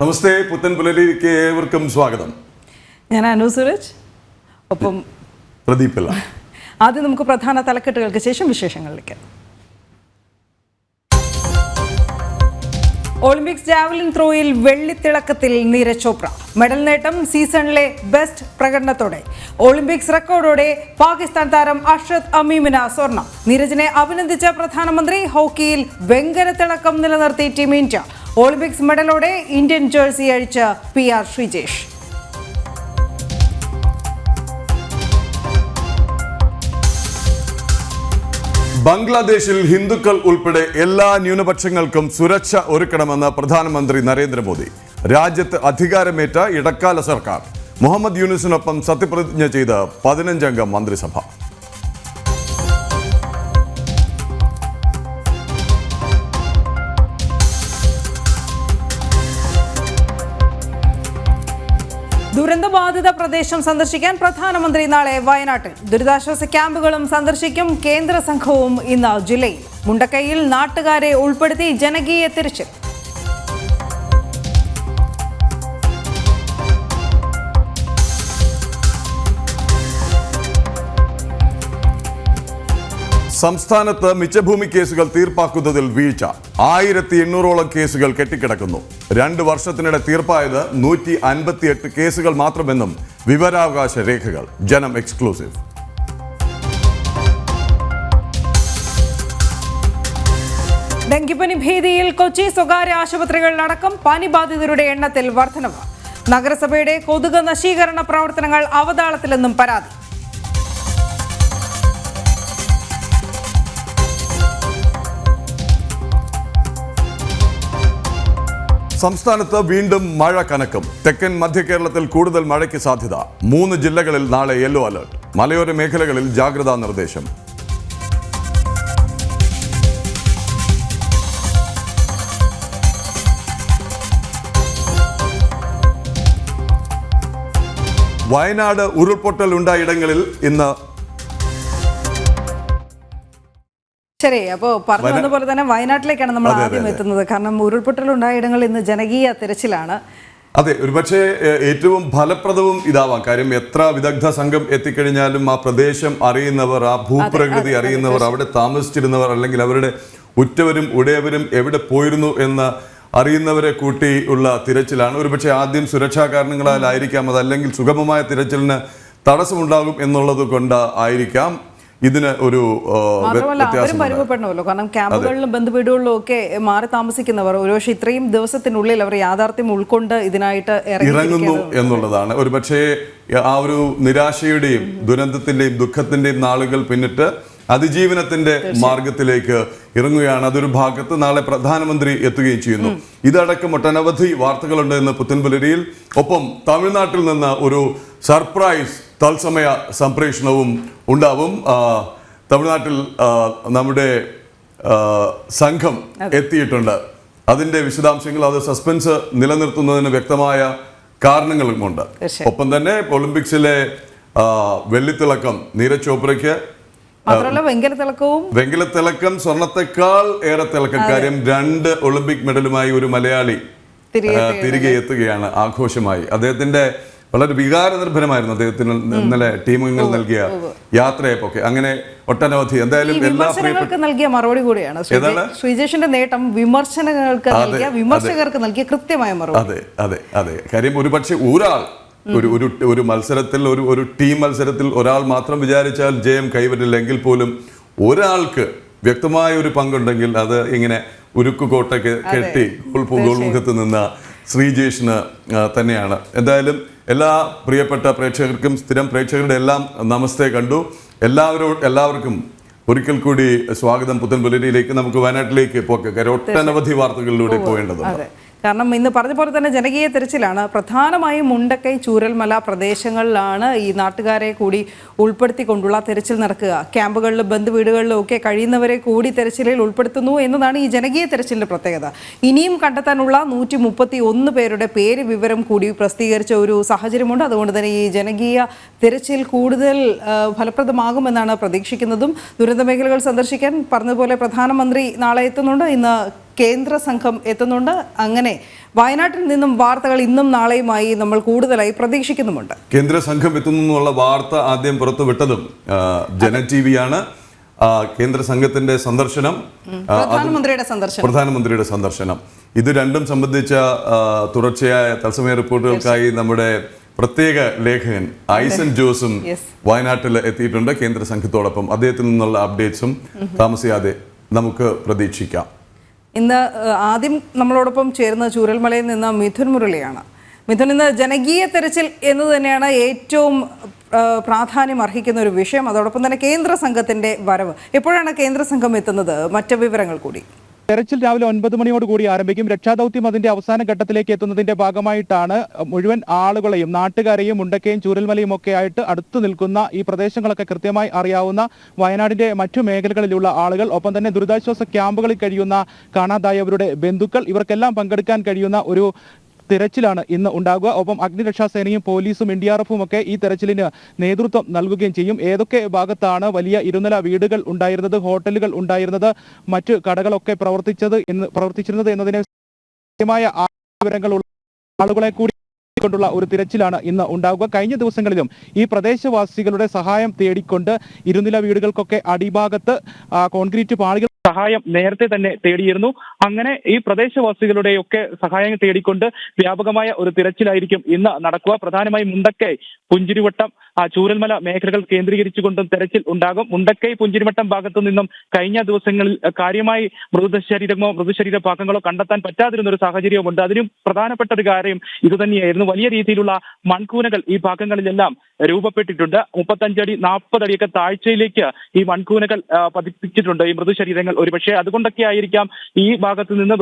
നമസ്തേ, പുത്തൻ പുലരിക്ക് ഏവർക്കും സ്വാഗതം. ഞാൻ അനു സുരജ്, ഒപ്പം പ്രദീപ്. ആദ്യം നമുക്ക് പ്രധാന തലക്കെട്ടുകൾക്ക് ശേഷം വിശേഷങ്ങളിലേക്ക്. ഒളിമ്പിക്സ് ജാവലിൻ ത്രോയിൽ വെള്ളിത്തിളക്കത്തിൽ നീരജ് ചോപ്ര. മെഡൽ നേട്ടം സീസണിലെ ബെസ്റ്റ് പ്രകടനത്തോടെ. ഒളിമ്പിക്സ് റെക്കോർഡോടെ പാകിസ്ഥാൻ താരം അഷ്റഫ് അമീമിന് സ്വർണം. നീരജിനെ അഭിനന്ദിച്ച പ്രധാനമന്ത്രി. ഹോക്കിയിൽ വെങ്കല തിളക്കം നിലനിർത്തി ടീം ഇന്ത്യ. ഒളിമ്പിക്സ് മെഡലോടെ ഇന്ത്യൻ ജേഴ്സി അഴിച്ച PR ശ്രീജേഷ്. ബംഗ്ലാദേശിൽ ഹിന്ദുക്കൾ ഉൾപ്പെടെ എല്ലാ ന്യൂനപക്ഷങ്ങൾക്കും സുരക്ഷ ഒരുക്കണമെന്ന് പ്രധാനമന്ത്രി നരേന്ദ്രമോദി. രാജ്യത്ത് അധികാരമേറ്റ ഇടക്കാല സർക്കാർ. മുഹമ്മദ് യൂനുസിനൊപ്പം സത്യപ്രതിജ്ഞ ചെയ്ത് 15-അംഗ മന്ത്രിസഭ. ദുരന്തബാധിത പ്രദേശം സന്ദർശിക്കാൻ പ്രധാനമന്ത്രി നാളെ വയനാട്ടിൽ. ദുരിതാശ്വാസ ക്യാമ്പുകളും സന്ദർശിക്കും. കേന്ദ്ര സംഘവും ഇന്ന് ജില്ലയിൽ. മുണ്ടക്കൈയിൽ നാട്ടുകാരെ ഉൾപ്പെടുത്തി ജനകീയ തിരച്ചിൽ. സംസ്ഥാനത്ത് മിച്ചഭൂമി കേസുകൾ തീർപ്പാക്കുന്നതിൽ വീഴ്ച. 1800ഓളം കേസുകൾ കെട്ടിക്കിടക്കുന്നു. 2 വർഷത്തിനിടെ തീർപ്പായത് 158 കേസുകൾ മാത്രമെന്നും വിവരാവകാശ രേഖകൾ. ജനം എക്സ്ക്ലൂസീവ്. ഡെങ്കിപ്പനി ഭീതിയിൽ കൊച്ചി സ്വകാര്യ ആശുപത്രികളിലടക്കം പനി ബാധിതരുടെ എണ്ണത്തിൽ വർധനവ്. നഗരസഭയുടെ കൊതുക് നശീകരണ പ്രവർത്തനങ്ങൾ അവതാളത്തിലെന്നും പരാതി. സംസ്ഥാനത്ത് വീണ്ടും മഴ കനക്കും. തെക്കൻ മധ്യ കേരളത്തിൽ കൂടുതൽ മഴയ്ക്ക് സാധ്യത. 3 ജില്ലകളിൽ നാളെ യെല്ലോ അലർട്ട്. മലയോര മേഖലകളിൽ ജാഗ്രതാ നിർദ്ദേശം. വയനാട് ഉരുൾപൊട്ടൽ ഉണ്ടായിടങ്ങളിൽ ഇന്ന്. ശരി, അപ്പോൾ പറഞ്ഞു വന്ന പോലെ തന്നെ വയനാട്ടിലേക്കാണ് നമ്മൾ ആദ്യം എത്തുന്നത്. കാരണം ഉരുൾപൊട്ടലുണ്ടായിടങ്ങളിൽ ഇന്ന് ജനകീയ തിരച്ചിലാണ്. അതെ, ഒരുപക്ഷെ ഏറ്റവും ഫലപ്രദവും ഇതാവാം. കാര്യം എത്ര വിദഗ്ധ സംഘം എത്തിക്കഴിഞ്ഞാലും ആ പ്രദേശം അറിയുന്നവർ, ആ ഭൂപ്രകൃതി അറിയുന്നവർ, അവിടെ താമസിച്ചിരുന്നവർ, അല്ലെങ്കിൽ അവരുടെ ഉറ്റവരും ഉടയവരും എവിടെ പോയിരുന്നു എന്ന് അറിയുന്നവരെ കൂട്ടി ഉള്ള തിരച്ചിലാണ്. ഒരുപക്ഷെ ആദ്യം സുരക്ഷാ കാരണങ്ങളാലായിരിക്കാം, അതല്ലെങ്കിൽ സുഗമമായ തിരച്ചിലിന് തടസ്സമുണ്ടാകും എന്നുള്ളത് കൊണ്ട് ആയിരിക്കാം ഇതിന് ഒരു പരിമപ്പെടണമല്ലോ. കാരണം ക്യാമ്പുകളിലും ബന്ധുവീടുകളിലും ഒക്കെ മാറി താമസിക്കുന്നവർ ഒരുപക്ഷെ ഇത്രയും ദിവസത്തിനുള്ളിൽ അവർ യാഥാർത്ഥ്യം ഉൾക്കൊണ്ട് ഇതിനായിട്ട് ഇറങ്ങുന്നു എന്നുള്ളതാണ്. ഒരുപക്ഷെ ആ ഒരു നിരാശയുടെയും ദുരന്തത്തിന്റെയും ദുഃഖത്തിന്റെയും നാളുകൾ പിന്നിട്ട് അതിജീവനത്തിന്റെ മാർഗത്തിലേക്ക് ഇറങ്ങുകയാണ്. അതൊരു ഭാഗത്ത് നാളെ പ്രധാനമന്ത്രി എത്തുകയും ചെയ്യുന്നു. ഇതടക്കം ഒട്ടനവധി വാർത്തകളുണ്ട് ഇന്ന് പുത്തൻ പുലരിയിൽ. ഒപ്പം തമിഴ്നാട്ടിൽ നിന്ന് ഒരു സർപ്രൈസ് തത്സമയ സംപ്രേഷണവും ഉണ്ടാവും. തമിഴ്നാട്ടിൽ നമ്മുടെ സംഘം എത്തിയിട്ടുണ്ട്. അതിന്റെ വിശദാംശങ്ങൾ, അത് സസ്പെൻസ് നിലനിർത്തുന്നതിന് വ്യക്തമായ കാരണങ്ങളുമുണ്ട്. ഒപ്പം തന്നെ ഒളിമ്പിക്സിലെ വെള്ളിത്തിളക്കം നീരജ് ചോപ്രയ്ക്ക്. വെങ്കലത്തിളക്കം സ്വർണത്തെക്കാൾ ഏറെ തിളക്കം. കാര്യം 2 ഒളിമ്പിക് മെഡലുമായി ഒരു മലയാളി തിരികെ എത്തുകയാണ് ആഘോഷമായി. അദ്ദേഹത്തിന്റെ വളരെ വികാരനിർഭരമായിരുന്നു അദ്ദേഹത്തിന് ഇന്നലെ ടീമുകൾ നൽകിയ യാത്രയൊക്കെ. അങ്ങനെ ഒട്ടനവധി എന്തായാലും വിമർശനങ്ങൾക്ക് നൽകിയ മറുപടി കൂടിയാണ് ശ്രീജേഷിന്റെ നേട്ടം. വിമർശകർക്ക് നൽകിയ കൃത്യമായ മറുപടി. അതെ അതെ അതെ. കാര്യം ഒരുപക്ഷെ ഒരു മത്സരത്തിൽ, ഒരു ടീം മത്സരത്തിൽ ഒരാൾ മാത്രം വിചാരിച്ചാൽ ജയം കൈവരില്ലെങ്കിൽ പോലും ഒരാൾക്ക് വ്യക്തമായ ഒരു പങ്കുണ്ടെങ്കിൽ അത് ഇങ്ങനെ ഉരുക്കുകോട്ട കെട്ടി ഗോൾമുഖത്ത് നിന്ന ശ്രീജേഷിന് തന്നെയാണ്. എന്തായാലും എല്ലാ പ്രിയപ്പെട്ട പ്രേക്ഷകർക്കും, സ്ഥിരം പ്രേക്ഷകരുടെ എല്ലാം നമസ്തേ കണ്ടു. എല്ലാവർക്കും ഒരിക്കൽ കൂടി സ്വാഗതം പുത്തൻ പുലരിയിലേക്ക്. നമുക്ക് വയനാട്ടിലേക്ക് പോകാം. ഒട്ടനവധി വാർത്തകളിലൂടെ പോകേണ്ടതുണ്ട്. കാരണം ഇന്ന് പറഞ്ഞ പോലെ തന്നെ ജനകീയ തിരച്ചിലാണ്. പ്രധാനമായും മുണ്ടക്കൈ, ചൂരൽമല പ്രദേശങ്ങളിലാണ് ഈ നാട്ടുകാരെ കൂടി ഉൾപ്പെടുത്തിക്കൊണ്ടുള്ള തിരച്ചിൽ നടക്കുക. ക്യാമ്പുകളിലും ബന്ധുവീടുകളിലും ഒക്കെ കഴിയുന്നവരെ കൂടി തിരച്ചിലിൽ ഉൾപ്പെടുത്തുന്നു എന്നതാണ് ഈ ജനകീയ തിരച്ചിലിൻ്റെ പ്രത്യേകത. ഇനിയും കണ്ടെത്താനുള്ള 131 പേരുടെ പേര് വിവരം കൂടി പ്രസിദ്ധീകരിച്ച ഒരു സാഹചര്യമുണ്ട്. അതുകൊണ്ട് തന്നെ ഈ ജനകീയ തിരച്ചിൽ കൂടുതൽ ഫലപ്രദമാകുമെന്നാണ് പ്രതീക്ഷിക്കുന്നതും. ദുരന്ത മേഖലകൾ സന്ദർശിക്കാൻ പറഞ്ഞതുപോലെ പ്രധാനമന്ത്രി നാളെ എത്തുന്നുണ്ട്. ഇന്ന് കേന്ദ്ര സംഘം എത്തുന്നുണ്ട്. അങ്ങനെ വയനാട്ടിൽ നിന്നും വാർത്തകൾ ഇന്നും നാളെയുമായി നമ്മൾ കൂടുതലായി പ്രതീക്ഷിക്കുന്നുമുണ്ട്. കേന്ദ്ര സംഘം എത്തുന്നു എന്നുള്ള വാർത്ത ആദ്യം പുറത്തുവിട്ടതും ജന ടി.വിയാണ്. കേന്ദ്ര സംഘത്തിന്റെ സന്ദർശനം, പ്രധാനമന്ത്രിയുടെ സന്ദർശനം, ഇത് രണ്ടും സംബന്ധിച്ച തുടർച്ചയായ തത്സമയ റിപ്പോർട്ടുകൾക്കായി നമ്മുടെ പ്രത്യേക ലേഖകൻ ഐസൻ ജോസും വയനാട്ടിൽ എത്തിയിട്ടുണ്ട് കേന്ദ്ര സംഘത്തോടൊപ്പം. അദ്ദേഹത്തിൽ നിന്നുള്ള അപ്ഡേറ്റ്സും താമസിയാതെ നമുക്ക് പ്രതീക്ഷിക്കാം. ഇന്ന് ആദ്യം നമ്മളോടൊപ്പം ചേർന്ന ചൂരൽമലയിൽ നിന്ന് മിഥുൻ മുരളിയാണ്. മിഥുൻ, ഇന്ന് ജനകീയ തെരച്ചിൽ എന്ന് തന്നെയാണ് ഏറ്റവും പ്രാധാന്യം അർഹിക്കുന്ന ഒരു വിഷയം. അതോടൊപ്പം തന്നെ കേന്ദ്ര സംഘത്തിന്റെ വരവ്. എപ്പോഴാണ് കേന്ദ്ര സംഘം എത്തുന്നത്? മറ്റ് വിവരങ്ങൾ കൂടി. തെരച്ചിൽ രാവിലെ 9 മണിയോടുകൂടി ആരംഭിക്കും. രക്ഷാദൌത്യം അതിന്റെ അവസാന ഘട്ടത്തിലേക്ക് എത്തുന്നതിന്റെ ഭാഗമായിട്ടാണ് മുഴുവൻ ആളുകളെയും, നാട്ടുകാരെയും, മുണ്ടക്കയും ചൂരൽമലയും ഒക്കെ ആയിട്ട് അടുത്തു നിൽക്കുന്ന ഈ പ്രദേശങ്ങളൊക്കെ കൃത്യമായി അറിയാവുന്ന വയനാടിന്റെ മറ്റു മേഖലകളിലുള്ള ആളുകൾ, ഒപ്പം തന്നെ ദുരിതാശ്വാസ ക്യാമ്പുകളിൽ കഴിയുന്ന കാണാതായവരുടെ ബന്ധുക്കൾ, ഇവർക്കെല്ലാം പങ്കെടുക്കാൻ കഴിയുന്ന ഒരു തിരച്ചിലാണ് ഇന്ന് ഉണ്ടാകുക. ഒപ്പം അഗ്നിരക്ഷാസേനയും പോലീസും NDRFും ഒക്കെ ഈ തെരച്ചിലിന് നേതൃത്വം നൽകുകയും ചെയ്യും. ഏതൊക്കെ ഭാഗത്താണ് വലിയ ഇരുനില വീടുകൾ ഉണ്ടായിരുന്നത്, ഹോട്ടലുകൾ ഉണ്ടായിരുന്നത്, മറ്റ് കടകളൊക്കെ പ്രവർത്തിച്ചിരുന്നത് എന്നതിനെ കൃത്യമായ വിവരങ്ങളുള്ള ആളുകളെ കൂടി കൊണ്ടുള്ള ഒരു തിരച്ചിലാണ് ഇന്ന് ഉണ്ടാകുക. കഴിഞ്ഞ ദിവസങ്ങളിലും ഈ പ്രദേശവാസികളുടെ സഹായം തേടിക്കൊണ്ട് ഇരുനില വീടുകൾക്കൊക്കെ അടിഭാഗത്ത് കോൺക്രീറ്റ് പാളികൾ സഹായം നേരത്തെ തന്നെ തേടിയിരുന്നു. അങ്ങനെ ഈ പ്രദേശവാസികളുടെയൊക്കെ സഹായം തേടിക്കൊണ്ട് വ്യാപകമായ ഒരു തിരച്ചിലായിരിക്കും ഇന്ന് നടക്കുക. പ്രധാനമായും മുണ്ടക്കൈ, പുഞ്ചിരിവട്ടം, ചൂരൽമല മേഖലകൾ കേന്ദ്രീകരിച്ചുകൊണ്ടും തെരച്ചിൽ ഉണ്ടാകും. മുണ്ടക്കൈ, പുഞ്ചിരിവട്ടം ഭാഗത്തു നിന്നും കഴിഞ്ഞ ദിവസങ്ങളിൽ കാര്യമായി മൃതശരീര ഭാഗങ്ങളോ കണ്ടെത്താൻ പറ്റാതിരുന്ന ഒരു സാഹചര്യവുമുണ്ട്. അതിനും പ്രധാനപ്പെട്ട ഒരു കാര്യം ഇതുതന്നെയായിരുന്നു. വലിയ രീതിയിലുള്ള മൺകൂനകൾ ഈ ഭാഗങ്ങളിലെല്ലാം രൂപപ്പെട്ടിട്ടുണ്ട്. 35 അടി 40 അടിയൊക്കെ താഴ്ചയിലേക്ക് ഈ മൺകൂനകൾ പതിപ്പിച്ചിട്ടുണ്ട് ഈ മൃതശരീരങ്ങൾ. ഒരുപക്ഷെ അതുകൊണ്ടൊക്കെ ആയിരിക്കാം ഈ ഭാഗത്ത് നിന്ന്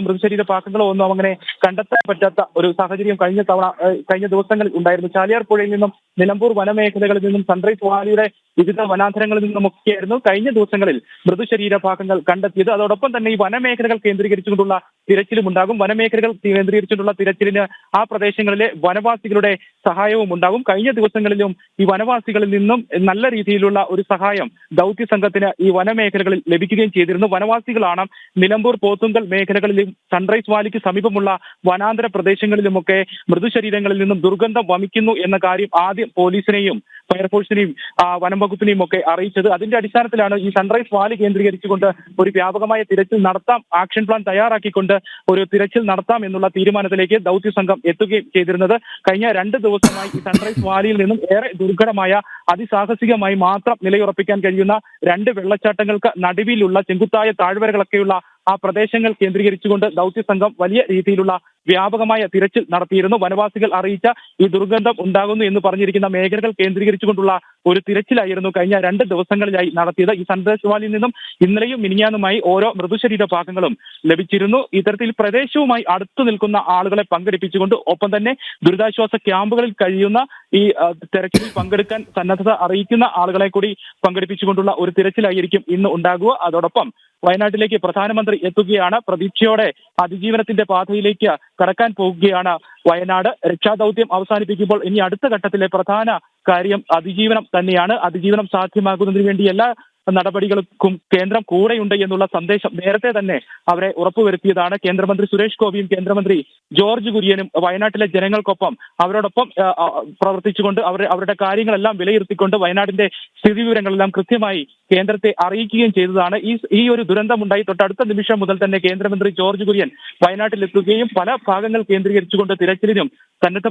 മൃതശരീര ഭാഗങ്ങളോ ഒന്നും അങ്ങനെ കണ്ടെത്താൻ പറ്റാത്ത ഒരു സാഹചര്യം കഴിഞ്ഞ ദിവസങ്ങളിൽ ഉണ്ടായിരുന്നു. ചാലിയാർ പുഴയിൽ നിന്നും നിലമ്പൂർ വനമേഖലകളിൽ നിന്നും സൺറൈസ് വാലിയുടെ വിവിധ വനാന്തരങ്ങളിൽ നിന്നുമൊക്കെയായിരുന്നു കഴിഞ്ഞ ദിവസങ്ങളിൽ മൃതശരീര ഭാഗങ്ങൾ കണ്ടെത്തിയത്. അതോടൊപ്പം തന്നെ ഈ വനമേഖലകൾ കേന്ദ്രീകരിച്ചുകൊണ്ടുള്ള തിരച്ചിലും ഉണ്ടാകും. വനമേഖലകൾ കേന്ദ്രീകരിച്ചുകൊണ്ടുള്ള തിരച്ചിലിന് ആ പ്രദേശങ്ങളിലെ വനവാസികളുടെ സഹായവും ഉണ്ടാകും. കഴിഞ്ഞ ദിവസങ്ങളിലും ഈ വനവാസികളിൽ നിന്നും നല്ല രീതിയിലുള്ള ഒരു സഹായം ദൗത്യ സംഘത്തിന് ഈ വനമേഖലകളിൽ ലഭിക്കുകയും ചെയ്തിരുന്നു. വനവാസികളാണ് നിലമ്പൂർ, പോത്തുങ്കൽ മേഖലകളിലും സൺറൈസ് വാലിക്ക് സമീപമുള്ള വനാന്തര പ്രദേശങ്ങളിലുമൊക്കെ മൃതശരീരങ്ങളിൽ നിന്നും ദുർഗന്ധം വമിക്കുന്നു എന്ന കാര്യം ആദ്യം പോലീസിനെയും ഫയർഫോഴ്സിനെയും വനം വകുപ്പിനെയും ഒക്കെ അറിയിച്ചത്. അതിന്റെ അടിസ്ഥാനത്തിലാണ് ഈ സൺറൈസ് വാലി കേന്ദ്രീകരിച്ചുകൊണ്ട് ഒരു വ്യാപകമായ തിരച്ചിൽ നടത്താം, ആക്ഷൻ പ്ലാൻ തയ്യാറാക്കിക്കൊണ്ട് ഒരു തിരച്ചിൽ നടത്താം എന്നുള്ള തീരുമാനത്തിലേക്ക് ദൗത്യ സംഘം എത്തുകയും ചെയ്തിരുന്നത്. കഴിഞ്ഞ 2 ദിവസമായി ഈ സൺറൈസ് വാലിയിൽ നിന്നും ഏറെ ദുർഘടമായ, അതിസാഹസികമായി മാത്രം നിലയുറപ്പിക്കാൻ കഴിയുന്ന 2 വെള്ളച്ചാട്ടങ്ങൾക്ക് നടുവിലുള്ള ചെങ്കുത്തായ താഴ്വരകളൊക്കെയുള്ള ആ പ്രദേശങ്ങൾ കേന്ദ്രീകരിച്ചുകൊണ്ട് ദൗത്യ സംഘം വലിയ രീതിയിലുള്ള വ്യാപകമായ തിരച്ചിൽ നടത്തിയിരുന്നു. വനവാസികൾ അറിയിച്ച ഈ ദുർഗന്ധം ഉണ്ടാകുന്നു എന്ന് പറഞ്ഞിരിക്കുന്ന മേഖലകൾ കേന്ദ്രീകരിച്ചുകൊണ്ടുള്ള ഒരു തിരച്ചിലായിരുന്നു കഴിഞ്ഞ 2 ദിവസങ്ങളിലായി നടത്തിയത്. ഈ സൺറൈസ് വാലിയിൽ നിന്നും ഇന്നലെയും മിനിഞ്ഞാന്നുമായി ഓരോ മൃതശരീര ഭാഗങ്ങളും ലഭിച്ചിരുന്നു. ഇത്തരത്തിൽ പ്രദേശവുമായി അടുത്തു നിൽക്കുന്ന ആളുകളെ പങ്കെടുപ്പിച്ചുകൊണ്ട്, ഒപ്പം തന്നെ ദുരിതാശ്വാസ ക്യാമ്പുകളിൽ കഴിയുന്ന ഈ തെരച്ചിലിൽ പങ്കെടുക്കാൻ സന്നദ്ധത അറിയിക്കുന്ന ആളുകളെ കൂടി പങ്കെടുപ്പിച്ചുകൊണ്ടുള്ള ഒരു തിരച്ചിലായിരിക്കും ഇന്ന് ഉണ്ടാകുക. അതോടൊപ്പം വയനാട്ടിലേക്ക് പ്രധാനമന്ത്രി എത്തുകയാണ്. പ്രതീക്ഷയോടെ അതിജീവനത്തിന്റെ പാതയിലേക്ക് കടക്കാൻ പോകുകയാണ് വയനാട്. രക്ഷാദൌത്യം അവസാനിപ്പിക്കുമ്പോൾ ഇനി അടുത്ത ഘട്ടത്തിലെ പ്രധാന കാര്യം അതിജീവനം തന്നെയാണ്. അതിജീവനം സാധ്യമാകുന്നതിന് വേണ്ടി എല്ലാ നടപടികൾക്കും കേന്ദ്രം കൂടെയുണ്ട് എന്നുള്ള സന്ദേശം നേരത്തെ തന്നെ അവരെ ഉറപ്പുവരുത്തിയതാണ്. കേന്ദ്രമന്ത്രി സുരേഷ് ഗോപിയും കേന്ദ്രമന്ത്രി ജോർജ് കുര്യനും വയനാട്ടിലെ ജനങ്ങൾക്കൊപ്പം അവരോടൊപ്പം പ്രവർത്തിച്ചുകൊണ്ട് അവരുടെ കാര്യങ്ങളെല്ലാം വിലയിരുത്തിക്കൊണ്ട് വയനാടിന്റെ സ്ഥിതിവിവരങ്ങളെല്ലാം കൃത്യമായി കേന്ദ്രത്തെ അറിയിക്കുകയും ചെയ്തതാണ്. ഈ ഒരു ദുരന്തമുണ്ടായി തൊട്ടടുത്ത നിമിഷം മുതൽ തന്നെ കേന്ദ്രമന്ത്രി ജോർജ് കുര്യൻ വയനാട്ടിലെത്തുകയും പല ഭാഗങ്ങൾ കേന്ദ്രീകരിച്ചുകൊണ്ട് തിരച്ചിലിനും സന്നദ്ധ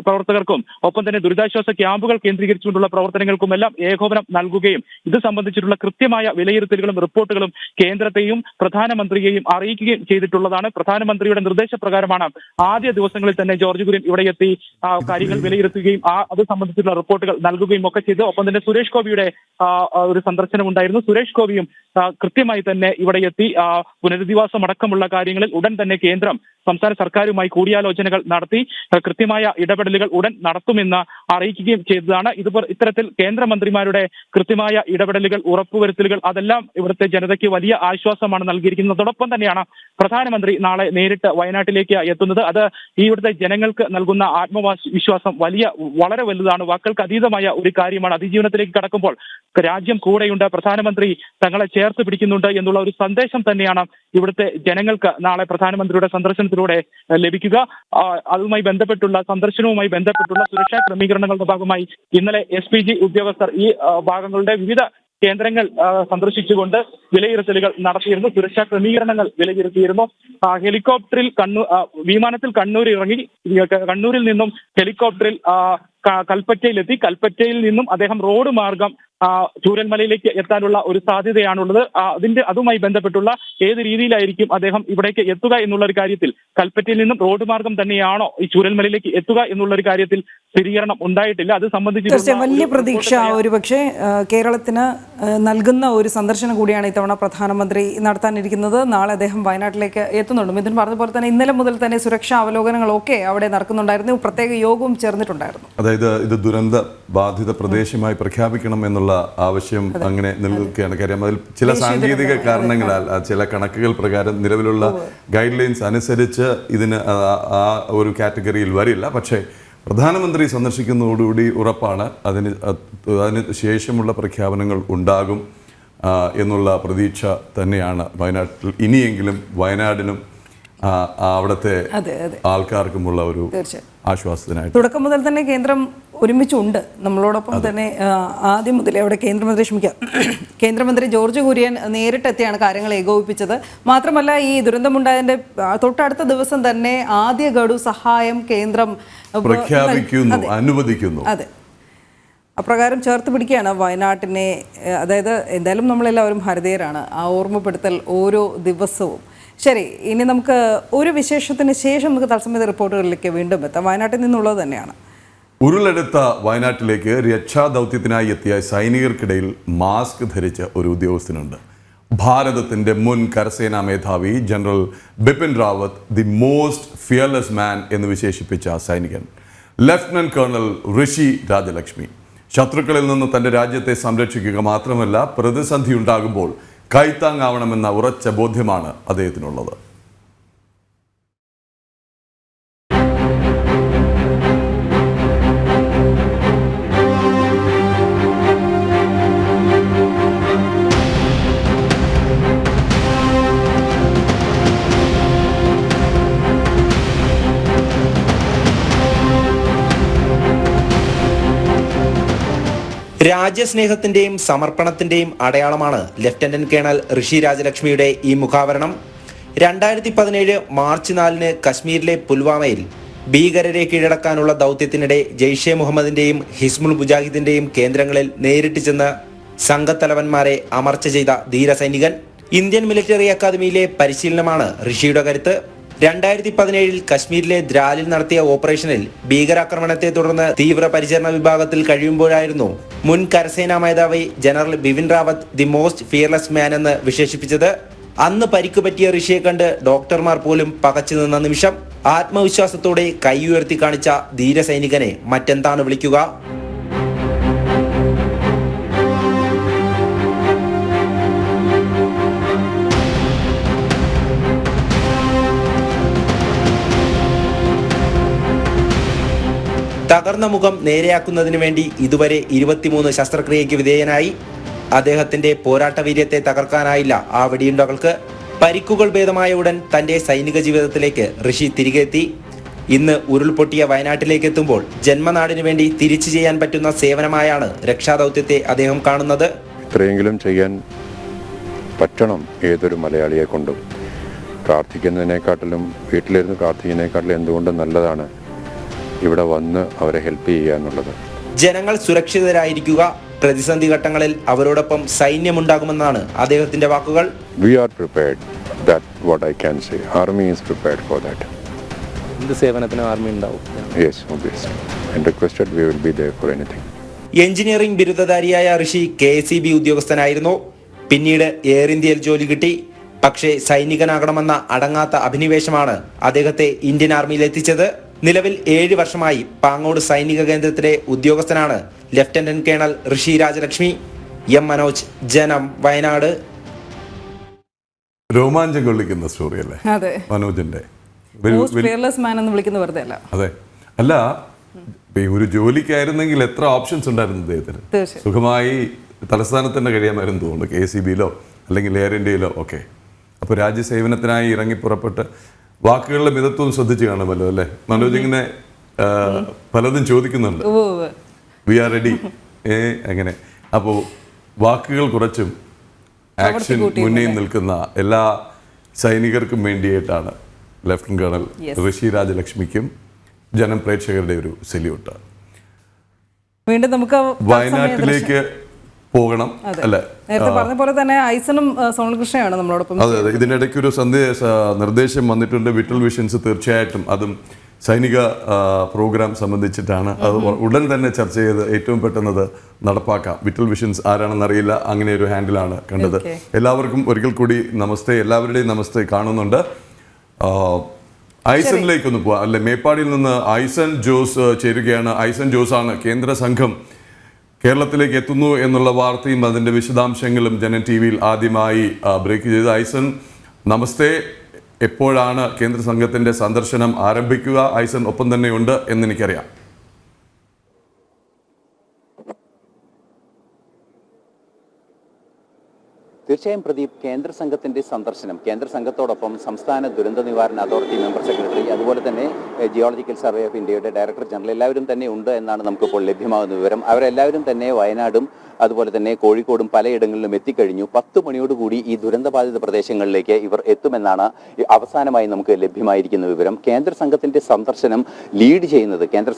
പ്രവർത്തകർക്കും ഒപ്പം തന്നെ ദുരിതാശ്വാസ ക്യാമ്പുകൾ കേന്ദ്രീകരിച്ചുകൊണ്ടുള്ള പ്രവർത്തനങ്ങൾക്കുമെല്ലാം ഏകോപനം നൽകുകയും ഇത് സംബന്ധിച്ചിട്ടുള്ള കൃത്യമായ വിലയിരുത്തലുകളും റിപ്പോർട്ടുകളും കേന്ദ്രത്തെയും പ്രധാനമന്ത്രിയെയും അറിയിക്കുകയും ചെയ്തിട്ടുള്ളതാണ്. പ്രധാനമന്ത്രിയുടെ നിർദ്ദേശപ്രകാരമാണ് ആദ്യ ദിവസങ്ങളിൽ തന്നെ ജോർജ് കുര്യൻ ഇവിടെ എത്തി കാര്യങ്ങൾ വിലയിരുത്തുകയും അത് സംബന്ധിച്ചിട്ടുള്ള റിപ്പോർട്ടുകൾ നൽകുകയും ഒക്കെ ചെയ്തു. ഒപ്പം തന്നെ സുരേഷ് ഗോപിയുടെ ഒരു സന്ദർശനം ഉണ്ടായിരുന്നു. സുരേഷ് ഗോപിയും കൃത്യമായി തന്നെ ഇവിടെ എത്തി പുനരധിവാസം അടക്കമുള്ള കാര്യങ്ങളിൽ ഉടൻ തന്നെ കേന്ദ്രം സംസ്ഥാന സർക്കാരുമായി കൂടിയാലോചനകൾ നടത്തി കൃത്യമായ ഇടപെടലുകൾ ഉടൻ നടത്തുമെന്ന് അറിയിക്കുകയും ചെയ്തതാണ്. ഇത്തരത്തിൽ കേന്ദ്രമന്ത്രിമാരുടെ കൃത്യമായ ഇടപെടലുകൾ, ഉറപ്പുവരുത്തലുകൾ അതെല്ലാം ഇവിടുത്തെ ജനതയ്ക്ക് വലിയ ആശ്വാസമാണ് നൽകിയിരിക്കുന്നത്. അതോടൊപ്പം തന്നെയാണ് പ്രധാനമന്ത്രി നാളെ നേരിട്ട് വയനാട്ടിലേക്ക് എത്തുന്നത്. അത് ഇവിടുത്തെ ജനങ്ങൾക്ക് നൽകുന്ന ആത്മവിശ്വാസം വളരെ വലുതാണ്. വാക്കുകൾക്ക് അതീതമായ ഒരു കാര്യമാണ്. അതിജീവനത്തിലേക്ക് കടക്കുമ്പോൾ രാജ്യം കൂടെയുണ്ട്, പ്രധാനമന്ത്രി തങ്ങളെ ചേർത്ത് പിടിക്കുന്നുണ്ട് എന്നുള്ള ഒരു സന്ദേശം തന്നെയാണ് ഇവിടുത്തെ ജനങ്ങൾക്ക് നാളെ പ്രധാനമന്ത്രിയുടെ സന്ദർശനത്തിലൂടെ ലഭിക്കുക. അതുമായി ബന്ധപ്പെട്ടുള്ള സന്ദർശനവുമായി ബന്ധപ്പെട്ടുള്ള സുരക്ഷാ ക്രമീകരണങ്ങളുടെ ഭാഗമായി ഇന്നലെ SPG ഉദ്യോഗസ്ഥർ ഈ ഭാഗങ്ങളുടെ വിവിധ കേന്ദ്രങ്ങൾ സന്ദർശിച്ചുകൊണ്ട് വിലയിരുത്തലുകൾ നടത്തിയിരുന്നു. സുരക്ഷാ ക്രമീകരണങ്ങൾ വിലയിരുത്തിയിരുന്നു. ഹെലികോപ്റ്ററിൽ വിമാനത്തിൽ കണ്ണൂർ ഇറങ്ങി കണ്ണൂരിൽ നിന്നും ഹെലികോപ്റ്ററിൽ കൽപ്പറ്റയിലെത്തി. കൽപ്പറ്റയിൽ നിന്നും അദ്ദേഹം റോഡ് മാർഗം ചൂരൽമലയിലേക്ക് എത്താനുള്ള ഒരു സാധ്യതയാണുള്ളത്. അതുമായി ബന്ധപ്പെട്ടുള്ള ഏത് രീതിയിലായിരിക്കും അദ്ദേഹം ഇവിടേക്ക് എത്തുക എന്നുള്ള ഒരു കാര്യത്തിൽ, കൽപ്പറ്റയിൽ നിന്നും റോഡ് മാർഗം തന്നെയാണോ ഈ ചൂരൽമലയിലേക്ക് എത്തുക എന്നുള്ള ഒരു കാര്യത്തിൽ സ്ഥിരീകരണം ഉണ്ടായിട്ടില്ല. അത് സംബന്ധിച്ച് വലിയ പ്രതീക്ഷ ഒരുപക്ഷെ കേരളത്തിന് നൽകുന്ന ഒരു സന്ദർശനം കൂടിയാണ് ഇത്തവണ പ്രധാനമന്ത്രി നടത്താനിരിക്കുന്നത്. നാളെ അദ്ദേഹം വയനാട്ടിലേക്ക് എത്തുന്നുണ്ട്. മിഥുൻ പറഞ്ഞതുപോലെ തന്നെ ഇന്നലെ മുതൽ തന്നെ സുരക്ഷാ അവലോകനങ്ങളൊക്കെ അവിടെ നടക്കുന്നുണ്ടായിരുന്നു. പ്രത്യേക യോഗവും ചേർന്നിട്ടുണ്ടായിരുന്നു. അതായത് ഇത് ദുരന്ത ബാധിത പ്രദേശമായി പ്രഖ്യാപിക്കണം എന്നുള്ള ആവശ്യം അങ്ങനെ നിലനിൽക്കുകയാണ്. കാര്യം അതിൽ ചില സാങ്കേതിക കാരണങ്ങളാൽ ചില കണക്കുകൾ പ്രകാരം നിലവിലുള്ള ഗൈഡ് ലൈൻസ് അനുസരിച്ച് ഇതിന് ആ ഒരു കാറ്റഗറിയിൽ വരില്ല. പക്ഷേ പ്രധാനമന്ത്രി സന്ദർശിക്കുന്നതോടുകൂടി ഉറപ്പാണ് അതിന് ശേഷമുള്ള പ്രഖ്യാപനങ്ങൾ ഉണ്ടാകും എന്നുള്ള പ്രതീക്ഷ തന്നെയാണ് വയനാട്ടിൽ. ഇനിയെങ്കിലും വയനാടിനും അവിടുത്തെ ആൾക്കാർക്കുമുള്ള ഒരു ആശ്വാസത്തിനായിട്ട് തുടക്കം മുതൽ തന്നെ കേന്ദ്രം ഒരുമിച്ചുണ്ട് നമ്മളോടൊപ്പം തന്നെ. ആദ്യം മുതലേ അവിടെ കേന്ദ്രമന്ത്രി ജോർജ് കുര്യൻ നേരിട്ടെത്തിയാണ് കാര്യങ്ങൾ ഏകോപിപ്പിച്ചത്. മാത്രമല്ല ഈ ദുരന്തമുണ്ടായതിന്റെ തൊട്ടടുത്ത ദിവസം തന്നെ ആദ്യ ഗഡു സഹായം കേന്ദ്രം പ്രഖ്യാപിക്കുന്നു, അനുവദിക്കുന്നു. അതെ, അപ്രകാരം ചേർത്ത് പിടിക്കുകയാണ് വയനാട്ടിനെ. അതായത് എന്തായാലും നമ്മളെല്ലാവരും ഭാരതീയരാണ്. ആ ഓർമ്മപ്പെടുത്തൽ ഓരോ ദിവസവും. ശരി, ഇനി നമുക്ക് ഒരു വിശേഷത്തിന് ശേഷം നമുക്ക് തത്സമയ റിപ്പോർട്ടുകളിലേക്ക് വീണ്ടും എത്താം. വയനാട്ടിൽ നിന്നുള്ളത് തന്നെയാണ്. ഉരുളെടുത്ത വയനാട്ടിലേക്ക് രക്ഷാദൗത്യത്തിനായി എത്തിയ സൈനികർക്കിടയിൽ മാസ്ക് ധരിച്ച ഒരു ഉദ്യോഗസ്ഥനുണ്ട്. ഭാരതത്തിൻ്റെ മുൻ കരസേനാ മേധാവി general Bipin Rawat the most fearless man എന്ന് വിശേഷിപ്പിച്ച സൈനികൻ ലഫ്റ്റനന്റ് കേണൽ ഋഷി രാജലക്ഷ്മി. ശത്രുക്കളിൽ നിന്ന് തൻ്റെ രാജ്യത്തെ സംരക്ഷിക്കുക മാത്രമല്ല, പ്രതിസന്ധി ഉണ്ടാകുമ്പോൾ കൈത്താങ്ങാവണമെന്ന ഉറച്ച ബോധ്യമാണ് അദ്ദേഹത്തിനുള്ളത്. രാജ്യസ്നേഹത്തിന്റെയും സമർപ്പണത്തിന്റെയും അടയാളമാണ് ലഫ്റ്റനന്റ് കേണൽ ഋഷി രാജലക്ഷ്മിയുടെ ഈ മുഖാവരണം. 2017 മാർച്ച് 4 കശ്മീരിലെ പുൽവാമയിൽ ഭീകരരെ കീഴടക്കാനുള്ള ദൗത്യത്തിനിടെ ജെയ്ഷെ മുഹമ്മദിന്റെയും ഹിസ്ബുൾ മുജാഹിദിന്റെയും കേന്ദ്രങ്ങളിൽ നേരിട്ട് ചെന്ന് സംഘത്തലവന്മാരെ അമർച്ച ചെയ്ത ധീരസൈനികൻ. ഇന്ത്യൻ മിലിറ്ററി അക്കാദമിയിലെ പരിശീലനമാണ് ഋഷിയുടെ കരുത്ത്. 2017 കശ്മീരിലെ ദ്രാലിൽ നടത്തിയ ഓപ്പറേഷനിൽ ഭീകരാക്രമണത്തെ തുടർന്ന് തീവ്ര പരിചരണ വിഭാഗത്തിൽ കഴിയുമ്പോഴായിരുന്നു മുൻ കരസേനാ മേധാവി general Bipin Rawat the most fearless man എന്ന് വിശേഷിപ്പിച്ചത്. അന്ന് പരിക്ക് പറ്റിയ ഋഷിയെ കണ്ട് ഡോക്ടർമാർ പോലും പകച്ചു നിന്ന നിമിഷം. ആത്മവിശ്വാസത്തോടെ കൈ ഉയർത്തി കാണിച്ച ധീരസൈനികനെ മറ്റെന്താണ് വിളിക്കുക? തകർന്ന മുഖം നേരെയാക്കുന്നതിന് വേണ്ടി ഇതുവരെ 23 ശസ്ത്രക്രിയയ്ക്ക് വിധേയനായി. അദ്ദേഹത്തിന്റെ പോരാട്ടവീര്യത്തെ തകർക്കാനായില്ല ആ വെടിയുണ്ടകൾക്ക്. പരിക്കുകൾ ഭേദമായ ഉടൻ തന്റെ സൈനിക ജീവിതത്തിലേക്ക് ഋഷി തിരികെ എത്തി. ഇന്ന് ഉരുൾപൊട്ടിയ വയനാട്ടിലേക്ക് എത്തുമ്പോൾ ജന്മനാടിനു വേണ്ടി തിരിച്ചു ചെയ്യാൻ പറ്റുന്ന സേവനമായാണ് രക്ഷാദൗത്യത്തെ അദ്ദേഹം കാണുന്നത്. ഇത്രയെങ്കിലും ചെയ്യാൻ പറ്റണം ഏതൊരു മലയാളിയെ കൊണ്ടും. പ്രാർത്ഥിക്കുന്നതിനേക്കാട്ടിലും വീട്ടിലിരുന്ന് പ്രാർത്ഥിക്കുന്നതിനേക്കാട്ടിലും എന്തുകൊണ്ടും നല്ലതാണ് ഇവിടെ വന്ന് അവരെ ഹെൽപ്പ് ചെയ്യുക എന്നുള്ളത്. ജനങ്ങൾ സുരക്ഷിതരായിരിക്കുക, പ്രതിസന്ധി ഘട്ടങ്ങളിൽ അവരോടൊപ്പം സൈന്യമുണ്ടാകുമെന്നാണ് അദ്ദേഹത്തിന്റെ വാക്കുകൾ. We are prepared. That's what I can say. Army is prepared for that. എന്ത് സേവനത്തിനും ആർമി ഉണ്ടാവും. Yes, obviously. And requested we will be there for anything. Engineering ബിരുദധാരിയായ ഋഷി KSEB ഉദ്യോഗസ്ഥനായിരുന്നു. പിന്നീട് എയർ ഇന്ത്യയിൽ ജോലി കിട്ടി. പക്ഷേ സൈനികനാകണമെന്ന അടങ്ങാത്ത അഭിനിവേശമാണ് അദ്ദേഹത്തെ ഇന്ത്യൻ ആർമിയിൽ എത്തിച്ചത്. നിലവിൽ 7 വർഷമായി പാങ്ങോട് സൈനിക കേന്ദ്രത്തിലെ ഉദ്യോഗസ്ഥനാണ് ലഫ്റ്റനന്റ് കേണൽ ഋഷി രാജലക്ഷ്മി. എം മനോജ്, ജനം, വയനാട്. രോമാഞ്ചം കൊള്ളിക്കുന്ന സ്റ്റോറി അല്ലേ മനോജിന്റെ? അതെ, അല്ല ഒരു ജോലിക്കായിരുന്നെങ്കിൽ എത്ര ഓപ്ഷൻസ് ഉണ്ടായിരുന്നു അദ്ദേഹത്തിന്. സുഖമായി തലസ്ഥാനത്ത് തന്നെ കഴിയാമായിരുന്നു തോന്നുന്നു, KSEB-യിലോ അല്ലെങ്കിൽ എയർ ഇന്ത്യയിലോ ഒക്കെ. അപ്പോൾ രാജ്യസേവനത്തിനായി ഇറങ്ങി പുറപ്പെട്ട് വാക്കുകളുടെ മിതത്വം ശ്രദ്ധിച്ച് കാണുമല്ലോ അല്ലേ? മനോജ് ഇങ്ങനെ പലതും ചോദിക്കുന്നുണ്ട്. വി ആർ റെഡി അങ്ങനെ. അപ്പോൾ വാക്കുകൾ കുറച്ചും ആക്ഷൻ മുന്നിൽ നിൽക്കുന്ന എല്ലാ സൈനികർക്കും വേണ്ടിയിട്ടാണ് ലഫ്റ്റനന്റ് കേണൽ ഋഷി രാജലക്ഷ്മിക്കും ജനപ്രേക്ഷകരുടെ ഒരു സല്യൂട്ട്. വീണ്ടും നമുക്ക് വയനാട്ടിലേക്ക് പോകണം അല്ലേ? നേരത്തെ പറഞ്ഞ പോലെ തന്നെ ഐസനും സോണൽകൃഷ്ണയാണ് നമ്മളോടൊപ്പം. അതെ അതെ, ഇതിനിടയ്ക്ക് ഒരു നിർദ്ദേശം വന്നിട്ടുണ്ട്. വിട്ടൽ വിഷൻസ് തീർച്ചയായിട്ടും അതും സൈനിക പ്രോഗ്രാം സംബന്ധിച്ചിട്ടാണ്. അത് ഉടൻ തന്നെ ചർച്ച ചെയ്ത് ഏറ്റവും പെട്ടെന്നത് നടപ്പാക്കാം. വിറ്റൽ വിഷൻസ് ആരാണെന്ന് അറിയില്ല, അങ്ങനെ ഒരു ഹാൻഡിലാണ് കണ്ടത്. എല്ലാവർക്കും ഒരിക്കൽ കൂടി നമസ്തേ, എല്ലാവരുടെയും നമസ്തേ കാണുന്നുണ്ട്. ഐസനിലേക്കൊന്ന് പോവാം അല്ലെ? മേപ്പാടിയിൽ നിന്ന് ഐസൻ ജോസ് ചേരുകയാണ്. ഐസൻ ജോസാണ് കേന്ദ്ര സംഘം കേരളത്തിലേക്ക് എത്തുന്നു എന്നുള്ള വാർത്തയും അതിൻ്റെ വിശദാംശങ്ങളും ജനൻ ടി വിയിൽ ആദ്യമായി ബ്രേക്ക് ചെയ്ത്. ഐസൻ നമസ്തേ, എപ്പോഴാണ് കേന്ദ്ര സംഘത്തിന്റെ സന്ദർശനം ആരംഭിക്കുക? ഐസൻ ഒപ്പം തന്നെയുണ്ട് എന്നെനിക്കറിയാം. തീർച്ചയായും പ്രദീപ്, കേന്ദ്ര സംഘത്തിന്റെ സന്ദർശനം, കേന്ദ്ര സംഘത്തോടൊപ്പം സംസ്ഥാന ദുരന്ത നിവാരണ അതോറിറ്റി മെമ്പർ സെക്രട്ടറി, അതുപോലെ തന്നെ ജിയോളജിക്കൽ സർവേ ഓഫ് ഇന്ത്യയുടെ ഡയറക്ടർ ജനറൽ എല്ലാവരും തന്നെ ഉണ്ട് എന്നാണ് നമുക്കിപ്പോൾ ലഭ്യമാകുന്ന വിവരം. അവരെല്ലാവരും തന്നെ വയനാടും അതുപോലെ തന്നെ കോഴിക്കോടും പലയിടങ്ങളിലും എത്തിക്കഴിഞ്ഞു. 10 മണിയോടുകൂടി ഈ ദുരന്തബാധിത പ്രദേശങ്ങളിലേക്ക് ഇവർ എത്തുമെന്നാണ് അവസാനമായി നമുക്ക് ലഭ്യമായിരിക്കുന്ന വിവരം. കേന്ദ്ര സംഘത്തിന്റെ സന്ദർശനം ലീഡ് ചെയ്യുന്നത്, കേന്ദ്ര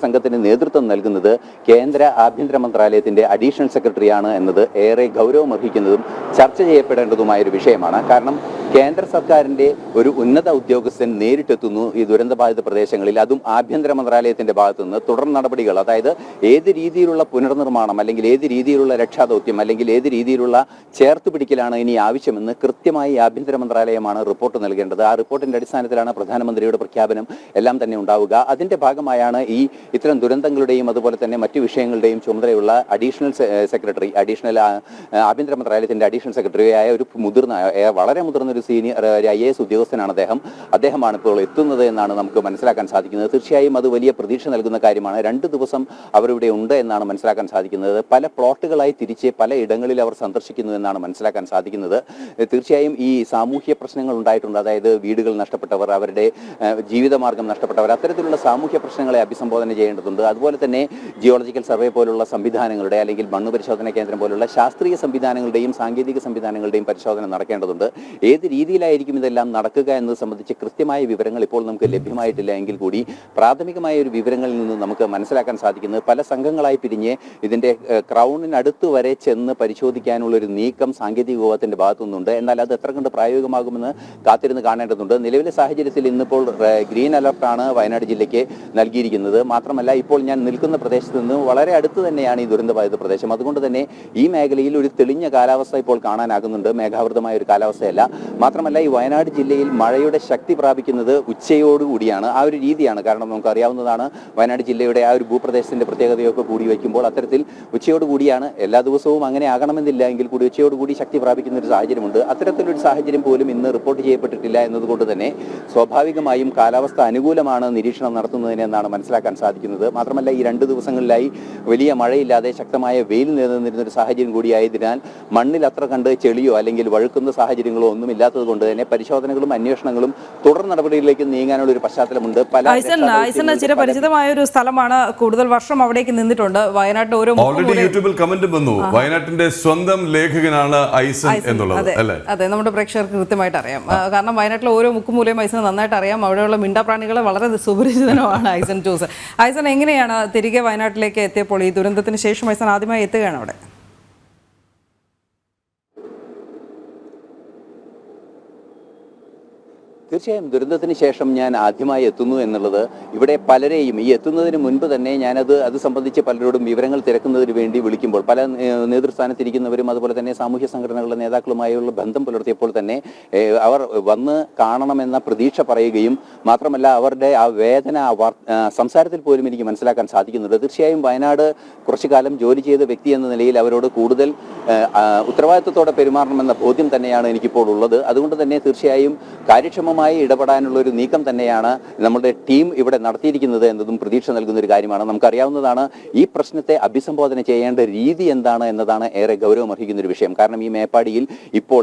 സംഘത്തിന് നേതൃത്വം നൽകുന്നത് കേന്ദ്ര ആഭ്യന്തര മന്ത്രാലയത്തിന്റെ അഡീഷണൽ സെക്രട്ടറിയാണ് എന്നത് ഏറെ ഗൗരവമർഹിക്കുന്നതും ചർച്ച ചെയ്യപ്പെടേണ്ടതുമായൊരു വിഷയമാണ്. കാരണം കേന്ദ്ര സർക്കാരിന്റെ ഒരു ഉന്നത ഉദ്യോഗസ്ഥൻ നേരിട്ടെത്തുന്നു ഈ ദുരന്തബാധിത പ്രദേശങ്ങളിൽ, അതും ആഭ്യന്തര മന്ത്രാലയത്തിന്റെ ഭാഗത്തുനിന്ന് തുടർ നടപടികൾ, അതായത് ഏത് രീതിയിലുള്ള പുനർനിർമ്മാണം അല്ലെങ്കിൽ ഏത് രീതിയിലുള്ള രക്ഷാദൗത്യം അല്ലെങ്കിൽ ഏത് രീതിയിലുള്ള ചേർത്ത് പിടിക്കലാണ് ഇനി ആവശ്യമെന്ന് കൃത്യമായി ആഭ്യന്തര മന്ത്രാലയമാണ് റിപ്പോർട്ട് നൽകേണ്ടത്. ആ റിപ്പോർട്ടിന്റെ അടിസ്ഥാനത്തിലാണ് പ്രധാനമന്ത്രിയുടെ പ്രഖ്യാപനം എല്ലാം തന്നെ ഉണ്ടാവുക. അതിന്റെ ഭാഗമായാണ് ഈ ഇത്തരം ദുരന്തങ്ങളുടെയും അതുപോലെ തന്നെ മറ്റു വിഷയങ്ങളുടെയും ചുമതലയുള്ള അഡീഷണൽ സെക്രട്ടറി, ആഭ്യന്തര മന്ത്രാലയത്തിന്റെ അഡീഷണൽ സെക്രട്ടറിയായ ഒരു വളരെ മുതിർന്ന ഒരു സീനിയർ IAS ഉദ്യോഗസ്ഥനാണ് അദ്ദേഹമാണ് ഇപ്പോൾ എത്തുന്നത് എന്നാണ് നമുക്ക് മനസ്സിലാക്കാൻ സാധിക്കുന്നത്. തീർച്ചയായും അത് വലിയ പ്രതീക്ഷ നൽകുന്ന കാര്യമാണ്. 2 ദിവസം അവരിവിടെ ഉണ്ട് എന്നാണ് മനസ്സിലാക്കാൻ സാധിക്കുന്നത്. പല പ്ലോട്ടുകളായി തിരിച്ച് പല ഇടങ്ങളിൽ അവർ സന്ദർശിക്കുന്നു എന്നാണ് മനസ്സിലാക്കാൻ സാധിക്കുന്നത്. തീർച്ചയായും ഈ സാമൂഹ്യ പ്രശ്നങ്ങൾ ഉണ്ടായിട്ടുണ്ട്, അതായത് വീടുകൾ നഷ്ടപ്പെട്ടവർ, അവരുടെ ജീവിതമാർഗം നഷ്ടപ്പെട്ടവർ, അത്തരത്തിലുള്ള സാമൂഹ്യ പ്രശ്നങ്ങളെ അഭിസംബോധന ചെയ്യേണ്ടതുണ്ട്. അതുപോലെ തന്നെ ജിയോളജിക്കൽ സർവേ പോലുള്ള സംവിധാനങ്ങളുടെ അല്ലെങ്കിൽ മണ്ണ് പരിശോധന കേന്ദ്രം പോലുള്ള ശാസ്ത്രീയ സംവിധാനങ്ങളുടെയും സാങ്കേതിക സംവിധാനങ്ങളുടെയും പരിശോധന നടക്കേണ്ടതുണ്ട്. ഏത് രീതിയിലായിരിക്കും ഇതെല്ലാം നടക്കുക എന്നത് സംബന്ധിച്ച് കൃത്യമായ വിവരങ്ങൾ ഇപ്പോൾ നമുക്ക് ലഭ്യമായിട്ടില്ല എങ്കിൽ കൂടി പ്രാഥമികമായ ഒരു വിവരങ്ങളിൽ നിന്ന് നമുക്ക് മനസ്സിലാക്കാൻ സാധിക്കുന്നത് പല സംഘങ്ങളായി പിരിഞ്ഞ് ഇതിന്റെ ക്രൗണിനടുത്ത് വരെ ചെന്ന് പരിശോധിക്കാനുള്ള ഒരു നീക്കം സാങ്കേതിക വിഭാഗത്തിന്റെ ഭാഗത്തുനിന്നുണ്ട്. എന്നാൽ അത് എത്ര കണ്ട് പ്രായോഗികമാകുമെന്ന് കാത്തിരുന്ന് കാണേണ്ടതുണ്ട്. നിലവിലെ സാഹചര്യത്തിൽ ഇന്നിപ്പോൾ ഗ്രീൻ അലർട്ടാണ് വയനാട് ജില്ലയ്ക്ക് നൽകിയിരിക്കുന്നത്. മാത്രമല്ല ഇപ്പോൾ ഞാൻ നിൽക്കുന്ന പ്രദേശത്ത് നിന്ന് വളരെ അടുത്ത് തന്നെയാണ് ഈ ദുരന്തബാധിത പ്രദേശം. അതുകൊണ്ട് തന്നെ ഈ മേഖലയിൽ ഒരു തെളിഞ്ഞ കാലാവസ്ഥ ഇപ്പോൾ കാണാനാകുന്നുണ്ട്, മേഘാവൃതമായ ഒരു കാലാവസ്ഥയല്ല. മാത്രമല്ല ഈ വയനാട് ജില്ലയിൽ മഴയുടെ ശക്തി പ്രാപിക്കുന്നത് ഉച്ചയോടുകൂടിയാണ്. ആ ഒരു രീതിയാണ്. കാരണം നമുക്കറിയാവുന്നതാണ് വയനാട് ജില്ലയുടെ ആ ഒരു ഭൂപ്രദേശത്തിന്റെ പ്രത്യേകതയൊക്കെ കൂടി വയ്ക്കുമ്പോൾ അത്തരത്തിൽ ഉച്ചയോടുകൂടിയാണ്. എല്ലാ ദിവസവും അങ്ങനെ ആകണമെന്നില്ല എങ്കിൽ കൂടി ഉച്ചയോടുകൂടി ശക്തി പ്രാപിക്കുന്ന ഒരു സാഹചര്യമുണ്ട്. അത്തരത്തിലൊരു സാഹചര്യം പോലും ഇന്ന് റിപ്പോർട്ട് ചെയ്യപ്പെട്ടിട്ടില്ല എന്നതുകൊണ്ട് തന്നെ സ്വാഭാവികമായും കാലാവസ്ഥ അനുകൂലമാണ് നിരീക്ഷണം നടത്തുന്നതിനെന്നാണ് മനസ്സിലാക്കാൻ സാധിക്കുന്നത്. മാത്രമല്ല ഈ 2 ദിവസങ്ങളിലായി വലിയ മഴയില്ലാതെ ശക്തമായ വെയിൽ നിലനിന്നിരുന്ന ഒരു സാഹചര്യം കൂടിയായതിനാൽ മണ്ണിൽ അത്ര കണ്ട് ചെളിയോ അല്ലെങ്കിൽ വഴുക്കുന്ന സാഹചര്യങ്ങളോ ഒന്നുമില്ലാത്തത് കൊണ്ട് തന്നെ പരിശോധനകളും അന്വേഷണങ്ങളും തുടർ നടപടികളിലേക്ക് നീങ്ങാനുള്ള ഒരു പശ്ചാത്തലമുണ്ട്. ഐസന് ചിരപരിചിതമായ ഒരു സ്ഥലമാണ്, കൂടുതൽ വർഷം അവിടേക്ക് നിന്നിട്ടുണ്ട്. വയനാട്ടിൽ ഓൾറെഡി യൂട്യൂബിൽ കമന്റ് വന്നു, വയനാട്ടിന്റെ സ്വന്തം ലേഖകനാണ് ഐസൻ എന്നുള്ളത്. അതെ, നമ്മുടെ പ്രേക്ഷകർക്ക് കൃത്യമായിട്ട് അറിയാം. കാരണം വയനാട്ടിലെ ഓരോ മുക്കുമൂലയും ഐസന് നന്നായിട്ട് അറിയാം. അവിടെയുള്ള മിണ്ടാപ്രാണികളെ വളരെ സുപരിചിതനുമാണ് ഐസൻ ജോസ്. ഐസൻ എങ്ങനെയാണ് തിരികെ വയനാട്ടിലേക്ക് എത്തിയപ്പോൾ? ഈ ദുരന്തത്തിന് ശേഷം ഐസൻ ആദ്യമായി എത്തുകയാണ് അവിടെ. തീർച്ചയായും ദുരന്തത്തിന് ശേഷം ഞാൻ ആദ്യമായി എത്തുന്നു എന്നുള്ളത് ഇവിടെ പലരെയും ഈ എത്തുന്നതിന് മുൻപ് തന്നെ അത് സംബന്ധിച്ച് പലരോടും വിവരങ്ങൾ തിരക്കുന്നതിന് വേണ്ടി വിളിക്കുമ്പോൾ പല നേതൃസ്ഥാനത്തിരിക്കുന്നവരും അതുപോലെ തന്നെ സാമൂഹ്യ സംഘടനകളുടെ നേതാക്കളുമായുള്ള ബന്ധം പുലർത്തിയപ്പോൾ തന്നെ അവർ വന്ന് കാണണമെന്ന പ്രതീക്ഷ പറയുകയും മാത്രമല്ല അവരുടെ ആ വേദന സംസാരത്തിൽ പോലും എനിക്ക് മനസ്സിലാക്കാൻ സാധിക്കുന്നുണ്ട്. തീർച്ചയായും വയനാട് കുറച്ചു കാലം ജോലി ചെയ്ത വ്യക്തി എന്ന നിലയിൽ അവരോട് കൂടുതൽ ഉത്തരവാദിത്വത്തോടെ പെരുമാറണമെന്ന ബോധ്യം തന്നെയാണ് എനിക്കിപ്പോൾ ഉള്ളത്. അതുകൊണ്ട് തന്നെ തീർച്ചയായും കാര്യക്ഷമമായി കാര്യക്ഷമമായി ഇടപെടാനുള്ള ഒരു നീക്കം തന്നെയാണ് നമ്മുടെ ടീം ഇവിടെ നടത്തിയിരിക്കുന്നത് എന്നതും പ്രതീക്ഷ നൽകുന്ന ഒരു കാര്യമാണ്. നമുക്കറിയാവുന്നതാണ് ഈ പ്രശ്നത്തെ അഭിസംബോധന ചെയ്യേണ്ട രീതി എന്താണ് എന്നതാണ് ഏറെ ഗൗരവമർഹിക്കുന്ന ഒരു വിഷയം. കാരണം ഈ മേപ്പാടിയിൽ ഇപ്പോൾ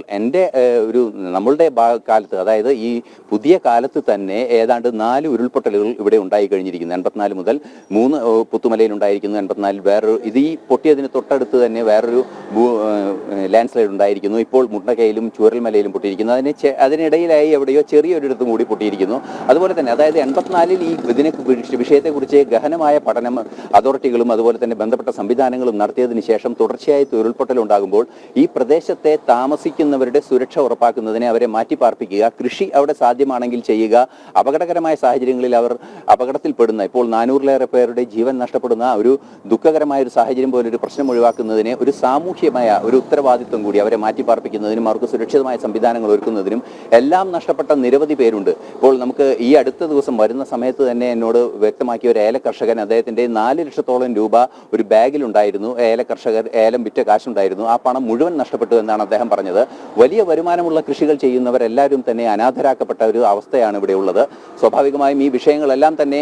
നമ്മളുടെ കാലത്ത്, അതായത് ഈ പുതിയ കാലത്ത് തന്നെ ഏതാണ്ട് 4 ഉരുൾപൊട്ടലുകൾ ഇവിടെ ഉണ്ടായി കഴിഞ്ഞിരിക്കുന്നു. 84 മുതൽ 3 പുത്തുമലയിൽ ഉണ്ടായിരിക്കുന്നു, 84 വേറൊരു, ഈ പൊട്ടിയതിന് തൊട്ടടുത്ത് തന്നെ വേറൊരു ലാൻഡ് സ്ലൈഡ് ഉണ്ടായിരിക്കുന്നു. ഇപ്പോൾ മുണ്ടക്കയിലും ചൂരൽമലയിലും പൊട്ടിയിരിക്കുന്നു. അതിനിടയിലായി എവിടെയോ ചെറിയൊരിടത്തും കൂടി പൊട്ടിയിരിക്കുന്നു. അതുപോലെ തന്നെ അതായത് 84-ൽ ഈ വിഷയത്തെക്കുറിച്ച് ഗഹനമായ പഠനം അതോറിറ്റികളും അതുപോലെ തന്നെ ബന്ധപ്പെട്ട സംവിധാനങ്ങളും നടത്തിയതിനു ശേഷം തുടർച്ചയായി ഉരുൾപൊട്ടൽ ഉണ്ടാകുമ്പോൾ ഈ പ്രദേശത്തെ താമസിക്കുന്നവരുടെ സുരക്ഷ ഉറപ്പാക്കുന്നതിന് അവരെ മാറ്റിപ്പാർപ്പിക്കുക, കൃഷി അവിടെ സാധ്യമാണെങ്കിൽ ചെയ്യുക, അപകടകരമായ സാഹചര്യങ്ങളിൽ അവർ അപകടത്തിൽപ്പെടുന്ന, ഇപ്പോൾ 400-ലേറെ പേരുടെ ജീവൻ നഷ്ടപ്പെടുന്ന ഒരു ദുഃഖകരമായ ഒരു സാഹചര്യം പോലൊരു പ്രശ്നം ഒഴിവാക്കുന്നതിന് ഒരു സാമൂഹ്യമായ ഒരു ഉത്തരവാദിത്വം കൂടി അവരെ മാറ്റിപ്പാർപ്പിക്കുന്നതിനും അവർക്ക് സുരക്ഷിതമായ സംവിധാനങ്ങൾ ഒരുക്കുന്നതിനും എല്ലാം നഷ്ടപ്പെട്ട നിരവധി പേരുണ്ട്. ഇപ്പോൾ നമുക്ക് ഈ അടുത്ത ദിവസം വരുന്ന സമയത്ത് തന്നെ എന്നോട് വ്യക്തമാക്കിയ ഒരു ഏല കർഷകൻ, അദ്ദേഹത്തിന്റെ 4 ലക്ഷത്തോളം രൂപ ഒരു ബാഗിലുണ്ടായിരുന്നു, ഏലം വിറ്റ കാശുണ്ടായിരുന്നു, ആ പണം മുഴുവൻ നഷ്ടപ്പെട്ടു എന്നാണ് അദ്ദേഹം പറഞ്ഞത്. വലിയ വരുമാനമുള്ള കൃഷികൾ ചെയ്യുന്നവരെല്ലാവരും തന്നെ അനാഥരാക്കപ്പെട്ട ഒരു അവസ്ഥയാണ് ഇവിടെ ഉള്ളത്. സ്വാഭാവികമായും ഈ വിഷയങ്ങളെല്ലാം തന്നെ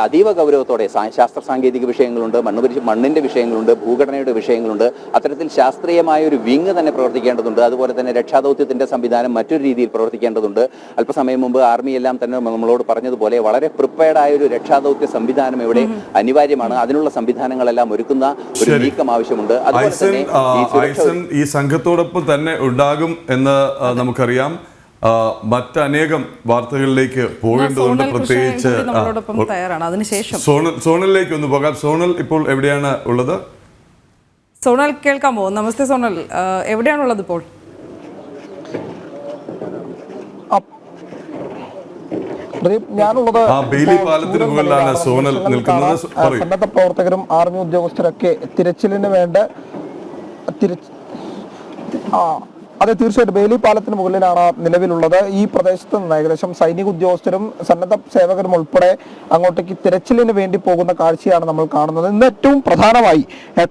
അതീവ ഗൗരവത്തോടെ, ശാസ്ത്ര സാങ്കേതിക വിഷയങ്ങളുണ്ട്, മണ്ണിന്റെ വിഷയങ്ങളുണ്ട്, ഭൂഘടനയുടെ വിഷയങ്ങളുണ്ട്, അത്തരത്തിൽ ശാസ്ത്രീയമായ ഒരു വിങ് തന്നെ പ്രവർത്തിക്കേണ്ടതുണ്ട്. അതുപോലെ തന്നെ രക്ഷാദൗത്യത്തിന്റെ സംവിധാനം മറ്റൊരു രീതിയിൽ പ്രവർത്തിക്കേണ്ടതുണ്ട്. അല്പസമയം മുമ്പ് ആർമി എല്ലാം തന്നെ നമ്മളോട് പറഞ്ഞതുപോലെ വളരെ പ്രിപ്പയർഡായ ഒരു രക്ഷാദൗത്യ സംവിധാനം ഇവിടെ അനിവാര്യമാണ്. അതിനുള്ള സംവിധാനങ്ങളെല്ലാം ഒരുക്കുന്ന ഒരു നീക്കം ആവശ്യമുണ്ട്. അതുപോലെ തന്നെ ഈ സംഘത്തോടൊപ്പം തന്നെ ഉണ്ടാകും എന്ന് നമുക്കറിയാം. മറ്റനേകം വാർത്തകളിലേക്ക് പോകേണ്ടതുണ്ട്. പ്രത്യേകിച്ച് സോണലിലേക്ക് ഒന്ന് പോകാം. സോണൽ ഇപ്പോൾ എവിടെയാണ് ഉള്ളത്? സോണൽ കേൾക്കാമോ? നമസ്തേ സോണൽ, എവിടെയാണുള്ളത് ഇപ്പോൾ? ഞാനുള്ളത് പാലത്തിന് മുകളിലാണ് സോണൽ നിൽക്കുന്നത്. സന്നദ്ധ പ്രവർത്തകരും ആർമി ഉദ്യോഗസ്ഥരൊക്കെ തിരച്ചിലിന് വേണ്ട അതെ, തീർച്ചയായിട്ടും ബെയിലി പാലത്തിന് മുകളിലാണ് നിലവിലുള്ളത്. ഈ പ്രദേശത്ത് നിന്ന് ഏകദേശം സൈനിക ഉദ്യോഗസ്ഥരും സന്നദ്ധ സേവകരും ഉൾപ്പെടെ അങ്ങോട്ടേക്ക് തിരച്ചിലിന് വേണ്ടി പോകുന്ന കാഴ്ചയാണ് നമ്മൾ കാണുന്നത്. ഇന്ന് ഏറ്റവും പ്രധാനമായി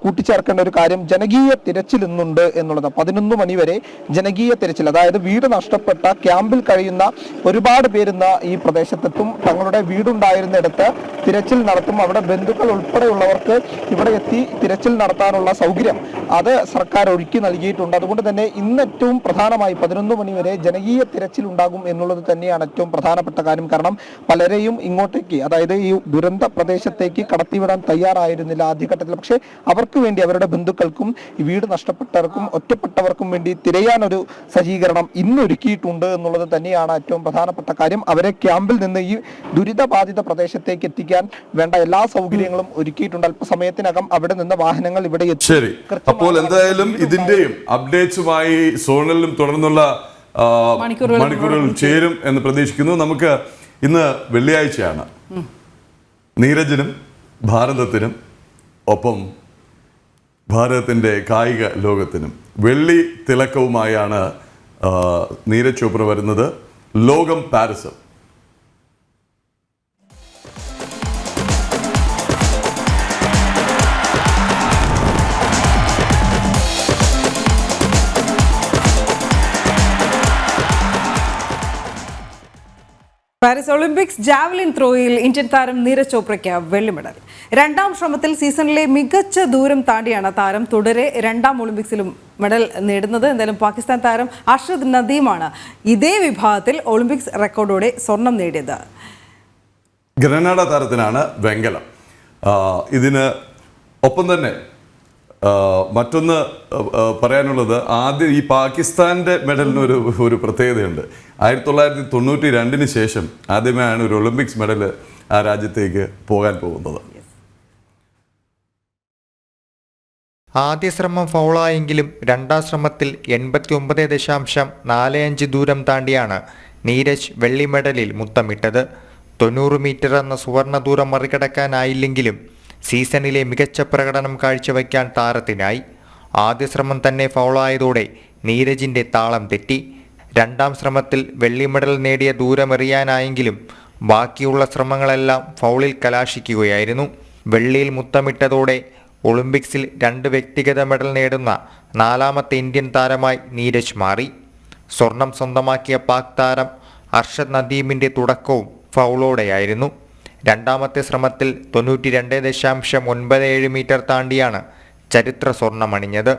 കൂട്ടിച്ചേർക്കേണ്ട ഒരു കാര്യം ജനകീയ തിരച്ചിൽ ഇന്നുണ്ട് എന്നുള്ളത്. 11 മണി വരെ ജനകീയ തിരച്ചിൽ, അതായത് വീട് നഷ്ടപ്പെട്ട ക്യാമ്പിൽ കഴിയുന്ന ഒരുപാട് പേരുന്ന ഈ പ്രദേശത്തെത്തും. തങ്ങളുടെ വീടുണ്ടായിരുന്നിടത്ത് തിരച്ചിൽ നടത്തും. അവിടെ ബന്ധുക്കൾ ഉൾപ്പെടെയുള്ളവർക്ക് ഇവിടെ എത്തി തിരച്ചിൽ നടത്താനുള്ള സൗകര്യം അത് സർക്കാർ ഒരുക്കി നൽകിയിട്ടുണ്ട്. അതുകൊണ്ട് തന്നെ ഇന്ന് ഏറ്റവും പ്രധാനമായി 11 മണി വരെ ജനകീയ തിരച്ചിൽ ഉണ്ടാകും എന്നുള്ളത് തന്നെയാണ് ഏറ്റവും പ്രധാനപ്പെട്ട കാര്യം. കാരണം പലരെയും ഇങ്ങോട്ടേക്ക്, അതായത് ഈ ദുരന്ത പ്രദേശത്തേക്ക് കടത്തിവിടാൻ തയ്യാറായിരുന്നില്ല ആദ്യഘട്ടത്തിൽ. പക്ഷേ അവർക്ക് വേണ്ടി, അവരുടെ ബന്ധുക്കൾക്കും വീട് നഷ്ടപ്പെട്ടവർക്കും ഒറ്റപ്പെട്ടവർക്കും വേണ്ടി തിരയാനൊരു സജ്ജീകരണം ഇന്ന് ഒരുക്കിയിട്ടുണ്ട് എന്നുള്ളത് തന്നെയാണ് ഏറ്റവും പ്രധാനപ്പെട്ട കാര്യം. അവരെ ക്യാമ്പിൽ നിന്ന് ഈ ദുരിതബാധിത പ്രദേശത്തേക്ക് എത്തിക്കാൻ വേണ്ട എല്ലാ സൗകര്യങ്ങളും ഒരുക്കിയിട്ടുണ്ട്. അല്പസമയത്തിനകം അവിടെ നിന്ന് വാഹനങ്ങൾ ഇവിടെ എത്തി. ശരി, അപ്പോൾ എന്തായാലും ഇതിന്റെയും അപ്ഡേറ്റ്സുമായി സോണലിലും തുടർന്നുള്ള മണിക്കൂറുകൾ ചേരും എന്ന് പ്രതീക്ഷിക്കുന്നു. നമുക്ക് ഇന്ന് വെള്ളിയാഴ്ചയാണ്. നീരജിനും ഭാരതത്തിനും ഒപ്പം ഭാരതത്തിൻ്റെ കായിക ലോകത്തിനും വെള്ളി തിലക്കവുമായാണ് നീരജ് ചോപ്ര വരുന്നത്. ലോകം പാരീസ്. പാരീസ് ഒളിമ്പിക്സ് ജാവലിൻ ത്രോയിൽ ഇന്ത്യൻ താരം നീരജ് ചോപ്രയ്ക്ക് വെള്ളി മെഡൽ. 2ാം ശ്രമത്തിൽ സീസണിലെ മികച്ച ദൂരം താണ്ടിയാണ് താരം തുടരെ 2ാം ഒളിമ്പിക്സിലും മെഡൽ നേടുന്നത്. എന്തായാലും പാകിസ്ഥാൻ താരം അർഷദ് നദീമാണ് ഇതേ വിഭാഗത്തിൽ ഒളിമ്പിക്സ് റെക്കോർഡോടെ സ്വർണം നേടിയത്. ഗ്രനാഡ താരത്തിനാണ് വെങ്കലം. ഇതിന് ഒപ്പം തന്നെ മറ്റൊന്ന് പറയാനുള്ളത്, ആദ്യം ഈ പാകിസ്ഥാന്റെ മെഡലിന് ഒരു പ്രത്യേകതയുണ്ട്. 1992 ശേഷം ആദ്യമായാണ് ഒരു ഒളിമ്പിക്സ് മെഡൽ ആ രാജ്യത്തേക്ക് പോകാൻ പോകുന്നത്. ആദ്യ ശ്രമം ഫൗളായെങ്കിലും 2ാം ശ്രമത്തിൽ 89.45 ദൂരം താണ്ടിയാണ് നീരജ് വെള്ളി മെഡലിൽ മുത്തമിട്ടത്. 90 മീറ്റർ എന്ന സുവർണ ദൂരം മറികടക്കാനായില്ലെങ്കിലും സീസണിലെ മികച്ച പ്രകടനം കാഴ്ചവെക്കാൻ താരത്തിനായി. ആദ്യ ശ്രമം തന്നെ ഫൗളായതോടെ നീരജിൻ്റെ താളം തെറ്റി. 2ാം ശ്രമത്തിൽ വെള്ളി മെഡൽ നേടിയ ദൂരമെറിയാനായെങ്കിലും ബാക്കിയുള്ള ശ്രമങ്ങളെല്ലാം ഫൗളിൽ കലാശിക്കുകയായിരുന്നു. വെള്ളിയിൽ മുത്തമിട്ടതോടെ ഒളിമ്പിക്സിൽ 2 വ്യക്തിഗത മെഡൽ നേടുന്ന 4ാമത്തെ ഇന്ത്യൻ താരമായി നീരജ് മാറി. സ്വർണം സ്വന്തമാക്കിയ പാക് താരം അർഷദ് നദീമിൻ്റെ തുടക്കവും ഫൗളോടെയായിരുന്നു. രണ്ടാമത്തെ ശ്രമത്തിൽ 92.97 മീറ്റർ താണ്ടിയാണ് ചരിത്ര സ്വർണമണിഞ്ഞത്.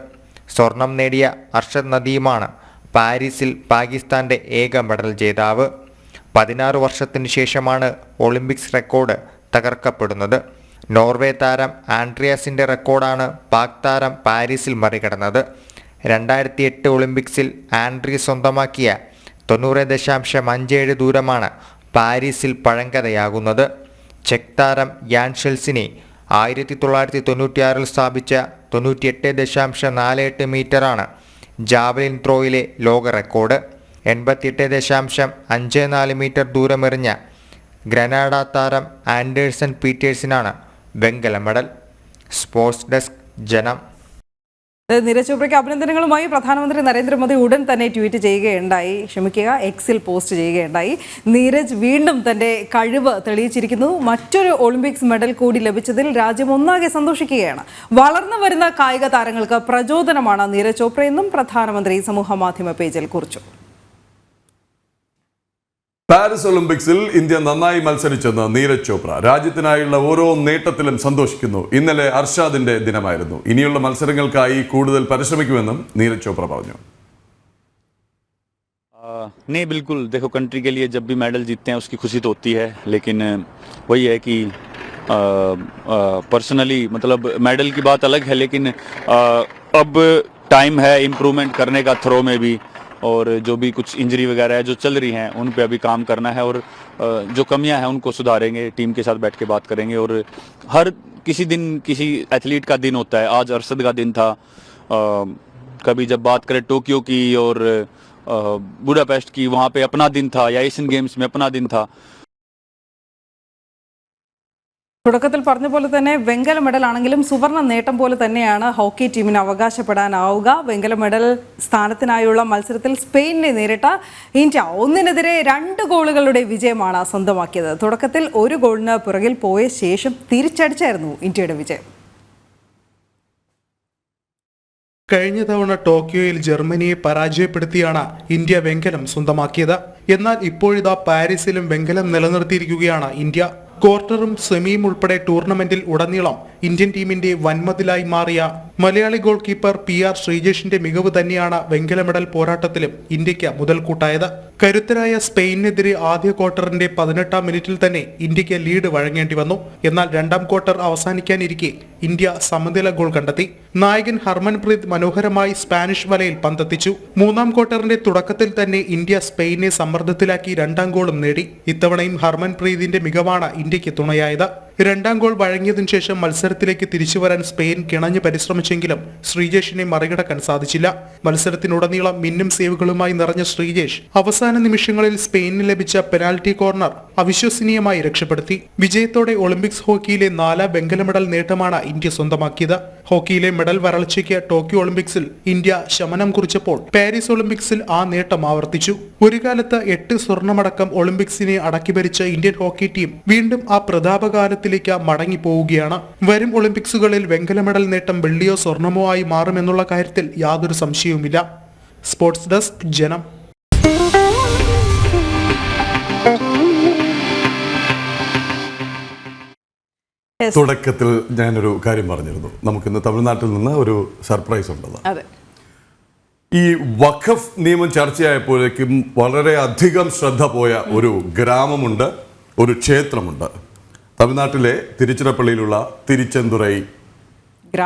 സ്വർണം നേടിയ അർഷദ് നദീമാണ് പാരീസിൽ പാകിസ്ഥാന്റെ ഏക മെഡൽ ജേതാവ്. 16 വർഷത്തിനു ശേഷമാണ് ഒളിമ്പിക്സ് റെക്കോർഡ് തകർക്കപ്പെടുന്നത്. നോർവേ താരം ആൻഡ്രിയാസിന്റെ റെക്കോർഡാണ് പാക് താരം പാരീസിൽ മറികടന്നത്. 2008 ഒളിമ്പിക്സിൽ ആൻഡ്രി സ്വന്തമാക്കിയ 90.57 ദൂരമാണ് പാരീസിൽ പഴങ്കഥയാകുന്നത്. ചെക്ക് താരം യാൻ ഷെൽസിനെ 1996 സ്ഥാപിച്ച 98.48 മീറ്ററാണ് ജാവലിൻ ത്രോയിലെ ലോക റെക്കോർഡ്. 88.54 മീറ്റർ ദൂരമെറിഞ്ഞ ഗ്രനാഡ താരം ആൻഡേഴ്സൺ പീറ്റേഴ്സിനാണ് വെങ്കല മെഡൽ. സ്പോർട്സ് ഡെസ്ക് ജനം. നീരജ് ചോപ്രയ്ക്ക് അഭിനന്ദനങ്ങളുമായി പ്രധാനമന്ത്രി നരേന്ദ്രമോദി ഉടൻ തന്നെ ട്വീറ്റ് ചെയ്യുകയുണ്ടായി, എക്സിൽ പോസ്റ്റ് ചെയ്യുകയുണ്ടായി. നീരജ് വീണ്ടും തന്റെ കഴിവ് തെളിയിച്ചിരിക്കുന്നു. മറ്റൊരു ഒളിമ്പിക്സ് മെഡൽ കൂടി ലഭിച്ചതിൽ രാജ്യം ഒന്നാകെ സന്തോഷിക്കുകയാണ്. വളർന്നു വരുന്ന കായിക താരങ്ങൾക്ക് പ്രചോദനമാണ് നീരജ് ചോപ്രയെന്നും പ്രധാനമന്ത്രി സമൂഹമാധ്യമ പേജിൽ കുറിച്ചു. പാരീസ് ഒളിമ്പിക്സിൽ ഇന്ത്യ നന്നായി മത്സരിച്ചെന്ന് നീരജ് ചോപ്ര. രാജ്യത്തിനായുള്ള ഓരോ നേട്ടത്തിലും സന്തോഷിക്കുന്നു. ഇന്നലെ അർഷാദിന്റെ ദിനമായിരുന്നു. ഇനിയുള്ള മത്സരങ്ങൾക്കായി കൂടുതൽ പരിശ്രമിക്കുമെന്നും നീരജ് ചോപ്ര പറഞ്ഞു. नहीं बिल्कुल, देखो कंट्री के लिए जब भी मेडल जीतते हैं उसकी खुशी तो होती है, लेकिन वही है कि पर्सनली मतलब मेडल की बात अलग है, लेकिन अब टाइम है इम्प्रूवमेंट करने का थ्रो में भी, और जो भी कुछ इंजरी वगैरह है जो चल रही हैं उन पे अभी काम करना है, और जो कमियां हैं उनको सुधारेंगे, टीम के साथ बैठ के बात करेंगे. और हर किसी दिन किसी एथलीट का दिन होता है. आज अरशद का दिन था. कभी जब बात करें टोक्यो की और बुडापेस्ट की, वहाँ पे अपना दिन था, या एशियन गेम्स में अपना दिन था. തുടക്കത്തിൽ പറഞ്ഞ പോലെ തന്നെ വെങ്കല മെഡൽ ആണെങ്കിലും സുവർണ നേട്ടം പോലെ തന്നെയാണ് ഹോക്കി ടീമിന് അവകാശപ്പെടാനാവുക. വെങ്കല മെഡൽ സ്ഥാനത്തിനായുള്ള മത്സരത്തിൽ സ്പെയിനിനെ നേരിട്ട ഇന്ത്യ 1-2 ഗോളുകളുടെ വിജയമാണ് സ്വന്തമാക്കിയത്. തുടക്കത്തിൽ 1 ഗോളിന് പുറകിൽ പോയ ശേഷം തിരിച്ചടിച്ചായിരുന്നു ഇന്ത്യയുടെ വിജയം. കഴിഞ്ഞ തവണ ടോക്കിയോയിൽ ജർമ്മനിയെ പരാജയപ്പെടുത്തിയാണ് ഇന്ത്യ വെങ്കലം സ്വന്തമാക്കിയത്. എന്നാൽ ഇപ്പോഴിതാ പാരീസിലും വെങ്കലം നിലനിർത്തിയിരിക്കുകയാണ് ഇന്ത്യ. ക്വാർട്ടറും സെമിയും ഉൾപ്പെടെ ടൂർണമെന്റിൽ ഉടനീളം ഇന്ത്യൻ ടീമിന്റെ വൻമതിലായി മാറിയ മലയാളി ഗോൾ കീപ്പർ PR ശ്രീജേഷിന്റെ മികവ് തന്നെയാണ് വെങ്കല മെഡൽ പോരാട്ടത്തിലും ഇന്ത്യക്ക് മുതൽക്കൂട്ടായത്. കരുത്തരായ സ്പെയിനിനെതിരെ ആദ്യ ക്വാർട്ടറിന്റെ 18-ാം മിനിറ്റിൽ തന്നെ ഇന്ത്യക്ക് ലീഡ് വഴങ്ങേണ്ടി വന്നു. എന്നാൽ രണ്ടാം ക്വാർട്ടർ അവസാനിക്കാനിരിക്കെ ഇന്ത്യ സമനില ഗോൾ കണ്ടെത്തി. നായകൻ ഹർമൻപ്രീത് മനോഹരമായി സ്പാനിഷ് വലയിൽ പന്തെത്തിച്ചു. മൂന്നാം ക്വാർട്ടറിന്റെ തുടക്കത്തിൽ തന്നെ ഇന്ത്യ സ്പെയിനെ സമ്മർദ്ദത്തിലാക്കി രണ്ടാം ഗോളും നേടി. ഇത്തവണയും ഹർമൻപ്രീതിന്റെ മികവാണ് ഇന്ത്യക്ക് തുണയായത്. രണ്ടാം ഗോൾ വഴങ്ങിയതിനു ശേഷം മത്സരത്തിലേക്ക് തിരിച്ചുവരാൻ സ്പെയിൻ കിണഞ്ഞു പരിശ്രമിച്ചെങ്കിലും ശ്രീജേഷിനെ മറികടക്കാൻ സാധിച്ചില്ല. മത്സരത്തിനുടനീളം മിന്നും സേവുകളുമായി നിറഞ്ഞ ശ്രീജേഷ് അവസാന നിമിഷങ്ങളിൽ സ്പെയിനിന് ലഭിച്ച പെനാൽറ്റി കോർണർ അവിശ്വസനീയമായി രക്ഷപ്പെടുത്തി. വിജയത്തോടെ ഒളിമ്പിക്സ് ഹോക്കിയിലെ 4ാം വെങ്കല മെഡൽ നേട്ടമാണ് ഇന്ത്യ സ്വന്തമാക്കിയത്. ഹോക്കിയിലെ മെഡൽ വരൾച്ചയ്ക്ക് ടോക്കിയോ ഒളിമ്പിക്സിൽ ഇന്ത്യ ശമനം കുറിച്ചപ്പോൾ പാരീസ് ഒളിമ്പിക്സിൽ ആ നേട്ടം ആവർത്തിച്ചു. ഒരു കാലത്ത് 8 സ്വർണമടക്കം ഒളിമ്പിക്സിനെ അടക്കി ഭരിച്ച ഇന്ത്യൻ ഹോക്കി ടീം വീണ്ടും ആ പ്രതാപകാലത്തിലേക്ക് മടങ്ങി പോവുകയാണ്. വരും ഒളിമ്പിക്സുകളിൽ വെങ്കല മെഡൽ നേട്ടം വെള്ളിയോ സ്വർണമോ ആയി മാറുമെന്നുള്ള കാര്യത്തിൽ യാതൊരു സംശയവുമില്ല. സ്പോർട്സ് ഡെസ്ക് ജനം. തുടക്കത്തിൽ ഞാനൊരു കാര്യം പറഞ്ഞിരുന്നു, നമുക്കിന്ന് തമിഴ്നാട്ടിൽ നിന്ന് ഒരു സർപ്രൈസ് ഉണ്ടെന്ന്. ഈ വഖഫ് നിയമം ചർച്ചയായപ്പോഴേക്കും വളരെ അധികം ശ്രദ്ധ പോയ ഒരു ഗ്രാമമുണ്ട്, ഒരു ക്ഷേത്രമുണ്ട്. തമിഴ്നാട്ടിലെ തിരുച്ചിറപ്പള്ളിയിലുള്ള തിരുച്ചെന്തുറൈ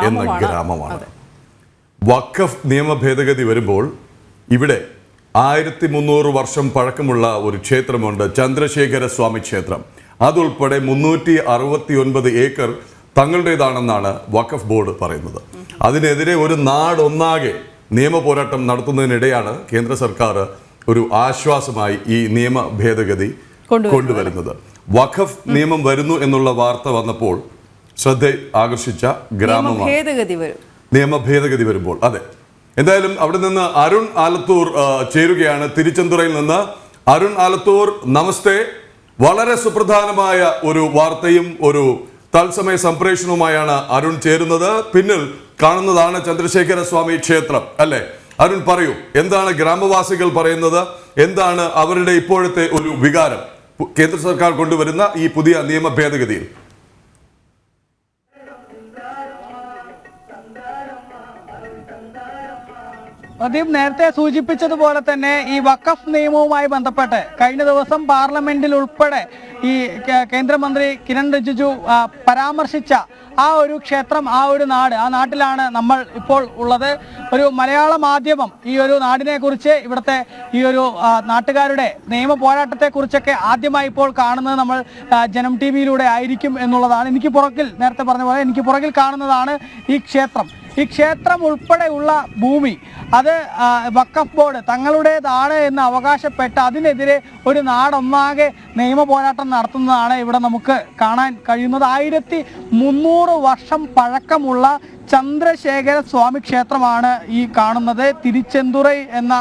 എന്ന ഗ്രാമമാണ്. വഖഫ് നിയമ ഭേദഗതി വരുമ്പോൾ ഇവിടെ 1300 വർഷം പഴക്കമുള്ള ഒരു ക്ഷേത്രമുണ്ട്, ചന്ദ്രശേഖര സ്വാമി ക്ഷേത്രം. അതുൾപ്പെടെ 369 ഏക്കർ തങ്ങളുടേതാണെന്നാണ് വഖഫ് ബോർഡ് പറയുന്നത്. അതിനെതിരെ ഒരു നാടൊന്നാകെ നിയമ പോരാട്ടം നടത്തുന്നതിനിടെയാണ് കേന്ദ്ര സർക്കാർ ഒരു ആശ്വാസമായി ഈ നിയമ ഭേദഗതി കൊണ്ടുവരുന്നത്. വഖഫ് നിയമം വരുന്നു എന്നുള്ള വാർത്ത വന്നപ്പോൾ ശ്രദ്ധ ആകർഷിച്ച ഗ്രാമമാണ്. നിയമ ഭേദഗതി വരുമ്പോൾ അതെ. എന്തായാലും അവിടെ നിന്ന് അരുൺ ആലത്തൂർ ചേരുകയാണ്, തിരുച്ചെന്തുറയിൽ നിന്ന്. അരുൺ ആലത്തൂർ, നമസ്തേ. വളരെ സുപ്രധാനമായ ഒരു വാർത്തയും ഒരു തത്സമയ സംപ്രേഷണവുമായാണ് അരുൺ ചേരുന്നത്. പിന്നിൽ കാണുന്നതാണ് ചന്ദ്രശേഖര സ്വാമി ക്ഷേത്രം അല്ലേ? അരുൺ പറയൂ, എന്താണ് ഗ്രാമവാസികൾ പറയുന്നത്, എന്താണ് അവരുടെ ഇപ്പോഴത്തെ ഒരു വികാരം കേന്ദ്ര സർക്കാർ കൊണ്ടുവരുന്ന ഈ പുതിയ നിയമ ഭേദഗതിയിൽ? പ്രദീപ് നേരത്തെ സൂചിപ്പിച്ചതുപോലെ തന്നെ ഈ വഖഫ് നിയമവുമായി ബന്ധപ്പെട്ട് കഴിഞ്ഞ ദിവസം പാർലമെന്റിൽ ഉൾപ്പെടെ ഈ കേന്ദ്രമന്ത്രി കിരൺ റിജിജു പരാമർശിച്ച ആ ഒരു ക്ഷേത്രം, ആ ഒരു നാട്, ആ നാട്ടിലാണ് നമ്മൾ ഇപ്പോൾ ഉള്ളത്. ഒരു മലയാള മാധ്യമം ഈ ഒരു നാടിനെ കുറിച്ച്, ഇവിടുത്തെ ഈ ഒരു നാട്ടുകാരുടെ നിയമ പോരാട്ടത്തെ കുറിച്ചൊക്കെ ആദ്യമായി ഇപ്പോൾ കാണുന്നത് നമ്മൾ ജനം ടി വിയിലൂടെ ആയിരിക്കും എന്നുള്ളതാണ്. എനിക്ക് പുറകിൽ, നേരത്തെ പറഞ്ഞ പോലെ എനിക്ക് പുറകിൽ കാണുന്നതാണ് ഈ ക്ഷേത്രം. ഈ ക്ഷേത്രം ഉൾപ്പെടെയുള്ള ഭൂമി അത് വഖഫ് ബോർഡ് തങ്ങളുടേതാണ് എന്ന് അവകാശപ്പെട്ട് അതിനെതിരെ ഒരു നാടൊന്നാകെ നിയമ പോരാട്ടം നടത്തുന്നതാണ് ഇവിടെ നമുക്ക് കാണാൻ കഴിയുന്നത്. 1300 വർഷം പഴക്കമുള്ള ചന്ദ്രശേഖര സ്വാമി ക്ഷേത്രമാണ് ഈ കാണുന്നത്. തിരുച്ചെന്തുറൈ എന്ന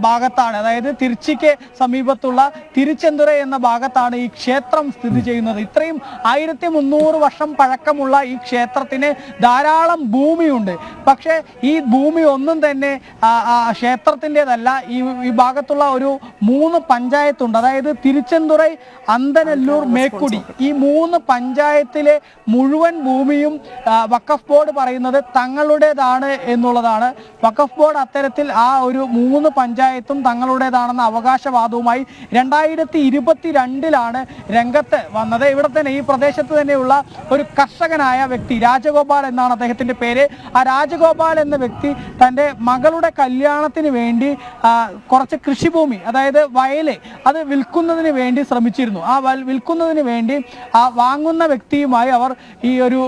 ഭാഗത്താണ്, അതായത് തിരുച്ചിക്ക് സമീപത്തുള്ള തിരുച്ചെന്തുറൈ എന്ന ഭാഗത്താണ് ഈ ക്ഷേത്രം സ്ഥിതി ചെയ്യുന്നത്. ഇത്രയും 1300 വർഷം പഴക്കമുള്ള ഈ ക്ഷേത്രത്തിന് ധാരാളം ഭൂമിയുണ്ട്. പക്ഷേ ഈ ഭൂമി ഒന്നും തന്നെ ക്ഷേത്രത്തിൻ്റെതല്ല. ഈ ഭാഗത്തുള്ള ഒരു 3 പഞ്ചായത്തുണ്ട്, അതായത് തിരുച്ചെന്തുറൈ, അന്തനല്ലൂർ, മേക്കുടി. ഈ 3 പഞ്ചായത്തിലെ മുഴുവൻ ഭൂമിയും വഖഫ് ബോർഡ് പറയുന്നത് തങ്ങളുടേതാണ് എന്നുള്ളതാണ്. വഖഫ് ബോർഡ് അത്തരത്തിൽ ആ ഒരു 3 പഞ്ചായത്തും തങ്ങളുടേതാണെന്ന അവകാശവാദവുമായി 2022 രംഗത്ത് വന്നത്. ഇവിടെ തന്നെ ഈ പ്രദേശത്ത് തന്നെയുള്ള ഒരു കർഷകനായ വ്യക്തി, രാജഗോപാൽ എന്നാണ് അദ്ദേഹത്തിന്റെ പേര്. ആ രാജഗോപാൽ എന്ന വ്യക്തി തൻ്റെ മകളുടെ കല്യാണത്തിന് വേണ്ടി കുറച്ച് കൃഷിഭൂമി, അതായത് വയല്, അത് വിൽക്കുന്നതിന് വേണ്ടി ശ്രമിച്ചിരുന്നു. ആ വിൽക്കുന്നതിന് വേണ്ടി വാങ്ങുന്ന വ്യക്തിയുമായി അവർ ഈ ഒരു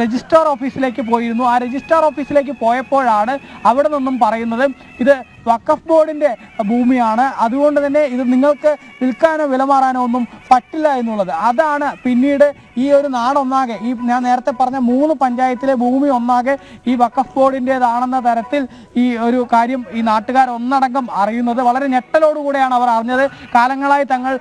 രജിസ്ട്രാർ ഓഫീസിലേക്ക് പോയിരുന്നു. ആ രജിസ്ട്രാർ ഓഫീസിലേക്ക് പോയപ്പോഴാണ് അവിടെ നിന്നും പറയുന്നത് ഇത് വഖഫ് ബോർഡിന്റെ ഭൂമിയാണ്, അതുകൊണ്ട് തന്നെ ഇത് നിങ്ങൾക്ക് വിൽക്കാനോ വിലമാറാനോ ഒന്നും പറ്റില്ല എന്നുള്ളത്. അതാണ് പിന്നീട് ഈ ഒരു നാടൊന്നാകെ, ഈ ഞാൻ നേരത്തെ പറഞ്ഞ 3 പഞ്ചായത്തിലെ ഭൂമി ഒന്നാകെ ഈ വഖഫ് ബോർഡിൻ്റെതാണെന്ന തരത്തിൽ ഈ ഒരു കാര്യം ഈ നാട്ടുകാർ ഒന്നടങ്കം അറിയുന്നത്. വളരെ ഞെട്ടലോടുകൂടെയാണ് അവർ അറിഞ്ഞത്. കാലങ്ങളായി തങ്ങൾ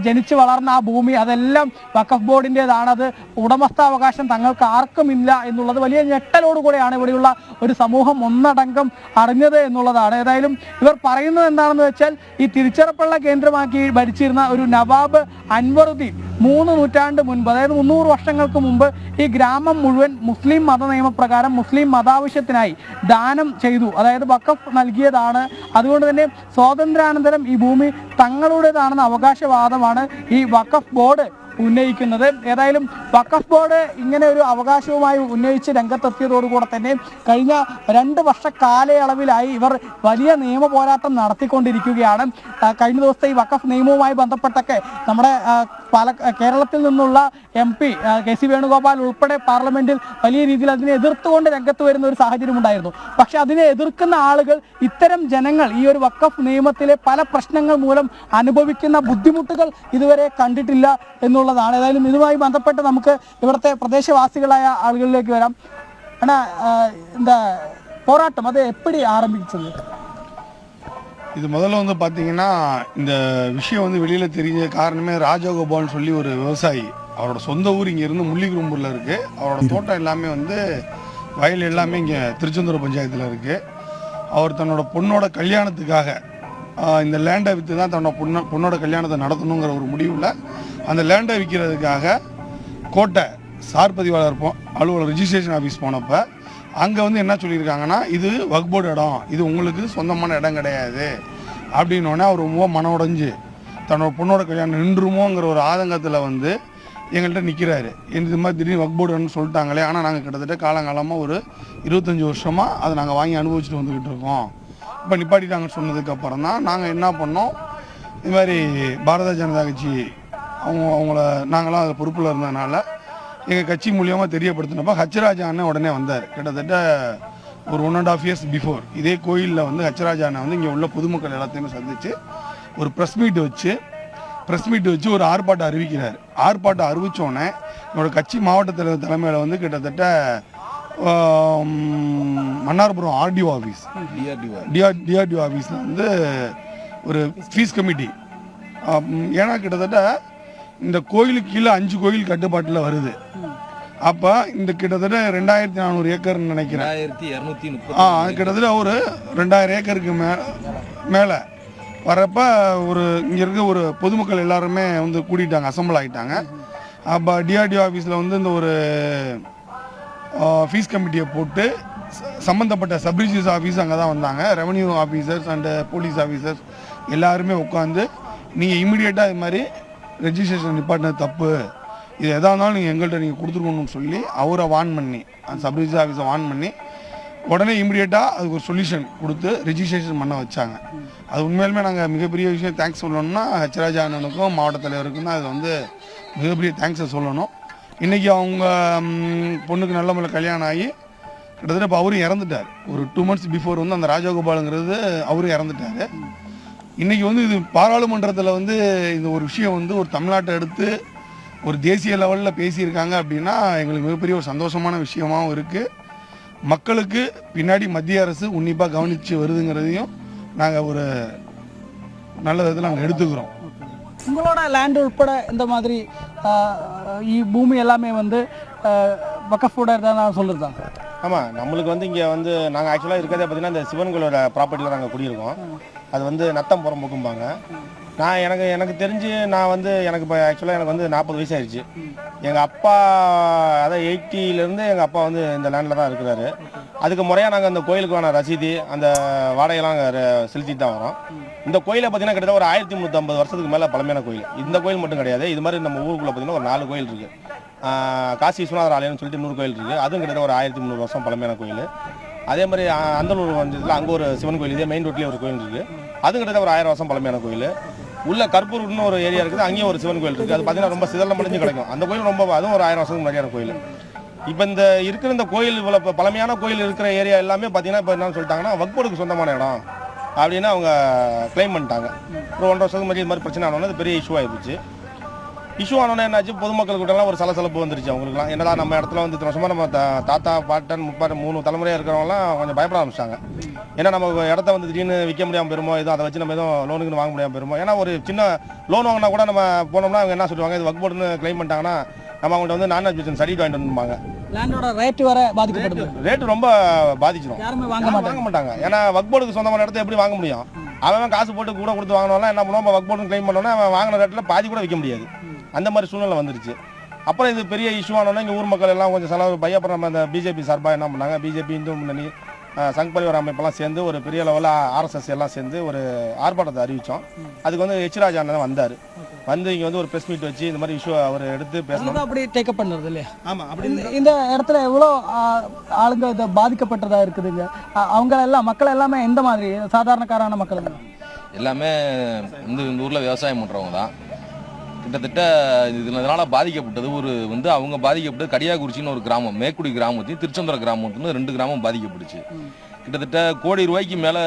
ജനിച്ചു വളർന്ന ആ ഭൂമി അതെല്ലാം വഖഫ് ബോർഡിൻ്റെതാണ്, അത് ഉടമസ്ഥാവകാശം തങ്ങൾക്ക് ആർക്കുമില്ല എന്നുള്ളത് വലിയ ഞെട്ടലോടുകൂടെയാണ് ഇവിടെയുള്ള ഒരു സമൂഹം ഒന്നടങ്കം അറിഞ്ഞത് എന്നുള്ളതാണ്. ഏതായാലും ഇവർ പറയുന്നത് എന്താണെന്ന് വെച്ചാൽ ഈ തിരുച്ചിറപ്പള്ള കേന്ദ്രമാക്കി ഭരിച്ചിരുന്ന ഒരു നവാബ് അൻവറുദ്ദീൻ 3 നൂറ്റാണ്ട് മുൻപ്, അതായത് 300 വർഷങ്ങൾക്ക് മുമ്പ് ഈ ഗ്രാമം മുഴുവൻ മുസ്ലിം മത നിയമപ്രകാരം മുസ്ലിം മതാവശ്യത്തിനായി ദാനം ചെയ്തു, അതായത് വഖഫ് നൽകിയതാണ്. അതുകൊണ്ട് തന്നെ സ്വാതന്ത്ര്യാനന്തരം ഈ ഭൂമി തങ്ങളുടേതാണെന്ന അവകാശവാദമാണ് ഈ വഖഫ് ബോർഡ് ഉന്നയിക്കുന്നത്. ഏതായാലും വഖഫ് ബോർഡ് ഇങ്ങനെ ഒരു അവകാശവുമായി ഉന്നയിച്ച് രംഗത്തെത്തിയതോടുകൂടെ തന്നെ കഴിഞ്ഞ 2 വർഷ കാലയളവിലായി ഇവർ വലിയ നിയമ പോരാട്ടം നടത്തിക്കൊണ്ടിരിക്കുകയാണ്. കഴിഞ്ഞ ദിവസത്തെ ഈ വഖഫ് നിയമവുമായി ബന്ധപ്പെട്ടൊക്കെ നമ്മുടെ കേരളത്തിൽ നിന്നുള്ള MP KC വേണുഗോപാൽ ഉൾപ്പെടെ പാർലമെന്റിൽ വലിയ രീതിയിൽ അതിനെ എതിർത്തുകൊണ്ട് രംഗത്ത് വരുന്ന ഒരു സാഹചര്യം ഉണ്ടായിരുന്നു. പക്ഷെ അതിനെ എതിർക്കുന്ന ആളുകൾ, ഇത്തരം ജനങ്ങൾ ഈ ഒരു വഖഫ് നിയമത്തിലെ പല പ്രശ്നങ്ങൾ മൂലം അനുഭവിക്കുന്ന ബുദ്ധിമുട്ടുകൾ ഇതുവരെ കണ്ടിട്ടില്ല എന്നുള്ളതാണ്. ഏതായാലും ഇതുമായി ബന്ധപ്പെട്ട് നമുക്ക് ഇവിടുത്തെ പ്രദേശവാസികളായ ആളുകളിലേക്ക് വരാം. இந்த போராட்டம் அது எப்படி ஆரம்பிச்சது? இது முதல்ல வந்து பார்த்தீங்கன்னா, இந்த விஷயம் வந்து வெளியில் தெரிஞ்ச காரணமே ராஜகோபால்னு சொல்லி ஒரு விவசாயி. அவரோட சொந்த ஊர் இங்கே இருந்து முள்ளிகுரும்பூரில் இருக்குது. அவரோட தோட்டம் எல்லாமே வந்து வயல் எல்லாமே இங்கே திருச்செந்தூர் பஞ்சாயத்தில் இருக்குது. அவர் தன்னோட பொண்ணோட கல்யாணத்துக்காக இந்த லேண்டை விற்று தான் தன்னோட பொண்ணோட கல்யாணத்தை நடத்தணுங்கிற ஒரு முடிவில் அந்த லேண்டை விற்கிறதுக்காக கோட்டை சார் பதிவாளர் அலுவலர் ரிஜிஸ்ட்ரேஷன் ஆஃபீஸ் போனப்போ அங்கே வந்து என்ன சொல்லியிருக்காங்கன்னா, இது வக்ஃப் போர்டு இடம், இது உங்களுக்கு சொந்தமான இடம் கிடையாது அப்படின்னோடனே அவர் ரொம்ப மன உடைஞ்சு தன்னோட பொண்ணோட கல்யாணம் நின்றுமோங்கிற ஒரு ஆதங்கத்தில் வந்து எங்கள்கிட்ட நிற்கிறாரு. இந்த மாதிரி திடீர்னு வக்ஃப் போர்டுன்னு சொல்லிட்டாங்களே, ஆனால் நாங்கள் கிட்டத்தட்ட காலங்காலமாக ஒரு 25 வருஷமாக அதை நாங்கள் வாங்கி அனுபவிச்சுட்டு வந்துக்கிட்டு இருக்கோம். இப்போ நிப்பாட்டிட்டாங்கன்னு சொன்னதுக்கப்புறம் தான் நாங்கள் என்ன பண்ணோம், இது மாதிரி பாரதிய ஜனதா கட்சி அவங்கள நாங்களாம் அதில் பொறுப்பில் இருந்ததுனால எங்கள் கட்சி மூலியமாக தெரியப்படுத்தினப்போ ஹச்ராஜா அண்ணன் உடனே வந்தார். கிட்டத்தட்ட ஒரு 1.5 years பிஃபோர் இதே கோயிலில் வந்து ஹச்ராஜா அண்ணன் வந்து இங்கே உள்ள பொதுமக்கள் எல்லாத்தையுமே சந்தித்து ஒரு ப்ரெஸ் மீட் வச்சு ஒரு ஆர்ப்பாட்டம் அறிவிக்கிறார். ஆர்ப்பாட்டம் அறிவித்தோடனே என்னோடய கட்சி மாவட்ட தலைவர் தலைமையில் வந்து கிட்டத்தட்ட மன்னார்புரம் RDO ஆஃபீஸ், DRDO ஆஃபீஸில் வந்து ஒரு ஃபீஸ் கமிட்டி, ஏன்னா கிட்டத்தட்ட இந்த கோயிலுக்கு கீழே 5 கோயில் கட்டுப்பாட்டில் வருது. அப்போ இந்த கிட்டத்தட்ட 2400 ஏக்கர்னு நினைக்கிறேன். 2230 கிட்டத்தட்ட ஒரு 2000 ஏக்கருக்கு மேலே வரப்போ இங்கே இருக்க ஒரு பொதுமக்கள் எல்லாருமே வந்து கூட்டிட்டாங்க, அசம்பிள் ஆகிட்டாங்க. அப்போ டிஆர்டிஓ ஆஃபீஸில் வந்து இந்த ஒரு ஃபீஸ் கமிட்டியை போட்டு சம்மந்தப்பட்ட சப்ரிஜிஸ் ஆஃபீஸ் அங்கே தான் வந்தாங்க, revenue officers and police officers எல்லாருமே உட்காந்து நீங்கள் இமீடியட்டாக இது மாதிரி ரெஜிஸ்ட்ரேஷன் நிப்பாட்டினது தப்பு, இது எதாக இருந்தாலும் நீங்கள் எங்கள்கிட்ட நீங்கள் கொடுத்துருக்கணும்னு சொல்லி அவரை வார்ன் பண்ணி, அந்த சப்ரிஜிஸ் ஆஃபீஸை வார்ன் பண்ணி உடனே இமீடியட்டாக அதுக்கு ஒரு சொல்யூஷன் கொடுத்து ரெஜிஸ்ட்ரேஷன் பண்ண வச்சாங்க. அது உண்மையிலுமே நாங்கள் மிகப்பெரிய விஷயம் தேங்க்ஸ் சொல்லணும்னா ஹெச்ராஜா அண்ணனுக்கும் மாவட்ட தலைவருக்கும் தான் அது வந்து மிகப்பெரிய தேங்க்ஸை சொல்லணும். இன்றைக்கி அவங்க பொண்ணுக்கு நல்ல முறையில் கல்யாணம் ஆகி கிட்டத்தட்ட இப்போ அவரும் இறந்துட்டார். ஒரு 2 months பிஃபோர் வந்து அந்த ராஜகோபாலுங்கிறது அவரும் இறந்துட்டார். இன்றைக்கி வந்து இது பாராளுமன்றத்தில் வந்து இந்த ஒரு விஷயம் வந்து ஒரு தமிழ்நாட்டை எடுத்து ஒரு தேசிய லெவலில் பேசியிருக்காங்க அப்படின்னா எங்களுக்கு மிகப்பெரிய ஒரு சந்தோஷமான விஷயமாகவும் இருக்குது. மக்களுக்கு பின்னாடி மத்திய அரசு உன்னிப்பாக கவனித்து வருதுங்கிறதையும் நாங்கள் ஒரு நல்ல விதத்தில் நாங்கள் எடுத்துக்கிறோம். உங்களோட லேண்ட் உட்பட இந்த மாதிரி பூமி எல்லாமே வந்து வக்கஃபோட தான் நான் சொல்கிறது தான். ஆமாம், நம்மளுக்கு வந்து இங்கே வந்து நாங்கள் ஆக்சுவலாக இருக்கிறதே பார்த்தீங்கன்னா இந்த சிவன் கோயிலோட ப்ராப்பர்ட்டியில் நாங்கள் குடியிருக்கோம். அது வந்து நத்தம் புறம்போக்கும்பாங்க. நான் எனக்கு தெரிஞ்சு நான் வந்து எனக்கு இப்போ ஆக்சுவலாக எனக்கு வந்து 40 வயசு ஆயிடுச்சு. எங்கள் அப்பா அதான் 80லேருந்து எங்கள் அப்பா வந்து இந்த லேண்டில் தான் இருக்கிறாரு. அதுக்கு முறையாக நாங்கள் அந்த கோயிலுக்கான ரசீதி அந்த வாடகையெல்லாம் செலுத்திட்டு தான் வரோம். இந்த கோயிலை பார்த்தீங்கன்னா கிட்டத்தட்ட ஒரு 1350 வருஷத்துக்கு மேலே பழமையான கோயில். இந்த கோயில் மட்டும் கிடையாது, இது மாதிரி நம்ம ஊருக்குள்ளே பார்த்தீங்கன்னா ஒரு 4 கோயில் இருக்குது. காசி விஸ்வநாதர் ஆலயம்னு சொல்லிட்டு 100 கோயில் இருக்குது. அதுவும் கிட்டத்தட்ட ஒரு 1300 வருஷம் பழமையான கோயில். அதே மாதிரி அந்தலூர் வந்ததில் அங்கே ஒரு சிவன் கோயில், இதே மெயின் ரோட்லேயே ஒரு கோயில் இருக்குது. அதுவும் கிட்டத்தட்ட ஒரு 1000 வருஷம் பழமையான கோயில். உள்ள கற்பூர்னு ஒரு ஏரியா இருக்குது, அங்கேயும் ஒரு சிவன் கோயில் இருக்குது. அது பார்த்தீங்கன்னா ரொம்ப சிதலம் முடிஞ்சு கிடைக்கும். அந்த கோயில் ரொம்ப அதுவும் ஒரு 1000 வருஷத்துக்கு முன்னாடியான கோயில். இப்போ இந்த இருக்கிற இந்த கோயில் இவ்வளோ பழமையான கோயில் இருக்கிற ஏரியா எல்லாமே பார்த்தீங்கன்னா இப்போ என்ன சொல்லிட்டாங்கன்னா வக்போர்டுக்கு சொந்தமான இடம் அப்படின்னு அவங்க கிளைம் பண்ணிட்டாங்க. ஒரு 1.5 வருஷத்துக்கு முன்னாடி இது மாதிரி பிரச்சனை ஆனோன்னா அது பெரிய இஷ்யூ ஆகிடுச்சு. இஷ்யூ ஆனோன்னா என்னாச்சு, பொதுமக்களுக்கிட்டலாம் ஒரு சலசலப்பு வந்துருச்சு. அவங்களுக்குலாம் என்னடா நம்ம இடத்துல வந்து இத்தனை வருஷமாக நம்ம தாத்தா பாட்டன் 3 தலைமுறையாக இருக்கிறவங்களாம் கொஞ்சம் பயப்பட ஆரம்பிச்சிட்டாங்க. ஏன்னா நம்ம இடத்த வந்து திடீர்னு விற்க முடியாமல் போயிருமோ, எதுவும் அதை வச்சு நம்ம எதுவும் லோனுக்குன்னு வாங்க முடியாமல் போயிருமோ. ஏன்னா ஒரு சின்ன லோன் வாங்கினா கூட நம்ம போனோம்னா அவங்க என்ன சொல்லுவாங்க, இது வக்போர்டுன்னு கிளைம் பண்ணிட்டாங்கன்னா நம்ம அவங்கள்ட்ட வந்து நான் பிசினஸ் சர்டிஃபிகேட் வாங்கிட்டு வந்துருப்பாங்க. லேண்டோட ரேட்டு வர பாதிக்கப்படுது, ரேட்டு ரொம்ப பாதிச்சிடும், யாருமே வாங்க மாட்டாங்க. ஏன்னா வக்போர்டுக்கு சொந்தமான இடத்த எப்படி வாங்க முடியும்? அவன் காசு போட்டு கூட கொடுத்து வாங்கினோம்னா என்ன பண்ணுவோம், வக்போர்டுன்னு கிளைம் பண்ணோன்னா அவன் வாங்கின ரேட்டில் பாதி கூட விற்க முடியாது. அந்த மாதிரி சூழ்நிலை வந்துருச்சு. அப்புறம் இது பெரிய இஷ்யூ ஆனோன்னா இங்கே ஊர் மக்கள் எல்லாம் கொஞ்சம் செலவு பைய. அப்புறம் நம்ம அந்த பிஜேபி சார்பாக என்ன பண்ணாங்க, பிஜேபி இந்து முன்னணி சங் பரிவார் அமைப்பெல்லாம் சேர்ந்து ஒரு பெரிய லெவலில் ஆர்எஸ்எஸ் எல்லாம் சேர்ந்து ஒரு ஆர்ப்பாட்டத்தை அறிவித்தோம். அதுக்கு வந்து ஹெச்ராஜா அண்ணன் வந்தார். வந்து இங்கே வந்து ஒரு ப்ரெஸ் மீட் வச்சு இந்த மாதிரி இஷ்யூ அவர் எடுத்து பேசணும். அப்படி டேக்கப் பண்ணுறது இல்லையா? ஆமாம், அப்படி இந்த இடத்துல எவ்வளோ ஆளுங்க இதை பாதிக்கப்பட்டதாக இருக்குதுங்க. அவங்க எல்லாம் மக்கள் எல்லாமே எந்த மாதிரி சாதாரணக்காரான மக்கள் எல்லாமே இந்த ஊரில் விவசாயம் பண்ணுறவங்க தான். கிட்டத்தட்ட இதனால பாதிக்கப்பட்டது அவங்க பாதிக்கப்பட்டது கடியாக்குறிச்சின்னு ஒரு கிராமம், மேக்குடி கிராமத்தையும் திருச்செந்தூர் கிராமத்துன்னு 2 கிராமம் பாதிக்கப்பட்டுச்சு. கிட்டத்தட்ட கோடி ரூபாய்க்கு மேலே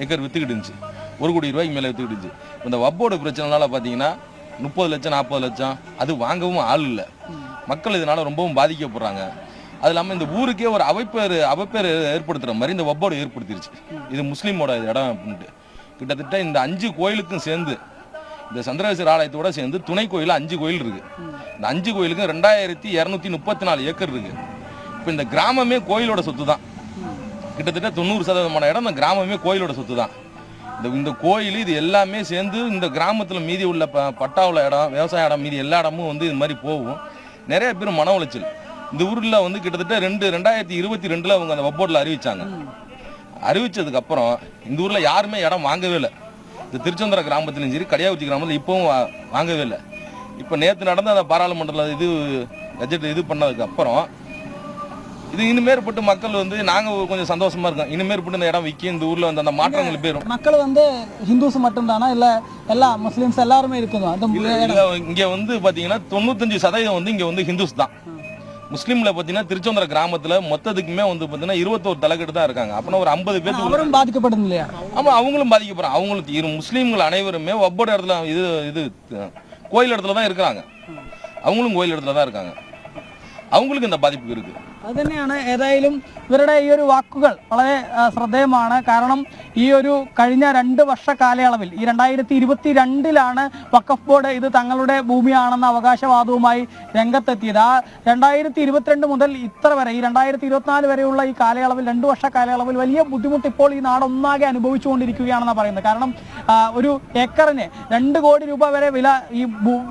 ஏக்கர் விற்றுக்கிட்டு இருந்துச்சு, 1 கோடி ரூபாய்க்கு மேலே விற்றுக்கிட்டு இருந்துச்சு. இந்த வப்போட பிரச்சனைனால பார்த்தீங்கன்னா 30 லட்சம் 40 லட்சம் அது வாங்கவும் ஆள் இல்லை. மக்கள் இதனால் ரொம்பவும் பாதிக்கப்படுறாங்க. அது இல்லாமல் இந்த ஊருக்கே ஒரு அவப்பேர் ஏற்படுத்துகிற மாதிரி இந்த வப்போடு ஏற்படுத்திருச்சு. இது முஸ்லீமோட இடம் அப்படின்ட்டு. கிட்டத்தட்ட இந்த 5 கோயிலுக்கும் சேர்ந்து இந்த சந்திரசேகர் ஆலயத்தோட சேர்ந்து துணை கோயில் 5 கோயில் இருக்கு. இந்த 5 கோயிலுக்கும் 2234 ஏக்கர் இருக்கு. இப்போ இந்த கிராமமே கோயிலோட சொத்து தான். கிட்டத்தட்ட 90% இடம் இந்த கிராமமே கோயிலோட சொத்து தான். இந்த கோயில் இது எல்லாமே சேர்ந்து இந்த கிராமத்தில் மீதி உள்ள பட்டாவுல இடம், விவசாய இடம், மீதி எல்லா இடமும் வந்து இது மாதிரி போகும். நிறைய பேர் மன உளைச்சல். இந்த ஊரில் வந்து கிட்டத்தட்ட 2022 அவங்க அந்த வப்போர்டில் அறிவிச்சாங்க. அறிவிச்சதுக்கு அப்புறம் இந்த ஊரில் யாருமே இடம் வாங்கவே இல்லை. இந்த திருச்செந்தூர் கிராமத்திலும் சரி கடியாக்குறிச்சி கிராமத்தில் இப்போவும் வாங்கவே இல்லை. இப்போ நேற்று நடந்த அந்த பாராளுமன்றத்தில் பட்ஜெட் பண்ணதுக்கு அப்புறம் இது இனிமேற்பட்டு மக்கள் வந்து நாங்கள் கொஞ்சம் சந்தோஷமா இருக்கோம். இனிமேற்பட்டு இந்த இடம் விற்கி இந்த ஊரில் வந்து அந்த மாற்றங்கள் பேரும். மக்கள் வந்து ஹிந்துஸ் மட்டும்தானா இல்லை எல்லா முஸ்லீம்ஸ் எல்லாருமே இருக்குதா? இங்கே வந்து பார்த்தீங்கன்னா 95% வந்து இங்கே வந்து ஹிந்துஸ் தான். முஸ்லீம்ல பார்த்தீங்கன்னா திருச்செந்தூர் கிராமத்தில் மொத்தத்துக்குமே வந்து பார்த்தீங்கன்னா 21 தலைக்கட்டு தான் இருக்காங்க. அப்படின்னா ஒரு 50 பேருக்கு பாதிக்கப்படும் இல்லையா? ஆமாம், அவங்களும் பாதிக்கப்படுறாங்க. அவங்களுக்கு முஸ்லீம்கள் அனைவருமே ஒவ்வொரு இடத்துல இது கோயில் இடத்துல தான் இருக்கிறாங்க. அவங்களும் கோயில் இடத்துல தான் இருக்காங்க. அவங்களுக்கு இந்த பாதிப்பு இருக்கு. അതുതന്നെയാണ്. ഏതായാലും ഇവരുടെ ഈ ഒരു വാക്കുകൾ വളരെ ശ്രദ്ധേയമാണ്. കാരണം ഈ ഒരു കഴിഞ്ഞ 2 വർഷ കാലയളവിൽ ഈ 2022 വഖഫ് ബോർഡ് ഇത് തങ്ങളുടെ ഭൂമിയാണെന്ന അവകാശവാദവുമായി രംഗത്തെത്തിയത്. ആ 2022 മുതൽ ഇത്ര വരെ ഈ 2024 വരെയുള്ള ഈ കാലയളവിൽ 2 വർഷ കാലയളവിൽ വലിയ ബുദ്ധിമുട്ട് ഇപ്പോൾ ഈ നാടൊന്നാകെ അനുഭവിച്ചുകൊണ്ടിരിക്കുകയാണെന്നാണ് പറയുന്നത്. കാരണം ഒരു ഏക്കറിന് 2 കോടി രൂപ വരെ വില ഈ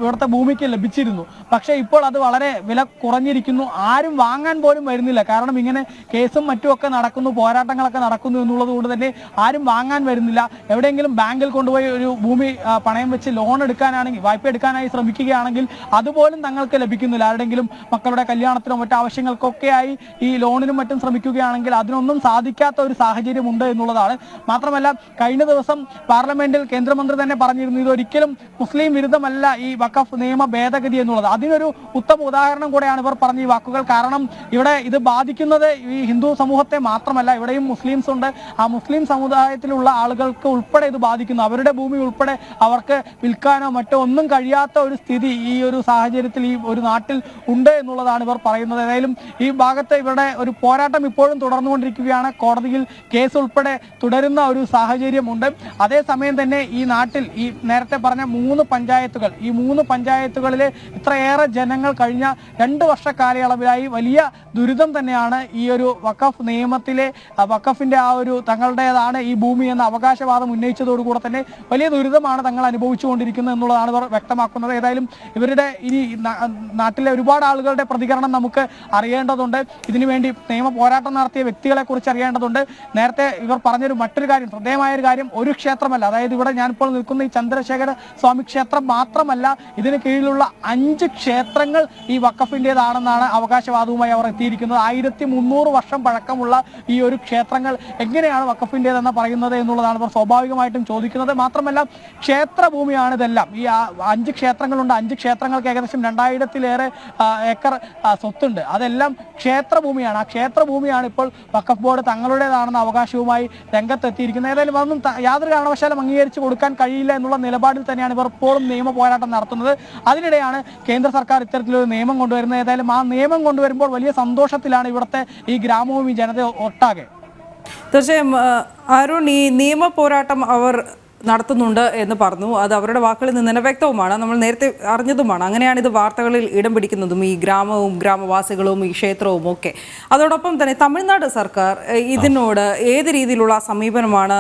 ഇവിടുത്തെ ഭൂമിക്ക് ലഭിച്ചിരുന്നു. പക്ഷേ ഇപ്പോൾ അത് വളരെ വില കുറഞ്ഞിരിക്കുന്നു. ആരും വാങ്ങാൻ പോലും വരുന്നില്ല. കാരണം ഇങ്ങനെ കേസും മറ്റുമൊക്കെ നടക്കുന്നു, പോരാട്ടങ്ങളൊക്കെ നടക്കുന്നു എന്നുള്ളത് കൊണ്ട് തന്നെ ആരും വാങ്ങാൻ വരുന്നില്ല. എവിടെയെങ്കിലും ബാങ്കിൽ കൊണ്ടുപോയി ഒരു ഭൂമി പണയം വെച്ച് ലോൺ എടുക്കാനാണെങ്കിൽ, വായ്പ എടുക്കാനായി ശ്രമിക്കുകയാണെങ്കിൽ അതുപോലും തങ്ങൾക്ക് ലഭിക്കുന്നില്ല. ആരുടെങ്കിലും മക്കളുടെ കല്യാണത്തിനോ മറ്റു ആവശ്യങ്ങൾക്കൊക്കെയായി ഈ ലോണിനും മറ്റും ശ്രമിക്കുകയാണെങ്കിൽ അതിനൊന്നും സാധിക്കാത്ത ഒരു സാഹചര്യമുണ്ട് എന്നുള്ളതാണ്. മാത്രമല്ല കഴിഞ്ഞ ദിവസം പാർലമെന്റിൽ കേന്ദ്രമന്ത്രി തന്നെ പറഞ്ഞിരുന്നു ഇതൊരിക്കലും മുസ്ലിം വിരുദ്ധമല്ല ഈ വഖഫ് നിയമ ഭേദഗതി എന്നുള്ളത്. അതിനൊരു ഉത്തമ ഉദാഹരണം കൂടെയാണ് ഇവർ പറഞ്ഞ ഈ വാക്കുകൾ. കാരണം ഇവിടെ ഇത് ബാധിക്കുന്നത് ഈ ഹിന്ദു സമൂഹത്തെ മാത്രമല്ല, ഇവിടെയും മുസ്ലിംസ് ഉണ്ട്. ആ മുസ്ലിം സമുദായത്തിലുള്ള ആളുകൾക്ക് ഉൾപ്പെടെ ഇത് ബാധിക്കുന്നു. അവരുടെ ഭൂമി ഉൾപ്പെടെ അവർക്ക് വിൽക്കാനോ മറ്റോ ഒന്നും കഴിയാത്ത ഒരു സ്ഥിതി ഈ ഒരു സാഹചര്യത്തിൽ ഈ ഒരു നാട്ടിൽ ഉണ്ട് എന്നുള്ളതാണ് ഇവർ പറയുന്നത്. ഏതായാലും ഈ ഭാഗത്ത് ഇവരുടെ ഒരു പോരാട്ടം ഇപ്പോഴും തുടർന്നുകൊണ്ടിരിക്കുകയാണ്. കോടതിയിൽ കേസ് ഉൾപ്പെടെ തുടരുന്ന ഒരു സാഹചര്യമുണ്ട്. അതേസമയം തന്നെ ഈ നാട്ടിൽ ഈ നേരത്തെ പറഞ്ഞ 3 പഞ്ചായത്തുകൾ, ഈ 3 പഞ്ചായത്തുകളിലെ ഇത്രയേറെ ജനങ്ങൾ കഴിഞ്ഞ 2 വർഷ കാലയളവിലായി വലിയ ദുരിതം തന്നെയാണ് ഈ ഒരു വഖഫ് നിയമത്തിലെ വഖഫിന്റെ ആ ഒരു തങ്ങളുടേതാണ് ഈ ഭൂമി എന്ന അവകാശവാദം ഉന്നയിച്ചതോടുകൂടെ തന്നെ വലിയ ദുരിതമാണ് തങ്ങൾ അനുഭവിച്ചുകൊണ്ടിരിക്കുന്നത് എന്നുള്ളതാണ് ഇവർ വ്യക്തമാക്കുന്നത്. ഏതായാലും ഇവരുടെ ഇനി നാട്ടിലെ ഒരുപാട് ആളുകളുടെ പ്രതികരണം നമുക്ക് അറിയേണ്ടതുണ്ട്. ഇതിനുവേണ്ടി നിയമ പോരാട്ടം നടത്തിയ വ്യക്തികളെ കുറിച്ച് അറിയേണ്ടതുണ്ട്. നേരത്തെ ഇവർ പറഞ്ഞൊരു മറ്റൊരു കാര്യം, ശ്രദ്ധേയമായൊരു കാര്യം, ഒരു ക്ഷേത്രമല്ല, അതായത് ഇവിടെ ഞാനിപ്പോൾ നിൽക്കുന്ന ഈ ചന്ദ്രശേഖര സ്വാമി ക്ഷേത്രം മാത്രമല്ല, ഇതിന് കീഴിലുള്ള 5 ക്ഷേത്രങ്ങൾ ഈ വഖഫിൻ്റെതാണെന്നാണ് അവകാശവാദവുമായി അവർ എത്തിയിരിക്കുന്നത്. 1300 വർഷം പഴക്കമുള്ള ഈ ഒരു ക്ഷേത്രങ്ങൾ എങ്ങനെയാണ് വഖഫിൻ്റെതെന്ന് പറയുന്നത് എന്നുള്ളതാണ് ഇവർ സ്വാഭാവികമായിട്ടും ചോദിക്കുന്നത്. മാത്രമല്ല ക്ഷേത്രഭൂമിയാണ് ഇതെല്ലാം. ഈ 5 ക്ഷേത്രങ്ങളുണ്ട്. 5 ക്ഷേത്രങ്ങൾക്ക് ഏകദേശം 2000-ലേറെ ഏക്കർ സ്വത്തുണ്ട്. അതെല്ലാം ക്ഷേത്രഭൂമിയാണ്. ആ ക്ഷേത്രഭൂമിയാണ് ഇപ്പോൾ വഖഫ് ബോർഡ് തങ്ങളുടേതാണെന്ന അവകാശവുമായി രംഗത്തെത്തിയിരിക്കുന്നത്. ഏതായാലും അതൊന്നും യാതൊരു കാരണവശാലും അംഗീകരിച്ചു കൊടുക്കാൻ കഴിയില്ല എന്നുള്ള നിലപാടിൽ തന്നെയാണ് ഇവർ ഇപ്പോഴും നിയമ പോരാട്ടം നടത്തുന്നത്. അതിനിടെയാണ് കേന്ദ്ര സർക്കാർ ഇത്തരത്തിലൊരു നിയമം കൊണ്ടുവരുന്നത്. ഏതായാലും ആ നിയമം കൊണ്ടുവരുമ്പോൾ വലിയ സന്തോഷത്തിലാണ് ഇവിടുത്തെ ഈ ഗ്രാമവും ഈ ജനത ഒട്ടാകെ. തീർച്ചയായും അരുൺ, ഈ നിയമ പോരാട്ടം അവർ നടത്തുന്നുണ്ട് എന്ന് പറഞ്ഞു. അത് അവരുടെ വാക്കുകളിൽ നിന്ന് തന്നെ വ്യക്തവുമാണ്, നമ്മൾ നേരത്തെ അറിഞ്ഞതുമാണ്. അങ്ങനെയാണ് ഇത് വാർത്തകളിൽ ഇടം പിടിക്കുന്നതും, ഈ ഗ്രാമവും ഗ്രാമവാസികളും ഈ ക്ഷേത്രവും ഒക്കെ. അതോടൊപ്പം തന്നെ തമിഴ്നാട് സർക്കാർ ഇതിനോട് ഏത് രീതിയിലുള്ള സമീപനമാണ്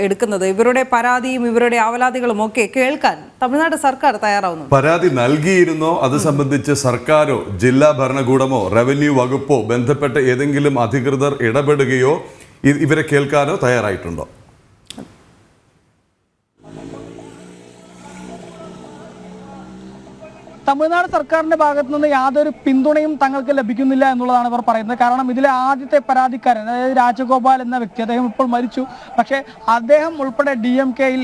എടുക്കുന്നത്? ഇവരുടെ പരാതിയും ഇവരുടെ ആവലാതികളും ഒക്കെ കേൾക്കാൻ തമിഴ്നാട് സർക്കാർ തയ്യാറാവുന്നു. പരാതി നൽകിയിരുന്നോ? അത് സംബന്ധിച്ച് സർക്കാരോ ജില്ലാ ഭരണകൂടമോ റവന്യൂ വകുപ്പോ ബന്ധപ്പെട്ട ഏതെങ്കിലും അധികൃതർ ഇടപെടുകയോ ഇവരെ കേൾക്കാനോ തയ്യാറായിട്ടുണ്ടോ? തമിഴ്നാട് സർക്കാരിന്റെ ഭാഗത്തു നിന്ന് യാതൊരു പിന്തുണയും തങ്ങൾക്ക് ലഭിക്കുന്നില്ല എന്നുള്ളതാണ് ഇവർ പറയുന്നത്. കാരണം ഇതിലെ ആദ്യത്തെ പരാതിക്കാരൻ, അതായത് രാജഗോപാൽ എന്ന വ്യക്തി, അദ്ദേഹം ഇപ്പോൾ മരിച്ചു. പക്ഷേ അദ്ദേഹം ഉൾപ്പെടെ DMK-യിൽ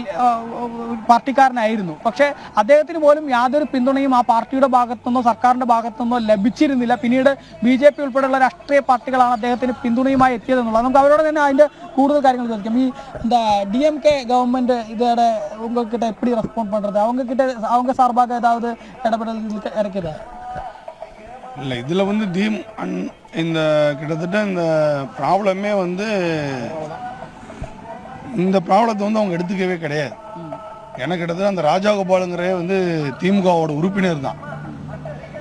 പാർട്ടിക്കാരനായിരുന്നു. പക്ഷേ അദ്ദേഹത്തിന് പോലും യാതൊരു പിന്തുണയും ആ പാർട്ടിയുടെ ഭാഗത്തു നിന്നോ സർക്കാരിന്റെ ഭാഗത്തു നിന്നോ ലഭിച്ചിരുന്നില്ല. പിന്നീട് BJP ഉൾപ്പെടെയുള്ള രാഷ്ട്രീയ പാർട്ടികളാണ് അദ്ദേഹത്തിന് പിന്തുണയുമായി എത്തിയതെന്നുള്ളത്. നമുക്ക് അവരോട് തന്നെ അതിന്റെ കൂടുതൽ കാര്യങ്ങൾ ചോദിക്കാം. ഈ DMK கவர்மெண்ட் இதோட உங்ககிட்ட எப்படி ரெஸ்பாண்ட் பண்றது? அவங்க சார்பாக ஏதாவது இடப்படல் இருக்குதா? இல்லை, இதில் வந்து இந்த கிட்டத்தட்ட இந்த ப்ராப்ளமே வந்து இந்த ப்ராப்ளத்தை வந்து அவங்க எடுத்துக்கவே கிடையாது. எனக்கு கிட்டத்தட்ட அந்த ராஜகோபாலுங்கிறே வந்து திமுகவோட உறுப்பினர் தான்.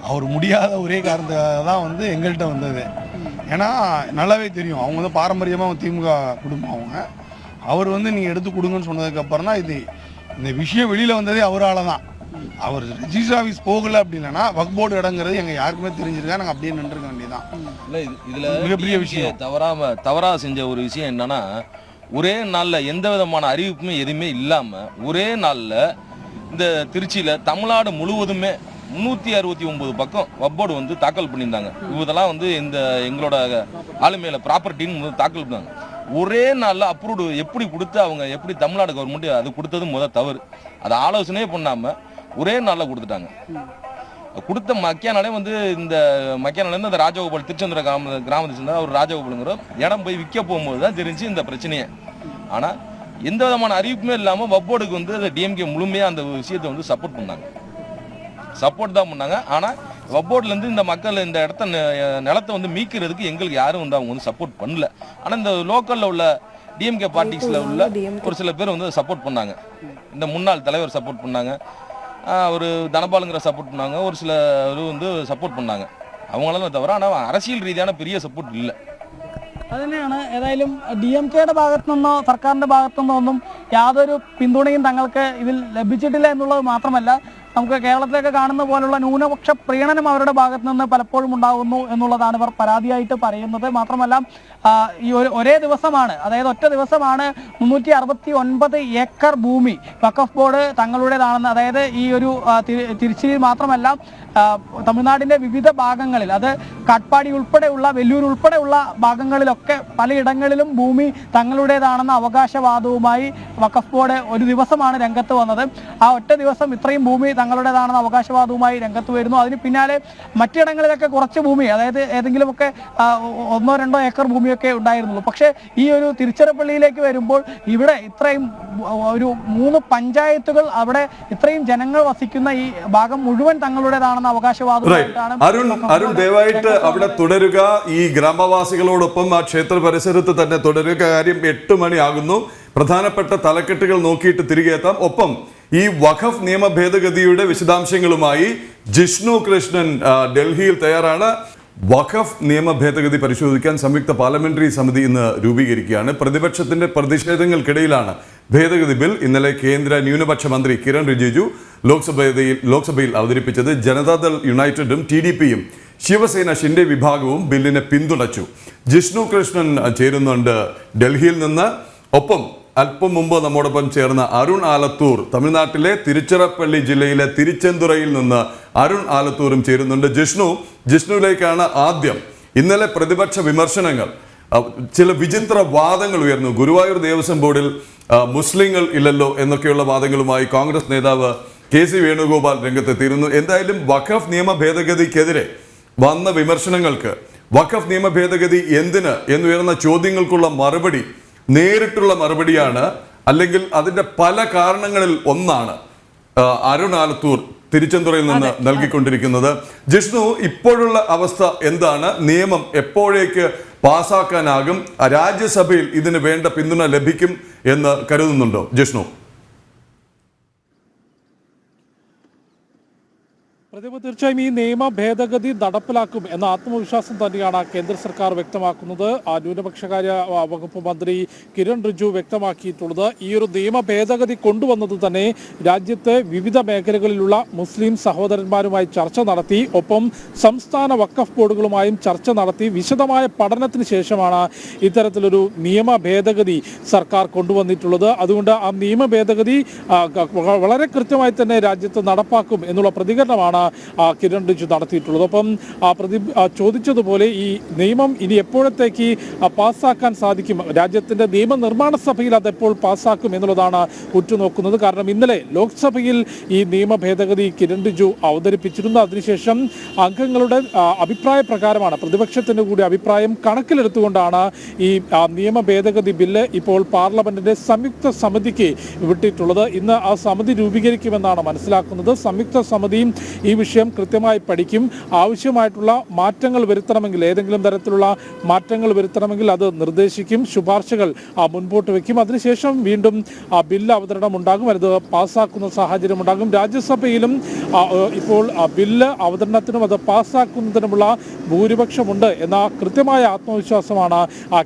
அவர் முடியாத ஒரே காரணத்துக்காக தான் வந்து எங்கள்கிட்ட வந்தது. ஏன்னா நல்லாவே தெரியும், அவங்க வந்து பாரம்பரியமாக திமுக குடும்பம். அவர் வந்து நீங்கள் எடுத்து கொடுங்கன்னு சொன்னதுக்கப்புறம் தான் இந்த விஷயம் வெளியில் வந்ததே அவரால் தான். அவர் ரெஜிஸ்டர் ஆஃபீஸ் போகலை அப்படின்னா வக்ஃப் போர்டு இடங்கிறது எங்கள் யாருக்குமே தெரிஞ்சிருக்கா, நாங்கள் அப்படியே நின்றுக்க வேண்டியதான். இல்லை, இதில் மிகப்பெரிய விஷயம் தவறாக செஞ்ச ஒரு விஷயம் என்னன்னா, ஒரே நாளில் எந்த விதமான அறிவிப்புமே எதுவுமே இல்லாமல் ஒரே நாளில் இந்த திருச்சியில் தமிழ்நாடு முழுவதுமே 369 பக்கம் வக்ஃப் போர்டு வந்து தாக்கல் பண்ணியிருந்தாங்க. இதெல்லாம் வந்து இந்த எங்களோட ஆளுமையில ப்ராப்பர்ட்டின்னு தாக்கல் பண்ணாங்க. ஒரே நாளில் அப்ரூவ்டு எப்படி கொடுத்து அவங்க எப்படி தமிழ்நாடு கவர்மெண்ட் அது கொடுத்தது முதல் தவறு. அதை ஆலோசனையே பண்ணாமல் ஒரே நாளில் கொடுத்துட்டாங்க. கொடுத்த மக்கியானாலே வந்து இந்த மக்கியானாலேருந்து அந்த ராஜகோபால் திருச்செந்தூர் கிராமத்தை சேர்ந்த ஒரு ராஜகோபாலுங்கிற இடம் போய் விற்க போகும்போது தான் தெரிஞ்சு இந்த பிரச்சனையே. ஆனால் எந்த விதமான அறிவிப்புமே இல்லாமல் வக்ஃப் போர்டுக்கு வந்து DMK முழுமையாக அந்த விஷயத்தை வந்து சப்போர்ட் பண்ணாங்க. ஆனால் வப்போர்ட்லேருந்து இந்த மக்கள் இந்த இடத்த நிலத்தை வந்து மீட்கிறதுக்கு எங்களுக்கு யாரும் வந்து அவங்க வந்து சப்போர்ட் பண்ணல. ஆனால் இந்த லோக்கலில் உள்ள டிஎம்கே பார்ட்டிஸில் உள்ள ஒரு சில பேர் வந்து சப்போர்ட் பண்ணாங்க. இந்த முன்னாள் தலைவர் சப்போர்ட் பண்ணாங்க, ஒரு தனபாலுங்கிற சப்போர்ட் பண்ணாங்க, ஒரு சில வந்து சப்போர்ட் பண்ணாங்க. അവങ്ങളെല്ലാം തവറ. ஆனால் அரசியல் ரீதியான பெரிய സപ്പോർട്ട് ഇല്ല. അതുതന്നെയാണ്. ഏതായാലും DMKയുടെ ഭാഗത്തു നിന്നോ സർക്കാരിൻ്റെ ഭാഗത്തു നിന്നോ ഒന്നും യാതൊരു പിന്തുണയും തങ്ങൾക്ക് ഇതിൽ ലഭിച്ചിട്ടില്ല എന്നുള്ളത് മാത്രമല്ല, നമുക്ക് കേരളത്തിലൊക്കെ കാണുന്ന പോലുള്ള ന്യൂനപക്ഷ പ്രീണനം അവരുടെ ഭാഗത്തു നിന്ന് പലപ്പോഴും ഉണ്ടാകുന്നു എന്നുള്ളതാണ് ഇവർ പരാതിയായിട്ട് പറയുന്നത്. മാത്രമല്ല ഈ ഒരേ ദിവസമാണ്, അതായത് ഒറ്റ ദിവസമാണ് 369 ഏക്കർ ഭൂമി വഖഫ് ബോർഡ് തങ്ങളുടേതാണെന്ന്, അതായത് ഈ ഒരു തിരുച്ചിയിൽ മാത്രമല്ല തമിഴ്നാടിൻ്റെ വിവിധ ഭാഗങ്ങളിൽ, അത് കാട്ട്പാടി ഉൾപ്പെടെയുള്ള വെല്ലൂർ ഉൾപ്പെടെയുള്ള ഭാഗങ്ങളിലൊക്കെ പലയിടങ്ങളിലും ഭൂമി തങ്ങളുടേതാണെന്ന അവകാശവാദവുമായി വഖഫ് ബോർഡ് ഒരു ദിവസമാണ് രംഗത്ത് വന്നത്. ആ ഒറ്റ ദിവസം ഇത്രയും ഭൂമി തങ്ങളുടേതാണെന്ന അവകാശവാദവുമായി രംഗത്ത് വരുന്നു. അതിന് പിന്നാലെ മറ്റിടങ്ങളിലൊക്കെ കുറച്ച് ഭൂമി, അതായത് ഏതെങ്കിലുമൊക്കെ 1-2 ഏക്കർ ഭൂമിയൊക്കെ ഉണ്ടായിരുന്നുള്ളൂ. പക്ഷേ ഈ ഒരു തിരുച്ചിറപ്പള്ളിയിലേക്ക് വരുമ്പോൾ ഇവിടെ ഇത്രയും ഒരു 3 പഞ്ചായത്തുകൾ, അവിടെ ഇത്രയും ജനങ്ങൾ വസിക്കുന്ന ഈ ഭാഗം മുഴുവൻ തങ്ങളുടേതാണെന്ന അവകാശവാദമായിട്ടാണ്. അരുൺ ദയവായിട്ട് അവിടെ തുടരുക. ഈ ഗ്രാമവാസികളോടൊപ്പം ആ ക്ഷേത്ര പരിസരത്ത് തന്നെ തുടരുക. കാര്യം 8 മണിയാകുന്നു. പ്രധാനപ്പെട്ട തലക്കെട്ടുകൾ നോക്കിയിട്ട് തിരികെ എത്താം. ഒപ്പം ഈ വഖഫ് നിയമ ഭേദഗതിയുടെ വിശദാംശങ്ങളുമായി ജിഷ്ണു കൃഷ്ണൻ ഡൽഹിയിൽ തയ്യാറാണ്. വഖഫ് നിയമ ഭേദഗതി പരിശോധിക്കാൻ സംയുക്ത പാർലമെന്ററി സമിതി ഇന്ന് രൂപീകരിക്കുകയാണ്. പ്രതിപക്ഷത്തിന്റെ പ്രതിഷേധങ്ങൾക്കിടയിലാണ് ഭേദഗതി ബിൽ ഇന്നലെ കേന്ദ്ര ന്യൂനപക്ഷ മന്ത്രി കിരൺ റിജിജു ലോക്സഭയിൽ അവതരിപ്പിച്ചത്. ജനതാദൾ യുണൈറ്റഡും TDPയും ശിവസേന ഷിൻഡെ വിഭാഗവും ബില്ലിനെ പിന്തുണച്ചു. ജിഷ്ണു കൃഷ്ണൻ ചേരുന്നുണ്ട് ഡൽഹിയിൽ നിന്ന്. ഒപ്പം അല്പം മുമ്പ് നമ്മോടൊപ്പം ചേർന്ന അരുൺ ആലത്തൂർ, തമിഴ്നാട്ടിലെ തിരുച്ചിറപ്പള്ളി ജില്ലയിലെ തിരുച്ചെന്തുറയിൽ നിന്ന് അരുൺ ആലത്തൂരും ചേരുന്നുണ്ട്. ജിഷ്ണുവിലേക്കാണ് ആദ്യം. ഇന്നലെ പ്രതിപക്ഷ വിമർശനങ്ങൾ, ചില വിചിത്ര വാദങ്ങൾ ഉയർന്നു. ഗുരുവായൂർ ദേവസ്വം ബോർഡിൽ മുസ്ലിങ്ങൾ ഇല്ലല്ലോ എന്നൊക്കെയുള്ള വാദങ്ങളുമായി കോൺഗ്രസ് നേതാവ് KC വേണുഗോപാൽ രംഗത്തെത്തിയിരുന്നു. എന്തായാലും വഖഫ് നിയമ ഭേദഗതിക്കെതിരെ വന്ന വിമർശനങ്ങൾക്ക്, വഖഫ് നിയമ ഭേദഗതി എന്തിന് എന്നുയർന്ന ചോദ്യങ്ങൾക്കുള്ള മറുപടി നേരിട്ടുള്ള മറുപടിയാണ്, അല്ലെങ്കിൽ അതിന്റെ പല കാരണങ്ങളിൽ ഒന്നാണ് അരുൺ ആലത്തൂർ തിരുച്ചെന്തുറയിൽ നിന്ന് നൽകിക്കൊണ്ടിരിക്കുന്നത്. ജിഷ്ണു, ഇപ്പോഴുള്ള അവസ്ഥ എന്താണ്? നിയമം എപ്പോഴേക്ക് പാസ്സാക്കാനാകും? രാജ്യസഭയിൽ ഇതിന് വേണ്ട പിന്തുണ ലഭിക്കും എന്ന് കരുതുന്നുണ്ടോ ജിഷ്ണു? പ്രതിഭ, തീർച്ചയായും ഈ നിയമ ഭേദഗതി നടപ്പിലാക്കും എന്ന ആത്മവിശ്വാസം തന്നെയാണ് കേന്ദ്ര സർക്കാർ വ്യക്തമാക്കുന്നത്. ന്യൂനപക്ഷകാര്യ വകുപ്പ് മന്ത്രി കിരൺ റിജിജു വ്യക്തമാക്കിയിട്ടുള്ളത്. ഈ ഒരു നിയമ ഭേദഗതി കൊണ്ടുവന്നത് തന്നെ രാജ്യത്തെ വിവിധ മേഖലകളിലുള്ള മുസ്ലിം സഹോദരന്മാരുമായി ചർച്ച നടത്തി, ഒപ്പം സംസ്ഥാന വഖഫ് ബോർഡുകളുമായും ചർച്ച നടത്തി വിശദമായ പഠനത്തിന് ശേഷമാണ് ഇത്തരത്തിലൊരു നിയമ ഭേദഗതി സർക്കാർ കൊണ്ടുവന്നിട്ടുള്ളത്. അതുകൊണ്ട് ആ നിയമ ഭേദഗതി വളരെ കൃത്യമായി തന്നെ രാജ്യത്ത് നടപ്പാക്കും എന്നുള്ള പ്രതികരണമാണ് കിരൺ റിജിജു നടത്തിയിട്ടുള്ളത്. ഒപ്പം ചോദിച്ചതുപോലെ ഈ നിയമം ഇനി എപ്പോഴത്തേക്ക് പാസ്സാക്കാൻ സാധിക്കും, രാജ്യത്തിന്റെ നിയമനിർമ്മാണ സഭയിൽ അതെപ്പോൾ പാസ്സാക്കും എന്നുള്ളതാണ് ഉറ്റുനോക്കുന്നത്. കാരണം ഇന്നലെ ലോക്സഭയിൽ ഈ നിയമ ഭേദഗതി കിരൺ റിജിജു അവതരിപ്പിച്ചിരുന്നു. അതിനുശേഷം അംഗങ്ങളുടെ അഭിപ്രായ പ്രകാരമാണ്, പ്രതിപക്ഷത്തിന്റെ കൂടി അഭിപ്രായം കണക്കിലെടുത്തുകൊണ്ടാണ് ഈ നിയമ ഭേദഗതി ബില്ല് ഇപ്പോൾ പാർലമെന്റിന്റെ സംയുക്ത സമിതിക്ക് വിട്ടിട്ടുള്ളത്. ഇന്ന് ആ സമിതി രൂപീകരിക്കുമെന്നാണ് മനസ്സിലാക്കുന്നത്. സംയുക്ത സമിതി ഈ വിഷയം കൃത്യമായി പഠിക്കും. ആവശ്യമായിട്ടുള്ള മാറ്റങ്ങൾ വരുത്തണമെങ്കിൽ, ഏതെങ്കിലും തരത്തിലുള്ള മാറ്റങ്ങൾ വരുത്തണമെങ്കിൽ അത് നിർദ്ദേശിക്കും, ശുപാർശകൾ മുൻപോട്ട് വയ്ക്കും. അതിനുശേഷം വീണ്ടും ബില്ല് അവതരണം ഉണ്ടാകും, അത് പാസ്സാക്കുന്ന സാഹചര്യം ഉണ്ടാകും. രാജ്യസഭയിലും ഇപ്പോൾ ബില്ല് അവതരണത്തിനും അത് പാസ്സാക്കുന്നതിനുമുള്ള ഭൂരിപക്ഷമുണ്ട് എന്ന കൃത്യമായ ആത്മവിശ്വാസമാണ്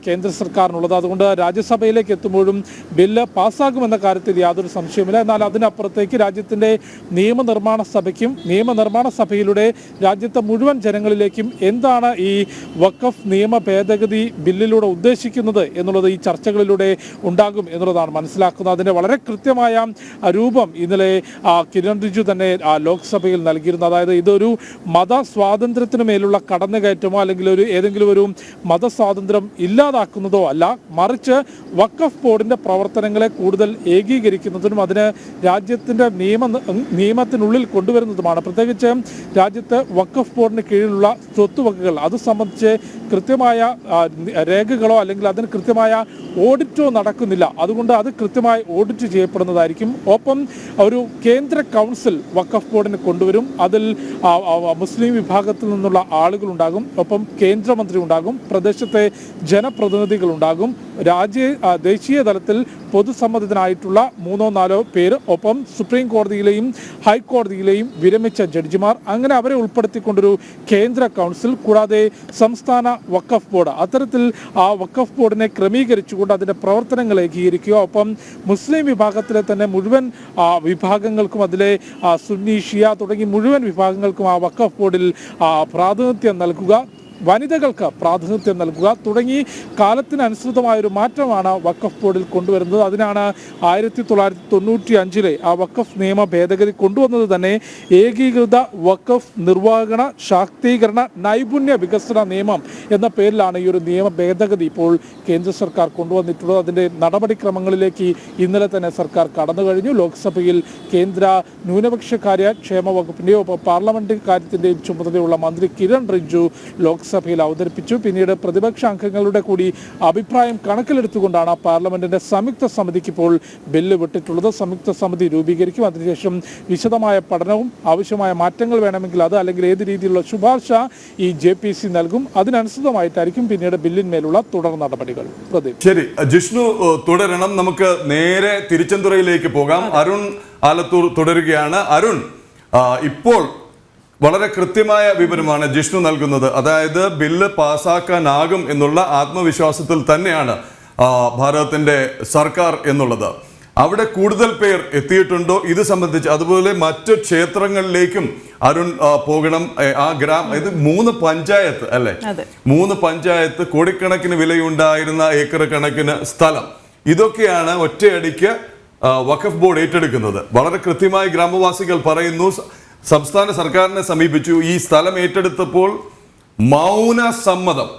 കേന്ദ്ര സർക്കാരിനുള്ളത്. അതുകൊണ്ട് രാജ്യസഭയിലേക്ക് എത്തുമ്പോഴും ബില്ല് പാസ്സാകുമെന്ന കാര്യത്തിൽ യാതൊരു സംശയമില്ല. എന്നാൽ അതിനപ്പുറത്തേക്ക് രാജ്യത്തിൻ്റെ നിയമനിർമ്മാണ സഭയ്ക്കും നിയമനിർമ്മാണ സഭയിലൂടെ രാജ്യത്തെ മുഴുവൻ ജനങ്ങളിലേക്കും എന്താണ് ഈ വഖഫ് നിയമ ഭേദഗതി ബില്ലിലൂടെ ഉദ്ദേശിക്കുന്നത് എന്നുള്ളത് ഈ ചർച്ചകളിലൂടെ ഉണ്ടാകും എന്നുള്ളതാണ് മനസ്സിലാക്കുന്നത്. അതിൻ്റെ വളരെ കൃത്യമായ രൂപം ഇന്നലെ കിരൺ റിജിജു തന്നെ ലോക്സഭയിൽ നൽകിയിരുന്നു. അതായത് ഇതൊരു മതസ്വാതന്ത്ര്യത്തിന് മേലുള്ള കടന്നുകയറ്റമോ അല്ലെങ്കിൽ ഏതെങ്കിലും ഒരു മതസ്വാതന്ത്ര്യം ഇല്ലാതാക്കുന്നതോ അല്ല, മറിച്ച് വഖഫ് ബോർഡിൻ്റെ പ്രവർത്തനങ്ങളെ കൂടുതൽ ഏകീകരിക്കുന്നതിനും അതിന് രാജ്യത്തിൻ്റെ നിയമത്തിനുള്ളിൽ കൊണ്ടുവരുന്നതുമാണ്. പ്രത്യേകിച്ച് പ്രത്യേകിച്ച് രാജ്യത്ത് വഖഫ് ബോർഡിന് കീഴിലുള്ള സ്വത്തുവകകൾ അത് സംബന്ധിച്ച് കൃത്യമായ രേഖകളോ അല്ലെങ്കിൽ അതിന് കൃത്യമായ ഓഡിറ്റോ നടക്കുന്നില്ല. അതുകൊണ്ട് അത് കൃത്യമായി ഓഡിറ്റ് ചെയ്യപ്പെടുന്നതായിരിക്കും. ഒപ്പം ഒരു കേന്ദ്ര കൗൺസിൽ വഖഫ് ബോർഡിന് കൊണ്ടുവരും. അതിൽ മുസ്ലിം വിഭാഗത്തിൽ നിന്നുള്ള ആളുകളുണ്ടാകും, ഒപ്പം കേന്ദ്രമന്ത്രി ഉണ്ടാകും, പ്രദേശത്തെ ജനപ്രതിനിധികളുണ്ടാകും, ദേശീയ തലത്തിൽ പൊതുസമ്മതനായിട്ടുള്ള 3-4 പേര്, ഒപ്പം സുപ്രീം കോടതിയിലെയും ഹൈക്കോടതിയിലെയും വിരമിച്ച ജഡ്ജിമാർ, അങ്ങനെ അവരെ ഉൾപ്പെടുത്തിക്കൊണ്ടൊരു കേന്ദ്ര കൗൺസിൽ, കൂടാതെ സംസ്ഥാന വഖഫ് ബോർഡ്. അത്തരത്തിൽ ആ വഖഫ് ബോർഡിനെ ക്രമീകരിച്ചുകൊണ്ട് അതിൻ്റെ പ്രവർത്തനങ്ങൾ ഏകീകരിക്കുക. ഒപ്പം മുസ്ലിം വിഭാഗത്തിലെ തന്നെ മുഴുവൻ വിഭാഗങ്ങൾക്കും, അതിലെ സുന്നി ഷിയ തുടങ്ങി മുഴുവൻ വിഭാഗങ്ങൾക്കും ആ വഖഫ് ബോർഡിൽ പ്രാതിനിധ്യം നൽകുക, വനിതകൾക്ക് പ്രാതിനിധ്യം നൽകുക തുടങ്ങി കാലത്തിനനുസൃതമായൊരു മാറ്റമാണ് വഖഫ് ബോർഡിൽ കൊണ്ടുവരുന്നത്. അതിനാണ് 1995 ആ വഖഫ് നിയമ ഭേദഗതി കൊണ്ടുവന്നത് തന്നെ ഏകീകൃത വഖഫ് നിർവഹണ ശാക്തീകരണ നൈപുണ്യ വികസന നിയമം എന്ന പേരിലാണ് ഈ ഒരു നിയമ ഭേദഗതി ഇപ്പോൾ കേന്ദ്ര സർക്കാർ കൊണ്ടുവന്നിട്ടുള്ളത്. അതിൻ്റെ നടപടിക്രമങ്ങളിലേക്ക് ഇന്നലെ തന്നെ സർക്കാർ കടന്നു കഴിഞ്ഞു. ലോക്സഭയിൽ കേന്ദ്ര ന്യൂനപക്ഷകാര്യ ക്ഷേമ വകുപ്പിൻ്റെയോ പാർലമെന്റ് കാര്യത്തിൻ്റെയും ചുമതലയുള്ള മന്ത്രി കിരൺ റിജിജു ലോക്സഭയിൽ അവതരിപ്പിച്ചു. പിന്നീട് പ്രതിപക്ഷ അംഗങ്ങളുടെ കൂടി അഭിപ്രായം കണക്കിലെടുത്തുകൊണ്ടാണ് പാർലമെന്റിന്റെ സംയുക്ത സമിതിക്ക് ഇപ്പോൾ ബില്ല് വിട്ടിട്ടുള്ളത്. സംയുക്ത സമിതി രൂപീകരിക്കും. അതിനുശേഷം വിശദമായ പഠനവും ആവശ്യമായ മാറ്റങ്ങൾ വേണമെങ്കിൽ അത് അല്ലെങ്കിൽ ഏത് രീതിയിലുള്ള ശുപാർശ ഈ JPC നൽകും. അതിനനുസൃതമായിട്ടായിരിക്കും പിന്നീട് ബില്ലിന്മേലുള്ള തുടർ നടപടികൾ. ശരി ജിഷ്ണു, തുടരണം. നമുക്ക് നേരെ തിരുച്ചെന്തുറയിലേക്ക് പോകാം. അരുൺ ആലത്തൂർ തുടരുകയാണ്. അരുൺ, ഇപ്പോൾ വളരെ കൃത്യമായ വിവരമാണ് ജിഷ്ണു നൽകുന്നത്. അതായത് ബില്ല് പാസ്സാക്കാനാകും എന്നുള്ള ആത്മവിശ്വാസത്തിൽ തന്നെയാണ് ഭാരതത്തിന്റെ സർക്കാർ എന്നുള്ളത്. അവിടെ കൂടുതൽ പേർ എത്തിയിട്ടുണ്ടോ ഇത് സംബന്ധിച്ച്? അതുപോലെ മറ്റു ക്ഷേത്രങ്ങളിലേക്കും അരുൺ പോകണം. ഇത് 3 പഞ്ചായത്ത് അല്ലേ? 3 പഞ്ചായത്ത്, കോടിക്കണക്കിന് വിലയുണ്ടായിരുന്ന ഏക്കർ കണക്കിന് സ്ഥലം, ഇതൊക്കെയാണ് ഒറ്റയടിക്ക് വഖഫ് ബോർഡ് ഏറ്റെടുക്കുന്നത്. വളരെ കൃത്യമായി ഗ്രാമവാസികൾ പറയുന്നു, സംസ്ഥാന സർക്കാരിനെ സമീപിച്ചു. ഈ സ്ഥലം ഏറ്റെടുത്തപ്പോൾ മൗന സമ്മതം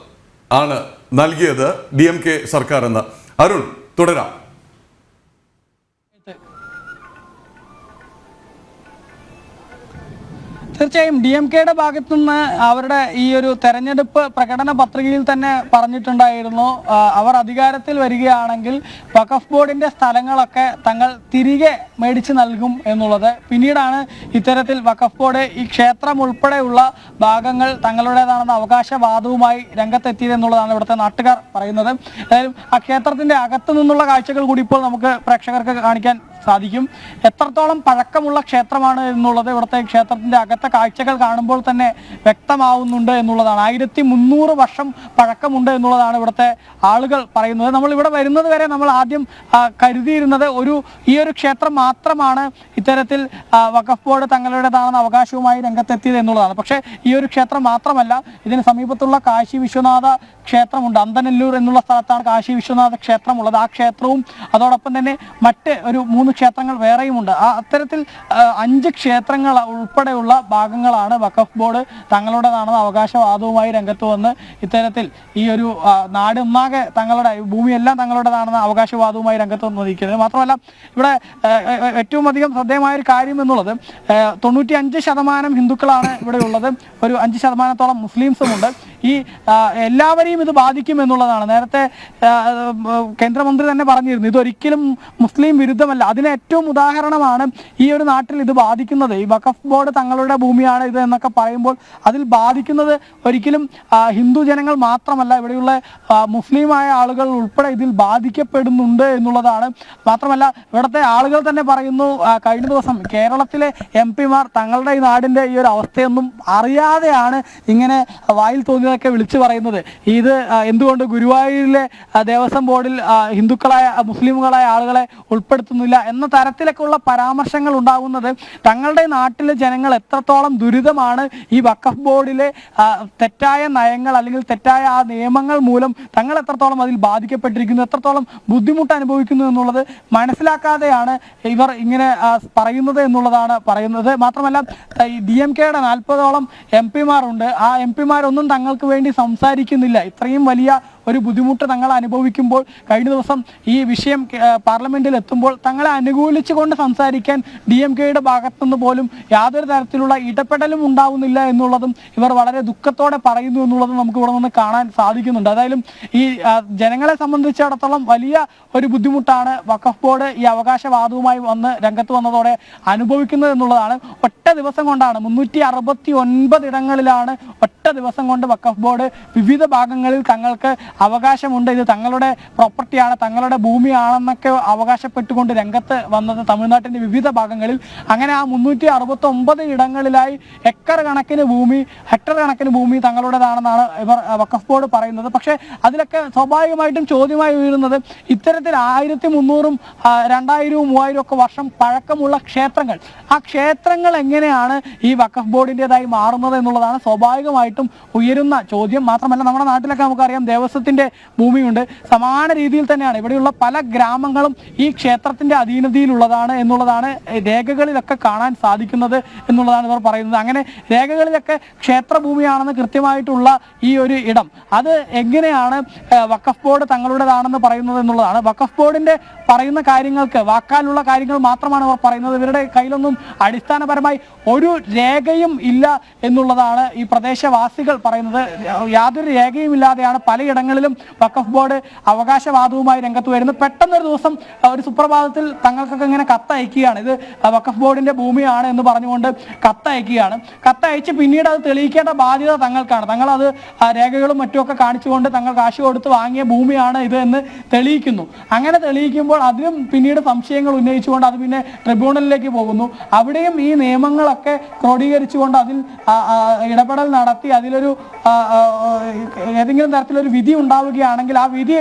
ആണ് നൽകിയത് DMK സർക്കാർ എന്ന്. അരുൺ, തുടരാം. തീർച്ചയായും DMKയുടെ ഭാഗത്തു നിന്ന് അവരുടെ ഈ ഒരു തെരഞ്ഞെടുപ്പ് പ്രകടന പത്രികയിൽ തന്നെ പറഞ്ഞിട്ടുണ്ടായിരുന്നു, അവർ അധികാരത്തിൽ വരികയാണെങ്കിൽ വഖഫ് ബോർഡിന്റെ സ്ഥലങ്ങളൊക്കെ തങ്ങൾ തിരികെ മേടിച്ച് നൽകും എന്നുള്ളത്. പിന്നീടാണ് ഇത്തരത്തിൽ വഖഫ് ബോർഡ് ഈ ക്ഷേത്രം ഉൾപ്പെടെയുള്ള ഭാഗങ്ങൾ തങ്ങളുടേതാണെന്ന അവകാശവാദവുമായി രംഗത്തെത്തിയതെന്നുള്ളതാണ് ഇവിടുത്തെ നാട്ടുകാർ പറയുന്നത്. ഏതായാലും ആ ക്ഷേത്രത്തിന്റെ അകത്തു നിന്നുള്ള കാഴ്ചകൾ കൂടി ഇപ്പോൾ നമുക്ക് പ്രേക്ഷകർക്ക് കാണിക്കാൻ സാധിക്കും. എത്രത്തോളം പഴക്കമുള്ള ക്ഷേത്രമാണ് എന്നുള്ളത് ഇവിടുത്തെ ക്ഷേത്രത്തിന്റെ അകത്തെ കാഴ്ചകൾ കാണുമ്പോൾ തന്നെ വ്യക്തമാവുന്നുണ്ട് എന്നുള്ളതാണ്. 1300 വർഷം പഴക്കമുണ്ട് എന്നുള്ളതാണ് ഇവിടുത്തെ ആളുകൾ പറയുന്നത്. നമ്മൾ ഇവിടെ വരുന്നത് വരെ നമ്മൾ ആദ്യം കരുതിയിരുന്നത് ഈ ഒരു ക്ഷേത്രം മാത്രമാണ് ഇത്തരത്തിൽ വഖഫ് ബോർഡ് തങ്ങളുടേതാണെന്ന അവകാശവുമായി രംഗത്തെത്തിയത് എന്നുള്ളതാണ്. പക്ഷേ ഈ ഒരു ക്ഷേത്രം മാത്രമല്ല, ഇതിന് സമീപത്തുള്ള കാശി വിശ്വനാഥ ക്ഷേത്രമുണ്ട്. അന്തനല്ലൂർ എന്നുള്ള സ്ഥലത്താണ് കാശി വിശ്വനാഥ ക്ഷേത്രമുള്ളത്. ആ ക്ഷേത്രവും അതോടൊപ്പം തന്നെ മറ്റ് ഒരു 3 ക്ഷേത്രങ്ങൾ വേറെയുമുണ്ട്. അത്തരത്തിൽ 5 ക്ഷേത്രങ്ങൾ ഉൾപ്പെടെയുള്ള ഭാഗങ്ങളാണ് വഖഫ് ബോർഡ് തങ്ങളുടേതാണെന്ന അവകാശവാദവുമായി രംഗത്ത് വന്ന് ഇത്തരത്തിൽ ഈ ഒരു നാട് ഒന്നാകെ തങ്ങളുടെ ഭൂമിയെല്ലാം തങ്ങളുടേതാണെന്ന അവകാശവാദവുമായി രംഗത്ത് വന്നിരിക്കുന്നത്. മാത്രമല്ല ഇവിടെ ഏറ്റവും അധികം ശ്രദ്ധേയമായൊരു കാര്യം എന്നുള്ളത് 95% ഹിന്ദുക്കളാണ് ഇവിടെ ഉള്ളത്. ഒരു 5% മുസ്ലിംസുമുണ്ട്. ഈ എല്ലാവരെയും ഇത് ബാധിക്കും എന്നുള്ളതാണ്. നേരത്തെ കേന്ദ്രമന്ത്രി തന്നെ പറഞ്ഞിരുന്നു, ഇതൊരിക്കലും മുസ്ലിം വിരുദ്ധമല്ല. അതിന് ഏറ്റവും ഉദാഹരണമാണ് ഈ ഒരു നാട്ടിൽ ഇത് ബാധിക്കുന്നത്. ഈ വഖഫ് ബോർഡ് തങ്ങളുടെ ഭൂമിയാണ് ഇത് എന്നൊക്കെ പറയുമ്പോൾ അതിൽ ബാധിക്കുന്നത് ഒരിക്കലും ഹിന്ദു ജനങ്ങൾ മാത്രമല്ല, ഇവിടെയുള്ള മുസ്ലിമായ ആളുകൾ ഉൾപ്പെടെ ഇതിൽ ബാധിക്കപ്പെടുന്നുണ്ട് എന്നുള്ളതാണ്. മാത്രമല്ല ഇവിടുത്തെ ആളുകൾ തന്നെ പറയുന്നു, കഴിഞ്ഞ ദിവസം കേരളത്തിലെ MP-മാർ തങ്ങളുടെ ഈ നാടിൻ്റെ ഈ ഒരു അവസ്ഥയൊന്നും അറിയാതെയാണ് ഇങ്ങനെ വായിൽ തോന്നിയതൊക്കെ വിളിച്ചു പറയുന്നത്. ഇത് എന്തുകൊണ്ട് ഗുരുവായൂരിലെ ദേവസ്വം ബോർഡിൽ മുസ്ലിമുകളായ ആളുകളെ ഉൾപ്പെടുത്തുന്നില്ല എന്ന തരത്തിലൊക്കെയുള്ള പരാമർശങ്ങൾ ഉണ്ടാകുന്നത് തങ്ങളുടെ നാട്ടിലെ ജനങ്ങൾ എത്രത്തോളം ദുരിതമാണ് ഈ വഖഫ് ബോർഡിലെ തെറ്റായ നയങ്ങൾ അല്ലെങ്കിൽ തെറ്റായ ആ നിയമങ്ങൾ മൂലം തങ്ങൾ എത്രത്തോളം അതിൽ ബാധിക്കപ്പെട്ടിരിക്കുന്നു, എത്രത്തോളം ബുദ്ധിമുട്ട് അനുഭവിക്കുന്നു എന്നുള്ളത് മനസ്സിലാക്കാതെയാണ് ഇവർ ഇങ്ങനെ പറയുന്നത് എന്നുള്ളതാണ് പറയുന്നത്. മാത്രമല്ല ഈ DMKയുടെ 40ഓളം MP-മാരുണ്ട്. ആ MP-മാരൊന്നും തങ്ങൾക്ക് വേണ്ടി സംസാരിക്കുന്നില്ല. ഇത്രയും വലിയ ഒരു ബുദ്ധിമുട്ട് തങ്ങൾ അനുഭവിക്കുമ്പോൾ കഴിഞ്ഞ ദിവസം ഈ വിഷയം പാർലമെന്റിൽ എത്തുമ്പോൾ തങ്ങളെ അനുകൂലിച്ചുകൊണ്ട് സംസാരിക്കാൻ DMK-യുടെ ഭാഗത്തുനിന്ന് പോലും യാതൊരു തരത്തിലുള്ള ഇടപെടലും ഉണ്ടാവുന്നില്ല എന്നുള്ളതും ഇവർ വളരെ ദുഃഖത്തോടെ പറയുന്നു എന്നുള്ളതും നമുക്ക് ഇവിടെ നിന്ന് കാണാൻ സാധിക്കുന്നുണ്ട്. അതായാലും ഈ ജനങ്ങളെ സംബന്ധിച്ചിടത്തോളം വലിയ ഒരു ബുദ്ധിമുട്ടാണ് വഖഫ് ബോർഡ് ഈ അവകാശവാദവുമായി രംഗത്ത് വന്നതോടെ അനുഭവിക്കുന്നത് എന്നുള്ളതാണ്. ഒറ്റ ദിവസം കൊണ്ടാണ് 369 ഇടങ്ങളിലാണ് ഒറ്റ ദിവസം കൊണ്ട് വഖഫ് ബോർഡ് വിവിധ ഭാഗങ്ങളിൽ തങ്ങൾക്ക് അവകാശമുണ്ട്, ഇത് തങ്ങളുടെ പ്രോപ്പർട്ടിയാണ്, തങ്ങളുടെ ഭൂമിയാണെന്നൊക്കെ അവകാശപ്പെട്ടുകൊണ്ട് രംഗത്ത് വന്നത് തമിഴ്നാട്ടിന്റെ വിവിധ ഭാഗങ്ങളിൽ. അങ്ങനെ ആ 369 ഇടങ്ങളിലായി ഹെക്ടർ കണക്കിന് ഭൂമി തങ്ങളുടേതാണെന്നാണ് ഇവർ വഖഫ് ബോർഡ് പറയുന്നത്. പക്ഷേ അതിലൊക്കെ സ്വാഭാവികമായിട്ടും ചോദ്യമായി ഉയരുന്നത് ഇത്തരത്തിൽ 1300, 2000, 3000 ഒക്കെ വർഷം പഴക്കമുള്ള ക്ഷേത്രങ്ങൾ, ആ ക്ഷേത്രങ്ങൾ എങ്ങനെയാണ് ഈ വഖഫ് ബോർഡിൻ്റെതായി മാറുന്നത് എന്നുള്ളതാണ് സ്വാഭാവികമായിട്ടും ഉയരുന്ന ചോദ്യം. മാത്രമല്ല നമ്മുടെ നാട്ടിലൊക്കെ നമുക്കറിയാം ദേവസ്വത്തിന്റെ ഭൂമിയുണ്ട്. സമാന രീതിയിൽ തന്നെയാണ് ഇവിടെയുള്ള പല ഗ്രാമങ്ങളും ഈ ക്ഷേത്രത്തിന്റെ അധീനതയിലുള്ളതാണ് എന്നുള്ളതാണ് രേഖകളിലൊക്കെ കാണാൻ സാധിക്കുന്നത് എന്നുള്ളതാണ് ഇവർ പറയുന്നത്. അങ്ങനെ രേഖകളിലൊക്കെ ക്ഷേത്രഭൂമിയാണെന്ന് കൃത്യമായിട്ടുള്ള ഈ ഒരു ഇടം അത് എങ്ങനെയാണ് വഖഫ് ബോർഡ് തങ്ങളുടേതാണെന്ന് പറയുന്നത് എന്നുള്ളതാണ്. വഖഫ് ബോർഡിന്റെ പറയുന്ന കാര്യങ്ങൾക്ക് വാക്കാലുള്ള കാര്യങ്ങൾ മാത്രമാണ് അവർ പറയുന്നത്. ഇവരുടെ കയ്യിലൊന്നും അടിസ്ഥാനപരമായി ഒരു രേഖയും ഇല്ല എന്നുള്ളതാണ് ഈ പ്രദേശവാസികൾ പറയുന്നത്. യാതൊരു രേഖയും ഇല്ലാതെയാണ് പലയിടങ്ങളിലും വഖഫ് ബോർഡ് അവകാശവാദവുമായി രംഗത്ത് വരുന്നത്. പെട്ടെന്നൊരു ദിവസം ഒരു സുപ്രഭാതത്തിൽ തങ്ങൾക്കൊക്കെ ഇങ്ങനെ കത്തയക്കുകയാണ്, ഇത് വഖഫ് ബോർഡിന്റെ ഭൂമിയാണ് എന്ന് പറഞ്ഞുകൊണ്ട് കത്തയക്കുകയാണ്. കത്തയച്ച് പിന്നീട് അത് തെളിയിക്കേണ്ട ബാധ്യത തങ്ങൾക്കാണ്. തങ്ങളത് രേഖകളും മറ്റുമൊക്കെ കാണിച്ചുകൊണ്ട് തങ്ങൾ കാശ് കൊടുത്ത് വാങ്ങിയ ഭൂമിയാണ് ഇത് എന്ന് തെളിയിക്കുന്നു. അങ്ങനെ തെളിയിക്കുമ്പോൾ അതിലും പിന്നീട് സംശയങ്ങൾ ഉന്നയിച്ചുകൊണ്ട് അത് പിന്നെ ട്രിബ്യൂണലിലേക്ക് പോകുന്നു. അവിടെയും ഈ നിയമങ്ങളൊക്കെ ക്രോഡീകരിച്ചുകൊണ്ട് അതിൽ ഇടപെടൽ നടത്തി അതിലൊരു ഏതെങ്കിലും തരത്തിലൊരു വിധി ഉണ്ടാവുകയാണെങ്കിൽ ആ വിധി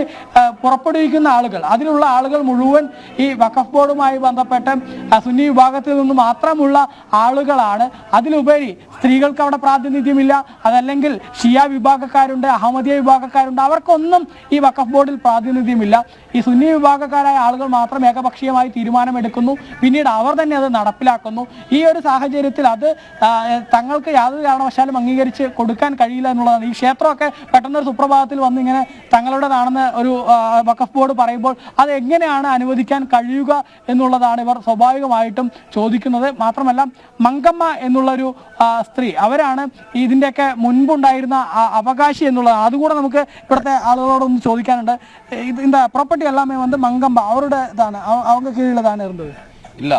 പുറപ്പെടുവിക്കുന്ന ആളുകൾ, അതിലുള്ള ആളുകൾ മുഴുവൻ ഈ വഖഫ് ബോർഡുമായി ബന്ധപ്പെട്ട് സുന്നി വിഭാഗത്തിൽ നിന്ന് മാത്രമുള്ള ആളുകളാണ്. അതിലുപരി സ്ത്രീകൾക്ക് അവിടെ പ്രാതിനിധ്യമില്ല. അതല്ലെങ്കിൽ ഷിയ വിഭാഗക്കാരുണ്ട്, അഹമ്മദിയ വിഭാഗക്കാരുണ്ട്, അവർക്കൊന്നും ഈ വഖഫ് ബോർഡിൽ പ്രാതിനിധ്യമില്ല. ഈ സുന്നി വിഭാഗക്കാരായ ആളുകൾ മാത്രം ഏകപക്ഷീയമായി തീരുമാനമെടുക്കുന്നു, പിന്നീട് അവർ തന്നെ അത് നടപ്പിലാക്കുന്നു. ഈ ഒരു സാഹചര്യത്തിൽ അത് തങ്ങൾക്ക് യാതൊരു കാരണവശാലും അംഗീകരിച്ച് കൊടുക്കാൻ കഴിയില്ല എന്നുള്ളതാണ്. ഈ ക്ഷേത്രമൊക്കെ പെട്ടെന്നൊരു സുപ്രഭാതത്തിൽ വന്ന് ഇങ്ങനെ തങ്ങളുടേതാണെന്ന് ഒരു വഖഫ് ബോർഡ് പറയുമ്പോൾ അത് എങ്ങനെയാണ് അനുവദിക്കാൻ കഴിയുക എന്നുള്ളതാണ് ഇവർ സ്വാഭാവികമായിട്ടും ചോദിക്കുന്നത്. മാത്രമല്ല മങ്കമ്മ എന്നുള്ളൊരു സ്ത്രീ, അവരാണ് ഇതിൻ്റെയൊക്കെ മുൻപുണ്ടായിരുന്ന അവകാശി എന്നുള്ളതാണ്. അതുകൂടെ നമുക്ക് ഇവിടുത്തെ ആളുകളോടൊന്ന് ചോദിക്കാനുണ്ട്. இந்த ப்ராப்பர்ட்டி எல்லாமே வந்து மங்கம்மா அவரோட தானே, அவங்க கீழே தானே இருந்தது? இல்லை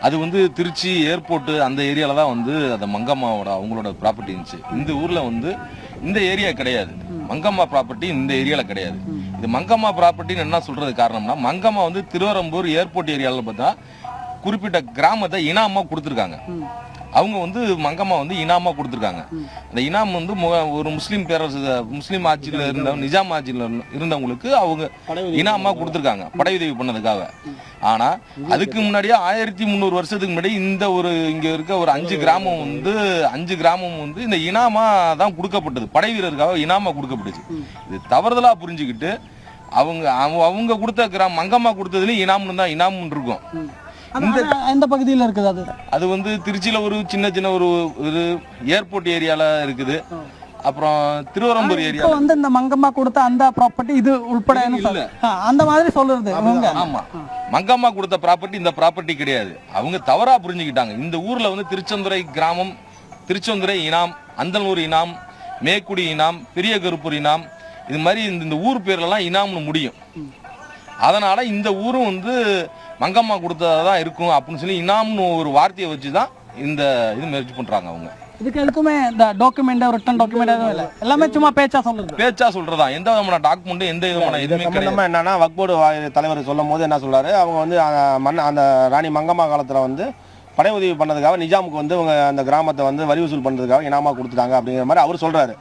அது வந்து திருச்சி ஏர்போர்ட்டு அந்த ஏரியாவில் தான் வந்து அந்த மங்கம்மாவோட அவங்களோட ப்ராப்பர்ட்டி இருந்துச்சு. இந்த ஊரில் வந்து இந்த ஏரியா கிடையாது, மங்கம்மா ப்ராப்பர்ட்டி இந்த ஏரியாவில் கிடையாது. இது மங்கம்மா ப்ராப்பர்ட்டின்னு என்ன சொல்கிறது காரணம்னா, மங்கம்மா வந்து திருவரம்பூர் ஏர்போர்ட் ஏரியாவில் பார்த்தா குறிப்பிட்ட கிராமத்தை இனாமாக கொடுத்துருக்காங்க. அவங்க வந்து மங்கம்மா வந்து இனாமா கொடுத்துருக்காங்க. அந்த இனாம் வந்து ஒரு முஸ்லீம் பேரரசு, முஸ்லீம் ஆட்சியில் இருந்த நிஜாம் ஆட்சியில் இருந்தவங்களுக்கு அவங்க இனாமா கொடுத்துருக்காங்க படையுதவி பண்ணதுக்காக. ஆனால் அதுக்கு முன்னாடியே 1300 வருஷத்துக்கு முன்னாடி இந்த ஒரு இங்கே இருக்க ஒரு 5 கிராமம் வந்து இந்த இனாமா தான் கொடுக்கப்பட்டது, படை வீரருக்காக இனாமா கொடுக்கப்பட்டுச்சு. இது தவறுதலாக புரிஞ்சுக்கிட்டு அவங்க கொடுத்த மங்கம்மா கொடுத்ததுலேயும் இனாம்னு இருக்கும். எந்த பகுதியில் இருக்குது அது வந்து திருச்சியில் ஒரு சின்ன ஒரு ஏர்போர்ட் ஏரியால இருக்குது. அப்புறம் திருவரம்பூர் ஏரியா வந்து இந்த மங்கம்மா கொடுத்த அந்த ப்ராப்பர்ட்டி இது உள்பட அந்த மாதிரி சொல்றது. ஆமா, மங்கம்மா கொடுத்த ப்ராப்பர்ட்டி இந்த ப்ராப்பர்ட்டி கிடையாது. அவங்க தவறா புரிஞ்சுக்கிட்டாங்க. இந்த ஊர்ல வந்து திருச்செந்துறை கிராமம், திருச்செந்துறை இனாம், அந்தனூர் இனாம், மேக்குடி இனாம், பெரிய கருப்பூர் இனாம், இது மாதிரி இந்த ஊர் பேர்லாம் இனாம்னு முடியும். அதனால இந்த ஊரும் வந்து மங்கம்மா கொடுத்ததான் இருக்கும் அப்படின்னு சொல்லி இனாம்னு ஒரு வார்த்தையை வச்சு தான் இந்த இது முயற்சி பண்றாங்க. அவங்க இதுக்கு எதுக்குமே இந்த டாக்குமெண்ட், ரிட்டன் டாக்குமெண்ட் எதுவும் இல்லை, எல்லாமே சும்மா பேச்சா சொல்றதா. எந்த விதமான டாக்குமெண்ட், எந்த விதமான எதுவுமே கிடையாது. என்னன்னா வக்ஃப் போர்டு தலைவர் சொல்லும் போது என்ன சொல்றாரு, அவங்க வந்து அந்த ராணி மங்கம்மா காலத்துல வந்து படை உதவி பண்ணதுக்காக நிஜாமுக்கு வந்து அவங்க அந்த கிராமத்தை வந்து வரி வசூல் பண்ணுறதுக்காக இனாமா கொடுத்துட்டாங்க அப்படிங்கிற மாதிரி அவர் சொல்கிறாரு.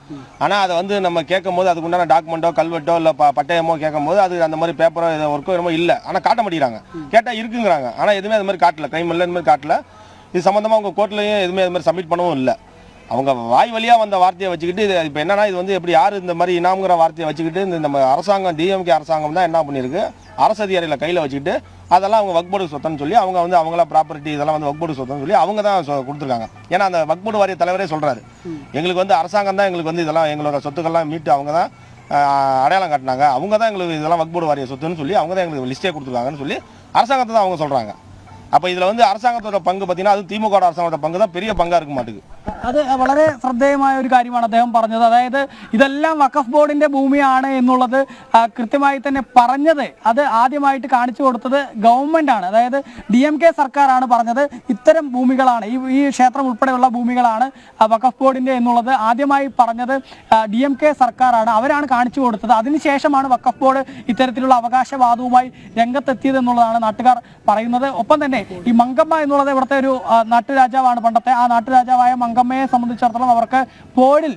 ஆனால் அதை வந்து நம்ம கேட்கும் போது அதுக்கு உண்டான டாக்குமெண்ட்டோ கல்வெட்டோ இல்லை பட்டயமோ கேட்கும் போது அது அந்த மாதிரி பேப்பரோ ஒர்க்கோ என்னமோ இல்லை. ஆனால் காட்ட மாட்டேங்கிறாங்க. கேட்டால் இருக்குங்கிறாங்க, ஆனால் எதுவுமே அது மாதிரி காட்டல, கிரைமில் இந்த மாதிரி காட்டல. இது சம்மந்தமாக அவங்க கோர்ட்லையும் எதுவுமே அது மாதிரி சப்மிட் பண்ணவும் இல்லை. அவங்க வாய் வழியாக வந்த வார்த்தையை வச்சுக்கிட்டு இது இப்போ என்னன்னா, இது வந்து எப்படி யார் இந்த மாதிரி இனாம்ங்கிற வார்த்தையை வச்சுக்கிட்டு இந்த நம்ம அரசாங்கம் DMK அரசாங்கம் தான் என்ன பண்ணியிருக்கு, அரசு அதிகாரிகளை கையில் வச்சுக்கிட்டு அதெல்லாம் அவங்க வக்ஃப் போர்டு சொத்துன்னு சொல்லி அவங்க வந்து அவங்கள ப்ராப்பர்ட்டி இதெல்லாம் வந்து வக்ஃப் போர்டு சொத்துன்னு சொல்லி அவங்க தான் கொடுத்துருக்காங்க. ஏன்னா அந்த வக்ஃப் போர்டு வாரிய தலைவரே சொல்கிறாரு, எங்களுக்கு வந்து அரசாங்கம் தான் எங்களுக்கு வந்து இதெல்லாம் எங்களோட சொத்துக்கள்லாம் மீட்டு அவங்க தான் அடையாளம் காட்டினாங்க. அவங்க தான் எங்களுக்கு இதெல்லாம் வக்ஃப் போர்டு வாரிய சொத்துன்னு சொல்லி அவங்க தான் எங்களுக்கு லிஸ்ட்டே கொடுத்துருக்காங்கன்னு சொல்லி அரசாங்கத்தை தான் அவங்க சொல்கிறாங்க. അപ്പോൾ ഇതിൽ வந்து அரசாங்கத்தோட பங்கு பார்த்தீங்கன்னா அது திமுக அரசாங்கத்தோட பங்கு தான் பெரிய பங்காக இருக்க மாட்டேங்குது. അത് വളരെ ശ്രദ്ധേയമായ ഒരു കാര്യമാണ് അദ്ദേഹം പറഞ്ഞത്. അതായത് ഇതെല്ലാം വഖഫ് ബോർഡിന്റെ ഭൂമിയാണ് എന്നുള്ളത് കൃത്യമായി തന്നെ പറഞ്ഞത്, അത് ആദ്യമായിട്ട് കാണിച്ചു കൊടുത്തത് ഗവൺമെന്റ് ആണ്. അതായത് DMK സർക്കാരാണ് പറഞ്ഞത് ഇത്തരം ഭൂമികളാണ്, ഈ ക്ഷേത്രം ഉൾപ്പെടെയുള്ള ഭൂമികളാണ് വഖഫ് ബോർഡിന്റെ എന്നുള്ളത് ആദ്യമായി പറഞ്ഞത് DMK സർക്കാരാണ്. അവരാണ് കാണിച്ചു കൊടുത്തത്. അതിനുശേഷമാണ് വഖഫ് ബോർഡ് ഇത്തരത്തിലുള്ള അവകാശവാദവുമായി രംഗത്തെത്തിയത് എന്നുള്ളതാണ് നാട്ടുകാർ പറയുന്നത്. ഒപ്പം തന്നെ ഈ മങ്കമ്മ എന്നുള്ളത് ഇവിടുത്തെ ഒരു നാട്ടുരാജാവാണ്. പണ്ടത്തെ ആ നാട്ടുരാജാവായ മങ്കമ്മയെ സംബന്ധിച്ചിടത്തോളം അവർക്ക് പോരിൽ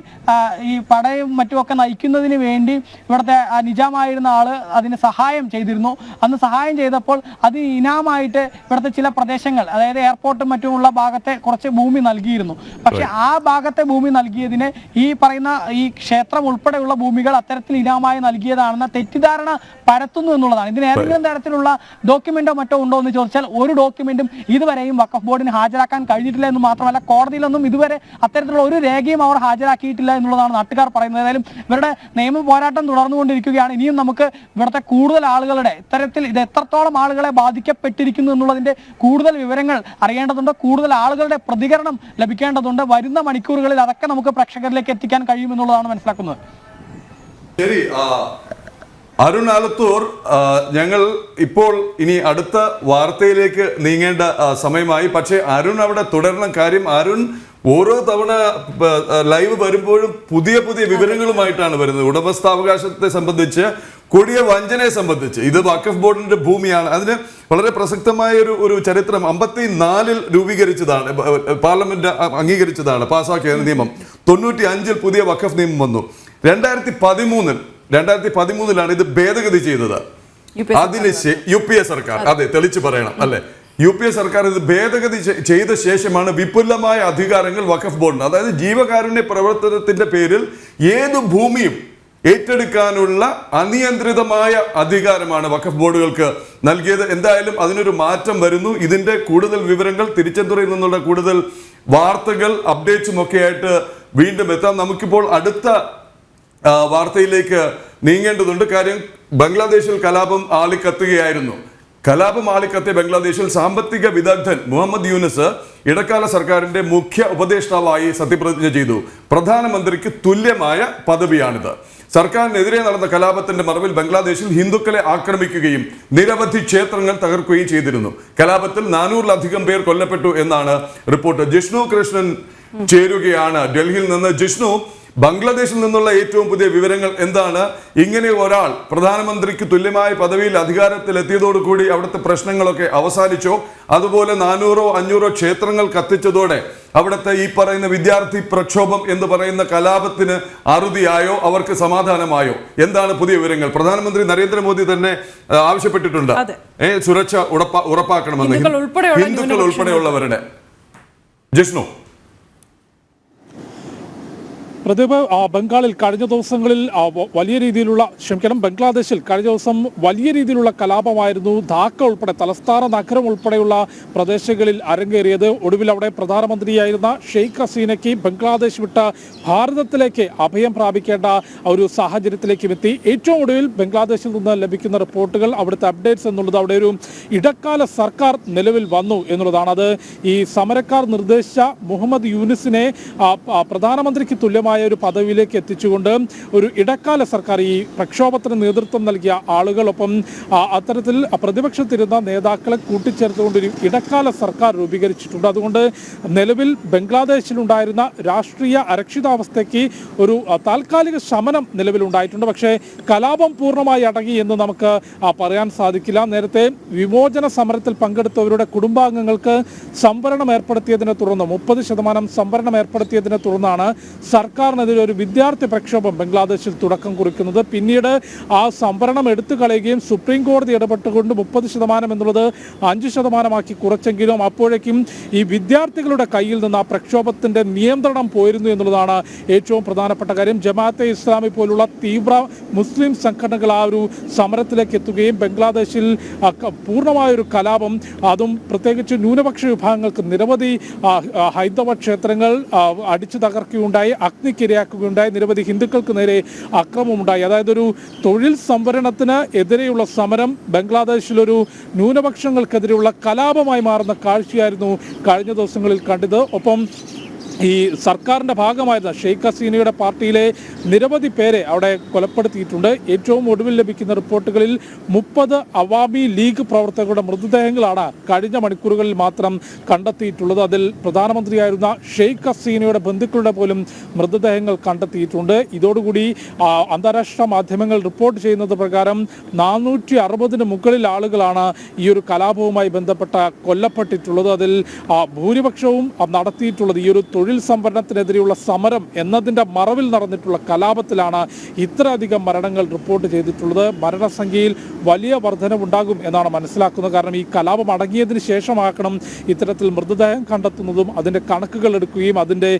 ഈ പടയും മറ്റുമൊക്കെ നയിക്കുന്നതിന് വേണ്ടി ഇവിടുത്തെ നിജാമായിരുന്ന ആള് അതിന് സഹായം ചെയ്തിരുന്നു. അന്ന് സഹായം ചെയ്തപ്പോൾ അത് ഇനാമായിട്ട് ഇവിടുത്തെ ചില പ്രദേശങ്ങൾ, അതായത് എയർപോർട്ടും മറ്റുമുള്ള ഭാഗത്തെ കുറച്ച് ഭൂമി നൽകിയിരുന്നു. പക്ഷെ ആ ഭാഗത്തെ ഭൂമി നൽകിയതിന് ഈ പറയുന്ന ഈ ക്ഷേത്രം ഉൾപ്പെടെയുള്ള ഭൂമികൾ അത്തരത്തിൽ ഇനാമായി നൽകിയതാണെന്ന തെറ്റിദ്ധാരണ പരത്തുന്നു എന്നുള്ളതാണ്. ഇതിന് ഏതെങ്കിലും തരത്തിലുള്ള ഡോക്യുമെന്റോ മറ്റോ ഉണ്ടോ എന്ന് ചോദിച്ചാൽ ഒരു ഡോക്യുമെന്റും ഇതുവരെയും വഖഫ് ബോർഡിന് ഹാജരാക്കാൻ കഴിഞ്ഞിട്ടില്ല എന്ന് മാത്രമല്ല കോടതിയിലൊന്നും ഇതുവരെ അത്തരത്തിലുള്ള ഒരു രേഖയും അവർ ഹാജരാക്കിയിട്ടില്ല എന്നുള്ളതാണ് നാട്ടുകാർ പറയുന്നത്. ഏതായാലും ഇവരുടെ നിയമ പോരാട്ടം തുടർന്നുകൊണ്ടിരിക്കുകയാണ്. ഇനിയും നമുക്ക് ഇവിടുത്തെ കൂടുതൽ ആളുകളുടെ ഇത്തരത്തിൽ ഇത് എത്രത്തോളം ആളുകളെ ബാധിക്കപ്പെട്ടിരിക്കുന്നു എന്നുള്ളതിന്റെ കൂടുതൽ വിവരങ്ങൾ അറിയേണ്ടതുണ്ട്. കൂടുതൽ ആളുകളുടെ പ്രതികരണം ലഭിക്കേണ്ടതുണ്ട്. വരുന്ന മണിക്കൂറുകളിൽ അതൊക്കെ നമുക്ക് പ്രേക്ഷകരിലേക്ക് എത്തിക്കാൻ കഴിയുമെന്നുള്ളതാണ് മനസ്സിലാക്കുന്നത്. ശരി, അരുൺ ആലത്തൂർ, ഞങ്ങൾ ഇപ്പോൾ ഇനി അടുത്ത വാർത്തയിലേക്ക് നീങ്ങേണ്ട സമയമായി. പക്ഷേ അരുൺ അവിടെ തുടരണം. കാര്യം അരുൺ ഓരോ തവണ ലൈവ് വരുമ്പോഴും പുതിയ പുതിയ വിവരങ്ങളുമായിട്ടാണ് വരുന്നത്. ഉടമസ്ഥാവകാശത്തെ സംബന്ധിച്ച്, കൊടിയ വഞ്ചനയെ സംബന്ധിച്ച്. ഇത് വഖഫ് ബോർഡിന്റെ ഭൂമിയാണ്. അതിന് വളരെ പ്രസക്തമായ ഒരു ചരിത്രം 54-ൽ രൂപീകരിച്ചതാണ്, പാർലമെന്റ് അംഗീകരിച്ചതാണ്, പാസ്സാക്കിയ നിയമം. 95-ൽ പുതിയ വഖഫ് നിയമം വന്നു. 2013-ലാണ് ഇത് ഭേദഗതി ചെയ്തത്. അതിന് UPA സർക്കാർ, അതെ, തെളിച്ചു പറയണം അല്ലെ, UPA സർക്കാർ ഇത് ഭേദഗതി ചെയ്ത ശേഷമാണ് വിപുലമായ അധികാരങ്ങൾ വഖഫ് ബോർഡിന്, അതായത് ജീവകാരുണ്യ പ്രവർത്തനത്തിന്റെ പേരിൽ ഏത് ഭൂമിയും ഏറ്റെടുക്കാനുള്ള അനിയന്ത്രിതമായ അധികാരമാണ് വഖഫ് ബോർഡുകൾക്ക് നൽകിയത്. എന്തായാലും അതിനൊരു മാറ്റം വരുന്നു. ഇതിന്റെ കൂടുതൽ വിവരങ്ങൾ, തിരുച്ചെന്തൂരിൽ നിന്നുള്ള കൂടുതൽ വാർത്തകൾ, അപ്ഡേറ്റ്സും ഒക്കെ ആയിട്ട് വീണ്ടും എത്താം. നമുക്കിപ്പോൾ അടുത്ത വാർത്തയിലേക്ക് നീങ്ങേണ്ടതുണ്ട്. കാര്യം ബംഗ്ലാദേശിൽ കലാപം ആളിക്കത്തുകയായിരുന്നു. കലാപം ആളിക്കത്തിയ ബംഗ്ലാദേശിൽ സാമ്പത്തിക വിദഗ്ധൻ മുഹമ്മദ് യൂനുസ് ഇടക്കാല സർക്കാരിന്റെ മുഖ്യ ഉപദേഷ്ടാവായി സത്യപ്രതിജ്ഞ ചെയ്തു. പ്രധാനമന്ത്രിക്ക് തുല്യമായ പദവിയാണിത്. സർക്കാരിനെതിരെ നടന്ന കലാപത്തിന്റെ മറവിൽ ബംഗ്ലാദേശിൽ ഹിന്ദുക്കളെ ആക്രമിക്കുകയും നിരവധി ക്ഷേത്രങ്ങൾ തകർക്കുകയും ചെയ്തിരുന്നു. കലാപത്തിൽ 400-ലധികം പേർ കൊല്ലപ്പെട്ടു എന്നാണ് റിപ്പോർട്ട്. ജിഷ്ണു കൃഷ്ണൻ ചേരുകയാണ് ഡൽഹിയിൽ നിന്ന്. ജിഷ്ണു, ബംഗ്ലാദേശിൽ നിന്നുള്ള ഏറ്റവും പുതിയ വിവരങ്ങൾ എന്താണ്? ഇങ്ങനെ ഒരാൾ പ്രധാനമന്ത്രിക്ക് തുല്യമായ പദവിയിൽ അധികാരത്തിലെത്തിയതോടുകൂടി അവിടുത്തെ പ്രശ്നങ്ങളൊക്കെ അവസാനിച്ചോ? അതുപോലെ 400-500 ക്ഷേത്രങ്ങൾ കത്തിച്ചതോടെ അവിടുത്തെ ഈ പറയുന്ന വിദ്യാർത്ഥി പ്രക്ഷോഭം എന്ന് പറയുന്ന കലാപത്തിന് അറുതിയായോ? അവർക്ക് സമാധാനമായോ? എന്താണ് പുതിയ വിവരങ്ങൾ? പ്രധാനമന്ത്രി നരേന്ദ്രമോദി തന്നെ ആവശ്യപ്പെട്ടിട്ടുണ്ട് സുരക്ഷ ഉറപ്പാക്കണമെന്ന് ഹിന്ദുക്കൾ ഉൾപ്പെടെയുള്ളവരുടെ. ജിഷ്ണു, പ്രദീപ്, ബംഗാളിൽ കഴിഞ്ഞ ദിവസങ്ങളിൽ വലിയ രീതിയിലുള്ള ബംഗ്ലാദേശിൽ കഴിഞ്ഞ ദിവസം വലിയ രീതിയിലുള്ള കലാപമായിരുന്നു. ധാക്ക ഉൾപ്പെടെ തലസ്ഥാന നഗരം ഉൾപ്പെടെയുള്ള പ്രദേശങ്ങളിൽ അരങ്ങേറിയത്. ഒടുവിൽ അവിടെ പ്രധാനമന്ത്രിയായിരുന്ന ഷെയ്ഖ് ഹസീനയ്ക്ക് ബംഗ്ലാദേശ് വിട്ട് ഭാരതത്തിലേക്ക് അഭയം പ്രാപിക്കേണ്ട ഒരു സാഹചര്യത്തിലേക്കും എത്തി. ഏറ്റവും ഒടുവിൽ ബംഗ്ലാദേശിൽ നിന്ന് ലഭിക്കുന്ന റിപ്പോർട്ടുകൾ, അവിടുത്തെ അപ്ഡേറ്റ്സ് എന്നുള്ളത്, അവിടെ ഒരു ഇടക്കാല സർക്കാർ നിലവിൽ വന്നു എന്നുള്ളതാണ്. അത് ഈ സമരക്കാർ നിർദ്ദേശിച്ച മുഹമ്മദ് യൂനുസിനെ പ്രധാനമന്ത്രിക്ക് തുല്യമായ ഒരു പദവിയിലേക്ക് എത്തിച്ചുകൊണ്ട് ഒരു ഇടക്കാല സർക്കാർ, ഈ പ്രക്ഷോഭത്തിന് നേതൃത്വം നൽകിയ ആളുകളൊപ്പം അത്തരത്തിൽ പ്രതിപക്ഷത്തിരുന്ന നേതാക്കളെ കൂട്ടിച്ചേർത്തുകൊണ്ടൊരു ഇടക്കാല സർക്കാർ രൂപീകരിച്ചിട്ടുണ്ട്. അതുകൊണ്ട് നിലവിൽ ബംഗ്ലാദേശിലുണ്ടായിരുന്ന രാഷ്ട്രീയ അരക്ഷിതാവസ്ഥയ്ക്ക് ഒരു താൽക്കാലിക ശമനം നിലവിലുണ്ടായിട്ടുണ്ട്. പക്ഷേ കലാപം പൂർണ്ണമായി അടങ്ങി എന്ന് നമുക്ക് പറയാൻ സാധിക്കില്ല. നേരത്തെ വിമോചന സമരത്തിൽ പങ്കെടുത്തവരുടെ കുടുംബാംഗങ്ങൾക്ക് സംവരണം ഏർപ്പെടുത്തിയതിനെ തുടർന്ന് 30% സംവരണം ഏർപ്പെടുത്തിയതിനെ തുടർന്നാണ് സർക്കാരിനെതിരെ ഒരു വിദ്യാർത്ഥി പ്രക്ഷോഭം ബംഗ്ലാദേശിൽ തുടക്കം കുറിക്കുന്നത്. പിന്നീട് ആ സംവരണം എടുത്തു കളയുകയും സുപ്രീം കോടതി ഇടപെട്ടുകൊണ്ട് 30% എന്നുള്ളത് 5% കുറച്ചെങ്കിലും അപ്പോഴേക്കും ഈ വിദ്യാർത്ഥികളുടെ കയ്യിൽ നിന്ന് ആ പ്രക്ഷോഭത്തിന്റെ നിയന്ത്രണം പോയിരുന്നു എന്നുള്ളതാണ് ഏറ്റവും പ്രധാനപ്പെട്ട കാര്യം. ജമാഅത്തെ ഇസ്ലാമി പോലുള്ള തീവ്ര മുസ്ലിം സംഘടനകൾ ആ ഒരു സമരത്തിലേക്ക് എത്തുകയും ബംഗ്ലാദേശിൽ പൂർണ്ണമായൊരു കലാപം, അതും പ്രത്യേകിച്ച് ന്യൂനപക്ഷ വിഭാഗങ്ങൾക്ക് നിരവധി ഹൈന്ദവ ക്ഷേത്രങ്ങൾ അടിച്ചു തകർക്കുകയുണ്ടായി. അഗ്നി ഭീഷണിക്കിരയാക്കുകയുണ്ടായി. നിരവധി ഹിന്ദുക്കൾക്ക് നേരെ അക്രമമുണ്ടായി. അതായത് ഒരു തൊഴിൽ സംവരണത്തിന് എതിരെയുള്ള സമരം ബംഗ്ലാദേശിലൊരു ന്യൂനപക്ഷങ്ങൾക്കെതിരെയുള്ള കലാപമായി മാറുന്ന കാഴ്ചയായിരുന്നു കഴിഞ്ഞ ദിവസങ്ങളിൽ കണ്ടത്. ഒപ്പം ഈ സർക്കാരിൻ്റെ ഭാഗമായിരുന്ന ഷെയ്ഖ് ഹസീനയുടെ പാർട്ടിയിലെ നിരവധി പേരെ അവിടെ കൊലപ്പെടുത്തിയിട്ടുണ്ട്. ഏറ്റവും ഒടുവിൽ ലഭിക്കുന്ന റിപ്പോർട്ടുകളിൽ 30 അവാമി ലീഗ് പ്രവർത്തകരുടെ മൃതദേഹങ്ങളാണ് കഴിഞ്ഞ മണിക്കൂറുകളിൽ മാത്രം കണ്ടെത്തിയിട്ടുള്ളത്. അതിൽ പ്രധാനമന്ത്രിയായിരുന്ന ഷെയ്ഖ് ഹസീനയുടെ ബന്ധുക്കളുടെ പോലും മൃതദേഹങ്ങൾ കണ്ടെത്തിയിട്ടുണ്ട്. ഇതോടുകൂടി അന്താരാഷ്ട്ര മാധ്യമങ്ങൾ റിപ്പോർട്ട് ചെയ്യുന്നത് പ്രകാരം 460-ന് മുകളിൽ ആളുകളാണ് ഈ ഒരു കലാപവുമായി ബന്ധപ്പെട്ട കൊല്ലപ്പെട്ടിട്ടുള്ളത്. അതിൽ ഭൂരിപക്ഷവും നടത്തിയിട്ടുള്ളത് ഈ ഒരു തൊഴിൽ സംവരണത്തിനെതിരെയുള്ള സമരം എന്നതിൻ്റെ മറവിൽ നടന്നിട്ടുള്ള കലാപത്തിലാണ് ഇത്രയധികം മരണങ്ങൾ റിപ്പോർട്ട് ചെയ്തിട്ടുള്ളത്. മരണസംഖ്യയിൽ വലിയ വർധനവുണ്ടാകും എന്നാണ് മനസ്സിലാക്കുന്നത്. കാരണം ഈ കലാപം അടങ്ങിയതിന് ശേഷമാക്കണം ഇത്തരത്തിൽ മൃതദേഹം കണ്ടെത്തുന്നതും അതിൻ്റെ കണക്കുകൾ എടുക്കുകയും അതിൻ്റെ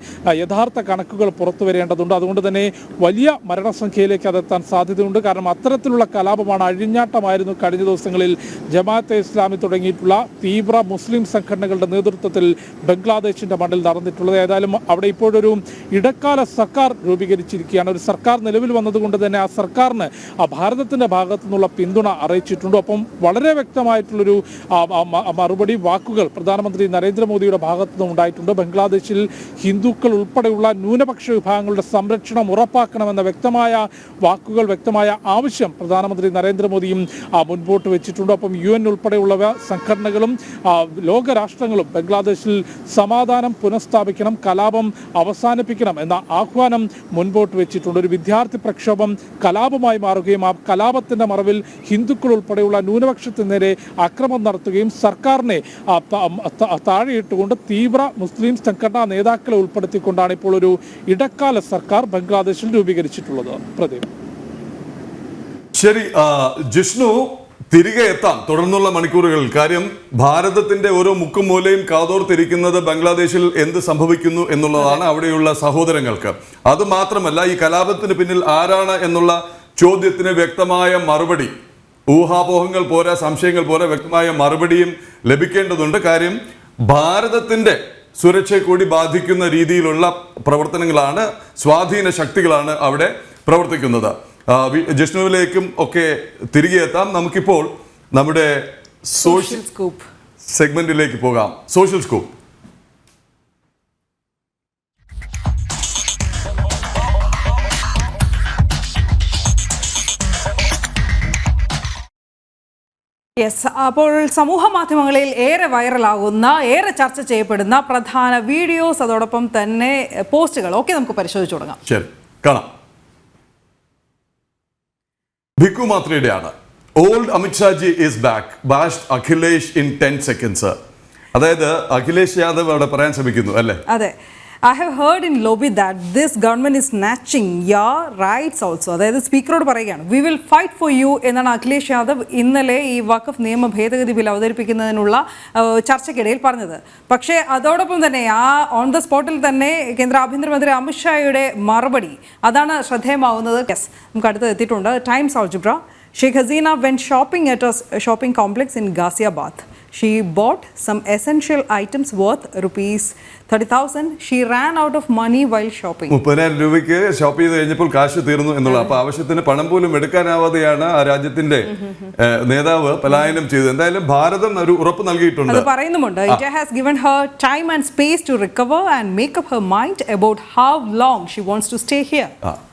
യഥാർത്ഥ കണക്കുകൾ പുറത്തു വരേണ്ടതുണ്ട്. അതുകൊണ്ട് തന്നെ വലിയ മരണസംഖ്യയിലേക്ക് അതെത്താൻ സാധ്യതയുണ്ട്. കാരണം അത്തരത്തിലുള്ള കലാപമാണ്, അഴിഞ്ഞാട്ടമായിരുന്നു കഴിഞ്ഞ ദിവസങ്ങളിൽ ജമാഅത്തെ ഇസ്ലാമി തുടങ്ങിയിട്ടുള്ള തീവ്ര മുസ്ലിം സംഘടനകളുടെ നേതൃത്വത്തിൽ ബംഗ്ലാദേശിൻ്റെ മണ്ണിൽ നടന്നിട്ടുള്ളത്. ഏതായാലും അവിടെ ഇപ്പോഴൊരു ഇടക്കാല സർക്കാർ രൂപീകരിച്ചിരിക്കുകയാണ്. ഒരു സർക്കാർ നിലവിൽ വന്നതുകൊണ്ട് തന്നെ ആ സർക്കാരിന് ഭാരതത്തിൻ്റെ ഭാഗത്തു നിന്നുള്ള പിന്തുണ അറിയിച്ചിട്ടുണ്ട്. ഒപ്പം വളരെ വ്യക്തമായിട്ടുള്ളൊരു മറുപടി വാക്കുകൾ പ്രധാനമന്ത്രി നരേന്ദ്രമോദിയുടെ ഭാഗത്തു നിന്ന് ഉണ്ടായിട്ടുണ്ട്. ബംഗ്ലാദേശിൽ ഹിന്ദുക്കൾ ഉൾപ്പെടെയുള്ള ന്യൂനപക്ഷ വിഭാഗങ്ങളുടെ സംരക്ഷണം ഉറപ്പാക്കണമെന്ന വ്യക്തമായ വാക്കുകൾ, വ്യക്തമായ ആവശ്യം പ്രധാനമന്ത്രി നരേന്ദ്രമോദിയും മുൻപോട്ട് വെച്ചിട്ടുണ്ട്. ഒപ്പം UN ഉൾപ്പെടെയുള്ള സംഘടനകളും ലോകരാഷ്ട്രങ്ങളും ബംഗ്ലാദേശിൽ സമാധാനം പുനഃസ്ഥാപിക്കണം, കലാപം അവസാനിപ്പിക്കണം എന്ന ആഹ്വാനം മുൻപോട്ട് വെച്ചിട്ടുണ്ട്. ഒരു വിദ്യാർത്ഥി പ്രക്ഷോഭം കലാപമായി മാറുകയും ആ കലാപത്തിൻ്റെ മറവിൽ ഹിന്ദുക്കൾ ഉൾപ്പെടെയുള്ള ന്യൂനപക്ഷത്തിന് നേരെ അക്രമം നടത്തുകയും സർക്കാരിനെ താഴെയിട്ടുകൊണ്ട് തീവ്ര മുസ്ലിം സംഘടനാ നേതാക്കളെ ഉൾപ്പെടുത്തിക്കൊണ്ടാണ് ഇപ്പോൾ ഒരു ഇടക്കാല സർക്കാർ ബംഗ്ലാദേശിൽ രൂപീകരിച്ചിട്ടുള്ളത്. പ്രദീപ്. ശരി ജിഷ്ണു, തിരികെ എത്താം തുടർന്നുള്ള മണിക്കൂറുകളിൽ. കാര്യം ഭാരതത്തിന്റെ ഓരോ മുക്കും മൂലയും കാതോർത്തിരിക്കുന്നത് ബംഗ്ലാദേശിൽ എന്ത് സംഭവിക്കുന്നു എന്നുള്ളതാണ് അവിടെയുള്ള സഹോദരങ്ങൾക്ക്. അത് മാത്രമല്ല, ഈ കലാപത്തിന് പിന്നിൽ ആരാണ് എന്നുള്ള ചോദ്യത്തിന് വ്യക്തമായ മറുപടി, ഊഹാപോഹങ്ങൾ പോരാ, സംശയങ്ങൾ പോരാ, വ്യക്തമായ മറുപടിയും ലഭിക്കേണ്ടതുണ്ട്. കാര്യം ഭാരതത്തിന്റെ സുരക്ഷയെ കൂടി ബാധിക്കുന്ന രീതിയിലുള്ള പ്രവർത്തനങ്ങളാണ്, സ്വാധീന ശക്തികളാണ് അവിടെ പ്രവർത്തിക്കുന്നത്. ജിഷ്ണുവിലേക്കും ഒക്കെ തിരികെ എത്താം. നമുക്കിപ്പോൾ നമ്മുടെ സോഷ്യൽ സ്കൂപ്പ് സെഗ്മെന്റിലേക്ക് പോകാം. Social scoop. യെസ്, അപ്പോൾ സമൂഹ മാധ്യമങ്ങളിൽ ഏറെ വൈറലാകുന്ന, ഏറെ ചർച്ച ചെയ്യപ്പെടുന്ന പ്രധാന വീഡിയോസ്, അതോടൊപ്പം തന്നെ പോസ്റ്റുകൾ ഒക്കെ നമുക്ക് പരിശോധിച്ചു തുടങ്ങാം. ശരി, കാണാം. ഭിക്കു മാത്രയുടെയാണ്. Old Amit Shah ji is back, ബാഷ്ഡ് Akhilesh in 10 seconds. അതായത് അഖിലേഷ് യാദവ് അവിടെ പറയാൻ ശ്രമിക്കുന്നു അല്ലേ? അതെ. I have heard in lobby that this government is snatching your rights also. അതായത് സ്പീക്കറോട് പറയുകയാണ്, we will fight for you എന്നാണ് അഖിലേഷ് യാദവ് ഇന്നലെ ഈ വഖഫ് നിയമ ഭേദഗതി ബിൽ അവതരിപ്പിക്കുന്നതിനുള്ള ചർച്ചയ്ക്കിടയിൽ പറഞ്ഞത്. പക്ഷേ അതോടൊപ്പം തന്നെ ഓൺ ദ സ്പോട്ടിൽ തന്നെ കേന്ദ്ര ആഭ്യന്തരമന്ത്രി അമിത്ഷായുടെ മറുപടി അതാണ് ശ്രദ്ധേയമാവുന്നത്. യെസ്, നമുക്ക് അടുത്ത് എത്തിയിട്ടുണ്ട്. Times algebra. Sheikh Hasina went shopping at a shopping complex in Ghaziabad. She bought some essential items worth ₹30,000. She ran out of money while shopping. 30,000 രൂപയ്ക്ക് ഷോപ്പ് ചെയ്ത് കഴിഞ്ഞപ്പോൾ കാശ് തീർന്നു എന്നുള്ളത്. അപ്പൊ ആവശ്യത്തിന് പണം പോലും എടുക്കാനാവാതെയാണ് ആ രാജ്യത്തിന്റെ നേതാവ് പലായനം ചെയ്തത്. എന്തായാലും ഭാരതം ഒരു ഉറപ്പ് നൽകിയിട്ടുണ്ട്. അത് പറയുന്നുമുണ്ട്. India has given her time and space to recover and make up her mind about how long she wants to stay here.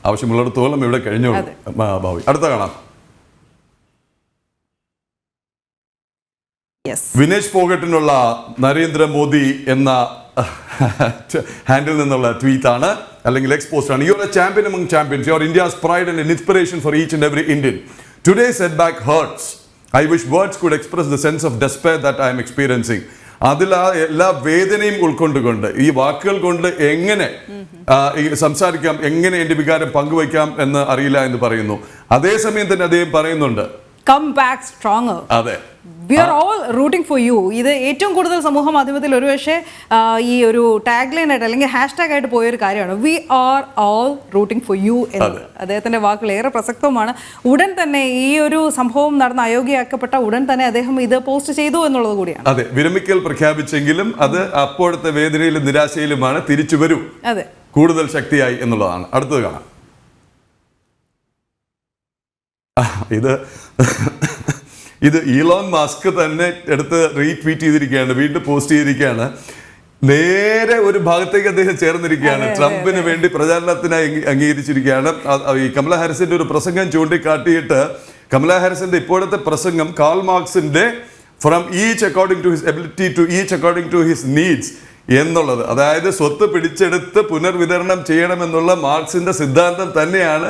ആവശ്യമുള്ളിടത്തോളം ഇവിടെ കഴിഞ്ഞോളൂ. ഭാവി അടുത്ത കാണാം. വിനേഷ് ഫോഗട്ടിനുള്ള നരേന്ദ്രമോദി എന്ന ഹാൻഡിൽ നിന്നുള്ള ട്വീറ്റ് ആണ്, അല്ലെങ്കിൽ എക്സ്പോസ്റ്റ് ആണ്. You are A champion among champions. You are India's pride and an inspiration for each and every Indian. Today's setback hurts. I wish words could express the sense of despair that I am experiencing. അതിൽ ആ എല്ലാ വേദനയും ഉൾക്കൊണ്ടുകൊണ്ട് ഈ വാക്കുകൾ കൊണ്ട് എങ്ങനെ സംസാരിക്കാം, എങ്ങനെ എൻ്റെ വികാരം പങ്കുവയ്ക്കാം എന്ന് അറിയില്ല എന്ന് പറയുന്നു. അതേസമയം തന്നെ അദ്ദേഹം പറയുന്നുണ്ട്, come back stronger. അതെ, we are all rooting for you. ഇത് ഏറ്റവും കൂടുതൽ സമൂഹ മാധ്യമത്തിൽ ഒരുപക്ഷെ ഈ ഒരു ടാഗ് ലൈൻ ആയിട്ട് അല്ലെങ്കിൽ ഹാഷ്ടാഗ് ആയിട്ട് പോയൊരു കാര്യമാണ് we are all rooting for you എന്നത്. അദ്ദേഹത്തിന്റെ വാക്കുകൾ ഏറെ പ്രസക്തവുമാണ്. ഉടൻ തന്നെ ഈ ഒരു സംഭവം നടന്ന അയോഗ്യയാക്കപ്പെട്ട ഉടൻ തന്നെ അദ്ദേഹം ഇത് പോസ്റ്റ് ചെയ്തു എന്നുള്ളത് കൂടിയാണ്. അതെ, വിരമിക്കൽ പ്രഖ്യാപിച്ചെങ്കിലും അത് അപ്പോഴത്തെ വേദനയിലും നിരാശയിലുമാണ്. തിരിച്ചു വരും, അതെ, കൂടുതൽ ശക്തിയായി എന്നുള്ളതാണ്. അടുത്തത് കാണാം. ഇത് ഈലോൺ മസ്ക് തന്നെ എടുത്ത് റീട്വീറ്റ് ചെയ്തിരിക്കുകയാണ്, വീണ്ടും പോസ്റ്റ് ചെയ്തിരിക്കുകയാണ്. നേരെ ഒരു ഭാഗത്തേക്ക് അദ്ദേഹം ചേർന്നിരിക്കുകയാണ്. ട്രംപിന് വേണ്ടി പ്രചാരണത്തിനായി അംഗീകരിച്ചിരിക്കുകയാണ്. ഈ കമല ഹാരിസിന്റെ ഒരു പ്രസംഗം ചൂണ്ടിക്കാട്ടിയിട്ട് കമല ഹാരിസിന്റെ ഇപ്പോഴത്തെ പ്രസംഗം കാൾ മാർക്സിന്റെ from each according to his ability to each according to his needs എന്നുള്ളത്, അതായത് സ്വത്ത് പിടിച്ചെടുത്ത് പുനർവിതരണം ചെയ്യണമെന്നുള്ള മാർക്സിന്റെ സിദ്ധാന്തം തന്നെയാണ്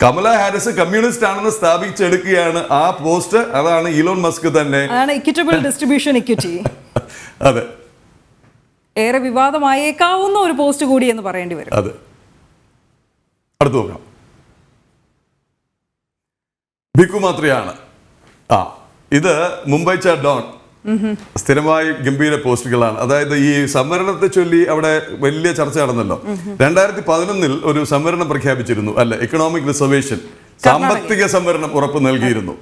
കമല ഹാരിസ് കമ്മ്യൂണിസ്റ്റ് ആണെന്ന് സ്ഥാപിച്ചെടുക്കുകയാണ് ആ പോസ്റ്റ്. അതാണ് ഈലോൺ മസ്ക് തന്നെ. Equitable distribution equity. അതെ, ഏറെ വിവാദമായേക്കാവുന്ന ഒരു പോസ്റ്റ് കൂടി എന്ന് പറയേണ്ടി വരും. അതെ, അടുത്ത് നോക്കാം. ഭിക്കു മാത്രയാണ്. ഇത് മുംബൈ ചാ ഡോൺ സ്ഥിരമായി ഗംഭീര പോസ്റ്റുകളാണ്. അതായത് ഈ സംവരണത്തെ ചൊല്ലി അവിടെ വലിയ ചർച്ച നടന്നല്ലോ. 2011 ഒരു സംവരണം പ്രഖ്യാപിച്ചിരുന്നു, അല്ല, എക്കണോമിക് റിസർവേഷൻ, സാമ്പത്തിക സംവരണം ഉറപ്പ് നൽകിയിരുന്നു.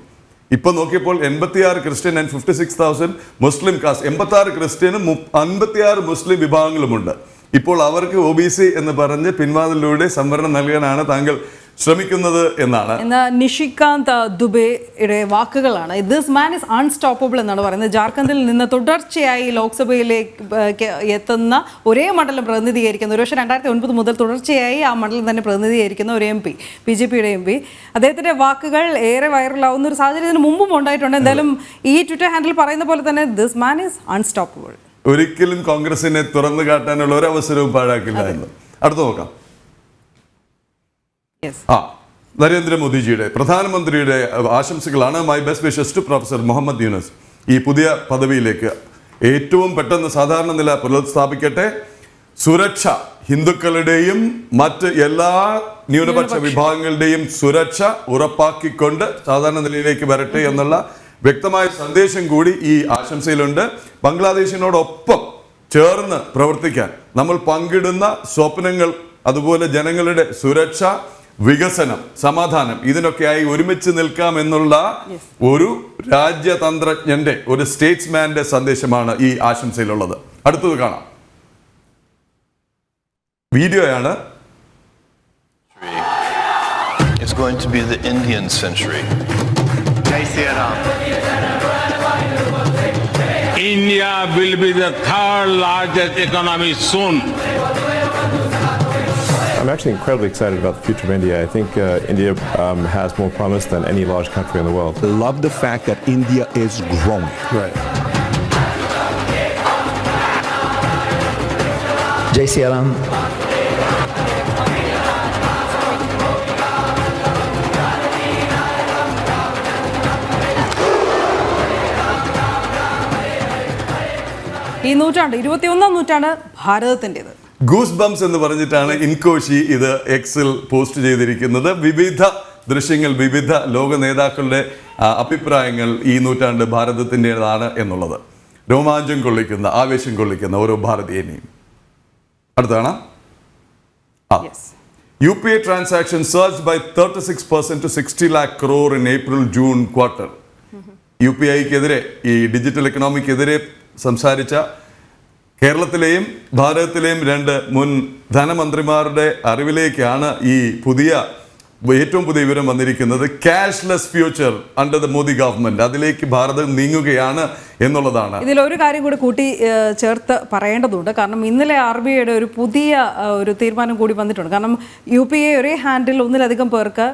ഇപ്പൊ നോക്കിയപ്പോൾ 86 ക്രിസ്ത്യൻ ആൻഡ് 56,000 മുസ്ലിം കാസ്റ്റ്, 86 ക്രിസ്ത്യനും 56 മുസ്ലിം വിഭാഗങ്ങളുമുണ്ട്. ഇപ്പോൾ അവർക്ക് OBC എന്ന് പറഞ്ഞ് പിൻവാതിലൂടെ സംവരണം നൽകാനാണ് താങ്കൾ ശ്രമിക്കുന്നത് എന്നാണ് നിഷികാന്ത് ദുബെയുടെ വാക്കുകളാണ്. ദിസ് മാൻ ഇസ് അൺസ്റ്റോപ്പബിൾ എന്നാണ് പറയുന്നത്. ജാർഖണ്ഡിൽ നിന്ന് തുടർച്ചയായി ലോക്സഭയിലേക്ക് എത്തുന്ന ഒരേ മണ്ഡലം പ്രതിനിധീകരിക്കുന്ന, ഒരു പക്ഷേ 2009 മുതൽ തുടർച്ചയായി ആ മണ്ഡലം തന്നെ പ്രതിനിധീകരിക്കുന്ന ഒരു MP, BJP-യുടെ MP. അദ്ദേഹത്തിന്റെ വാക്കുകൾ ഏറെ വൈറലാവുന്ന ഒരു സാഹചര്യം ഇതിന് മുമ്പും ഉണ്ടായിട്ടുണ്ട്. എന്തായാലും ഈ ട്വിറ്റർ ഹാൻഡിൽ പറയുന്ന പോലെ തന്നെ ദിസ് മാൻ ഇസ് അൺസ്റ്റോപ്പബിൾ. ഒരിക്കലും കോൺഗ്രസിനെ തുറന്നു കാട്ടാനുള്ള ഒരു അവസരവും പാഴാക്കില്ല എന്ന്. അടുത്ത് നോക്കാം. നരേന്ദ്രമോദിജിയുടെ, പ്രധാനമന്ത്രിയുടെ ആശംസകളാണ്. My best wishes to professor Muhammad Yunus. ഈ പുതിയ പദവിയിലേക്ക് ഏറ്റവും പെട്ടെന്ന് സാധാരണ നില പുനഃസ്ഥാപിക്കട്ടെ. സുരക്ഷ, ഹിന്ദുക്കളുടെയും മറ്റ് എല്ലാ ന്യൂനപക്ഷ വിഭാഗങ്ങളുടെയും സുരക്ഷ ഉറപ്പാക്കിക്കൊണ്ട് സാധാരണ നിലയിലേക്ക് വരട്ടെ എന്നുള്ള വ്യക്തമായ സന്ദേശം കൂടി ഈ ആശംസയിലുണ്ട്. ബംഗ്ലാദേശിനോടൊപ്പം ചേർന്ന് പ്രവർത്തിക്കാൻ നമ്മൾ പങ്കിടുന്ന സ്വപ്നങ്ങൾ, അതുപോലെ ജനങ്ങളുടെ സുരക്ഷ, വികസനം, സമാധാനം, ഇതിനൊക്കെയായി ഒരുമിച്ച് നിൽക്കാം എന്നുള്ള ഒരു രാജ്യതന്ത്രജ്ഞന്റെ, ഒരു സ്റ്റേറ്റ്സ്മാന്റെ സന്ദേശമാണ് ഈ ആശംസയിലുള്ളത്. അടുത്തത് കാണാം. വീഡിയോയാണ്. It's going to be the Indian century. India will be the third largest economy soon. I'm actually incredibly excited about the future of India. I think India has more promise than any large country in the world. I love the fact that India is growing. Right. Jai Sri Ram. ഈ നൂറ്റാണ്ട്, 21ാം നൂറ്റാണ്ട് ഭാരതത്തിൻ്റെത്. Goose bumps എന്ന് പറഞ്ഞിട്ടാണ് ഇൻകോഷി ഇത് എക്സിൽ post ചെയ്തിരിക്കുന്നത്. വിവിധ ദൃശ്യങ്ങൾ, വിവിധ ലോക നേതാക്കളുടെ അഭിപ്രായങ്ങൾ ഈ നൂറ്റാണ്ട് ഭാരതത്തിൻ്റെതാണ് എന്നുള്ളത്. രോമാഞ്ചം കൊള്ളിക്കുന്ന, ആവേശം കൊള്ളിക്കുന്ന ഓരോ ഭാരതീയനെയും. അടുത്താണ്. UPI transaction surged by 36% to 60 lakh crore in April-June quarter. UPI-ക്കെതിരെ, ഈ ഡിജിറ്റൽ എക്കണോമിക്കെതിരെ സംസാരിച്ച കേരളത്തിലെയും ഭാരതത്തിലെയും 2 മുൻ ധനമന്ത്രിമാരുടെ അറിവിലേക്കാണ് ഈ ഏറ്റവും പുതിയ വിവരം വന്നിരിക്കുന്നത്. Cashless future under the Modi government, അതിലേക്ക് ഭാരതം നീങ്ങുകയാണ് എന്നുള്ളതാണ്. ഇതിലൊരു കാര്യം കൂടി കൂട്ടി ചേർത്ത് പറയേണ്ടതുണ്ട്. കാരണം ഇന്നലെ RBIയുടെ ഒരു പുതിയ ഒരു തീരുമാനം കൂടി വന്നിട്ടുണ്ട്. കാരണം UPI ഒരേ ഹാൻഡിൽ ഒന്നിലധികം പേർക്ക്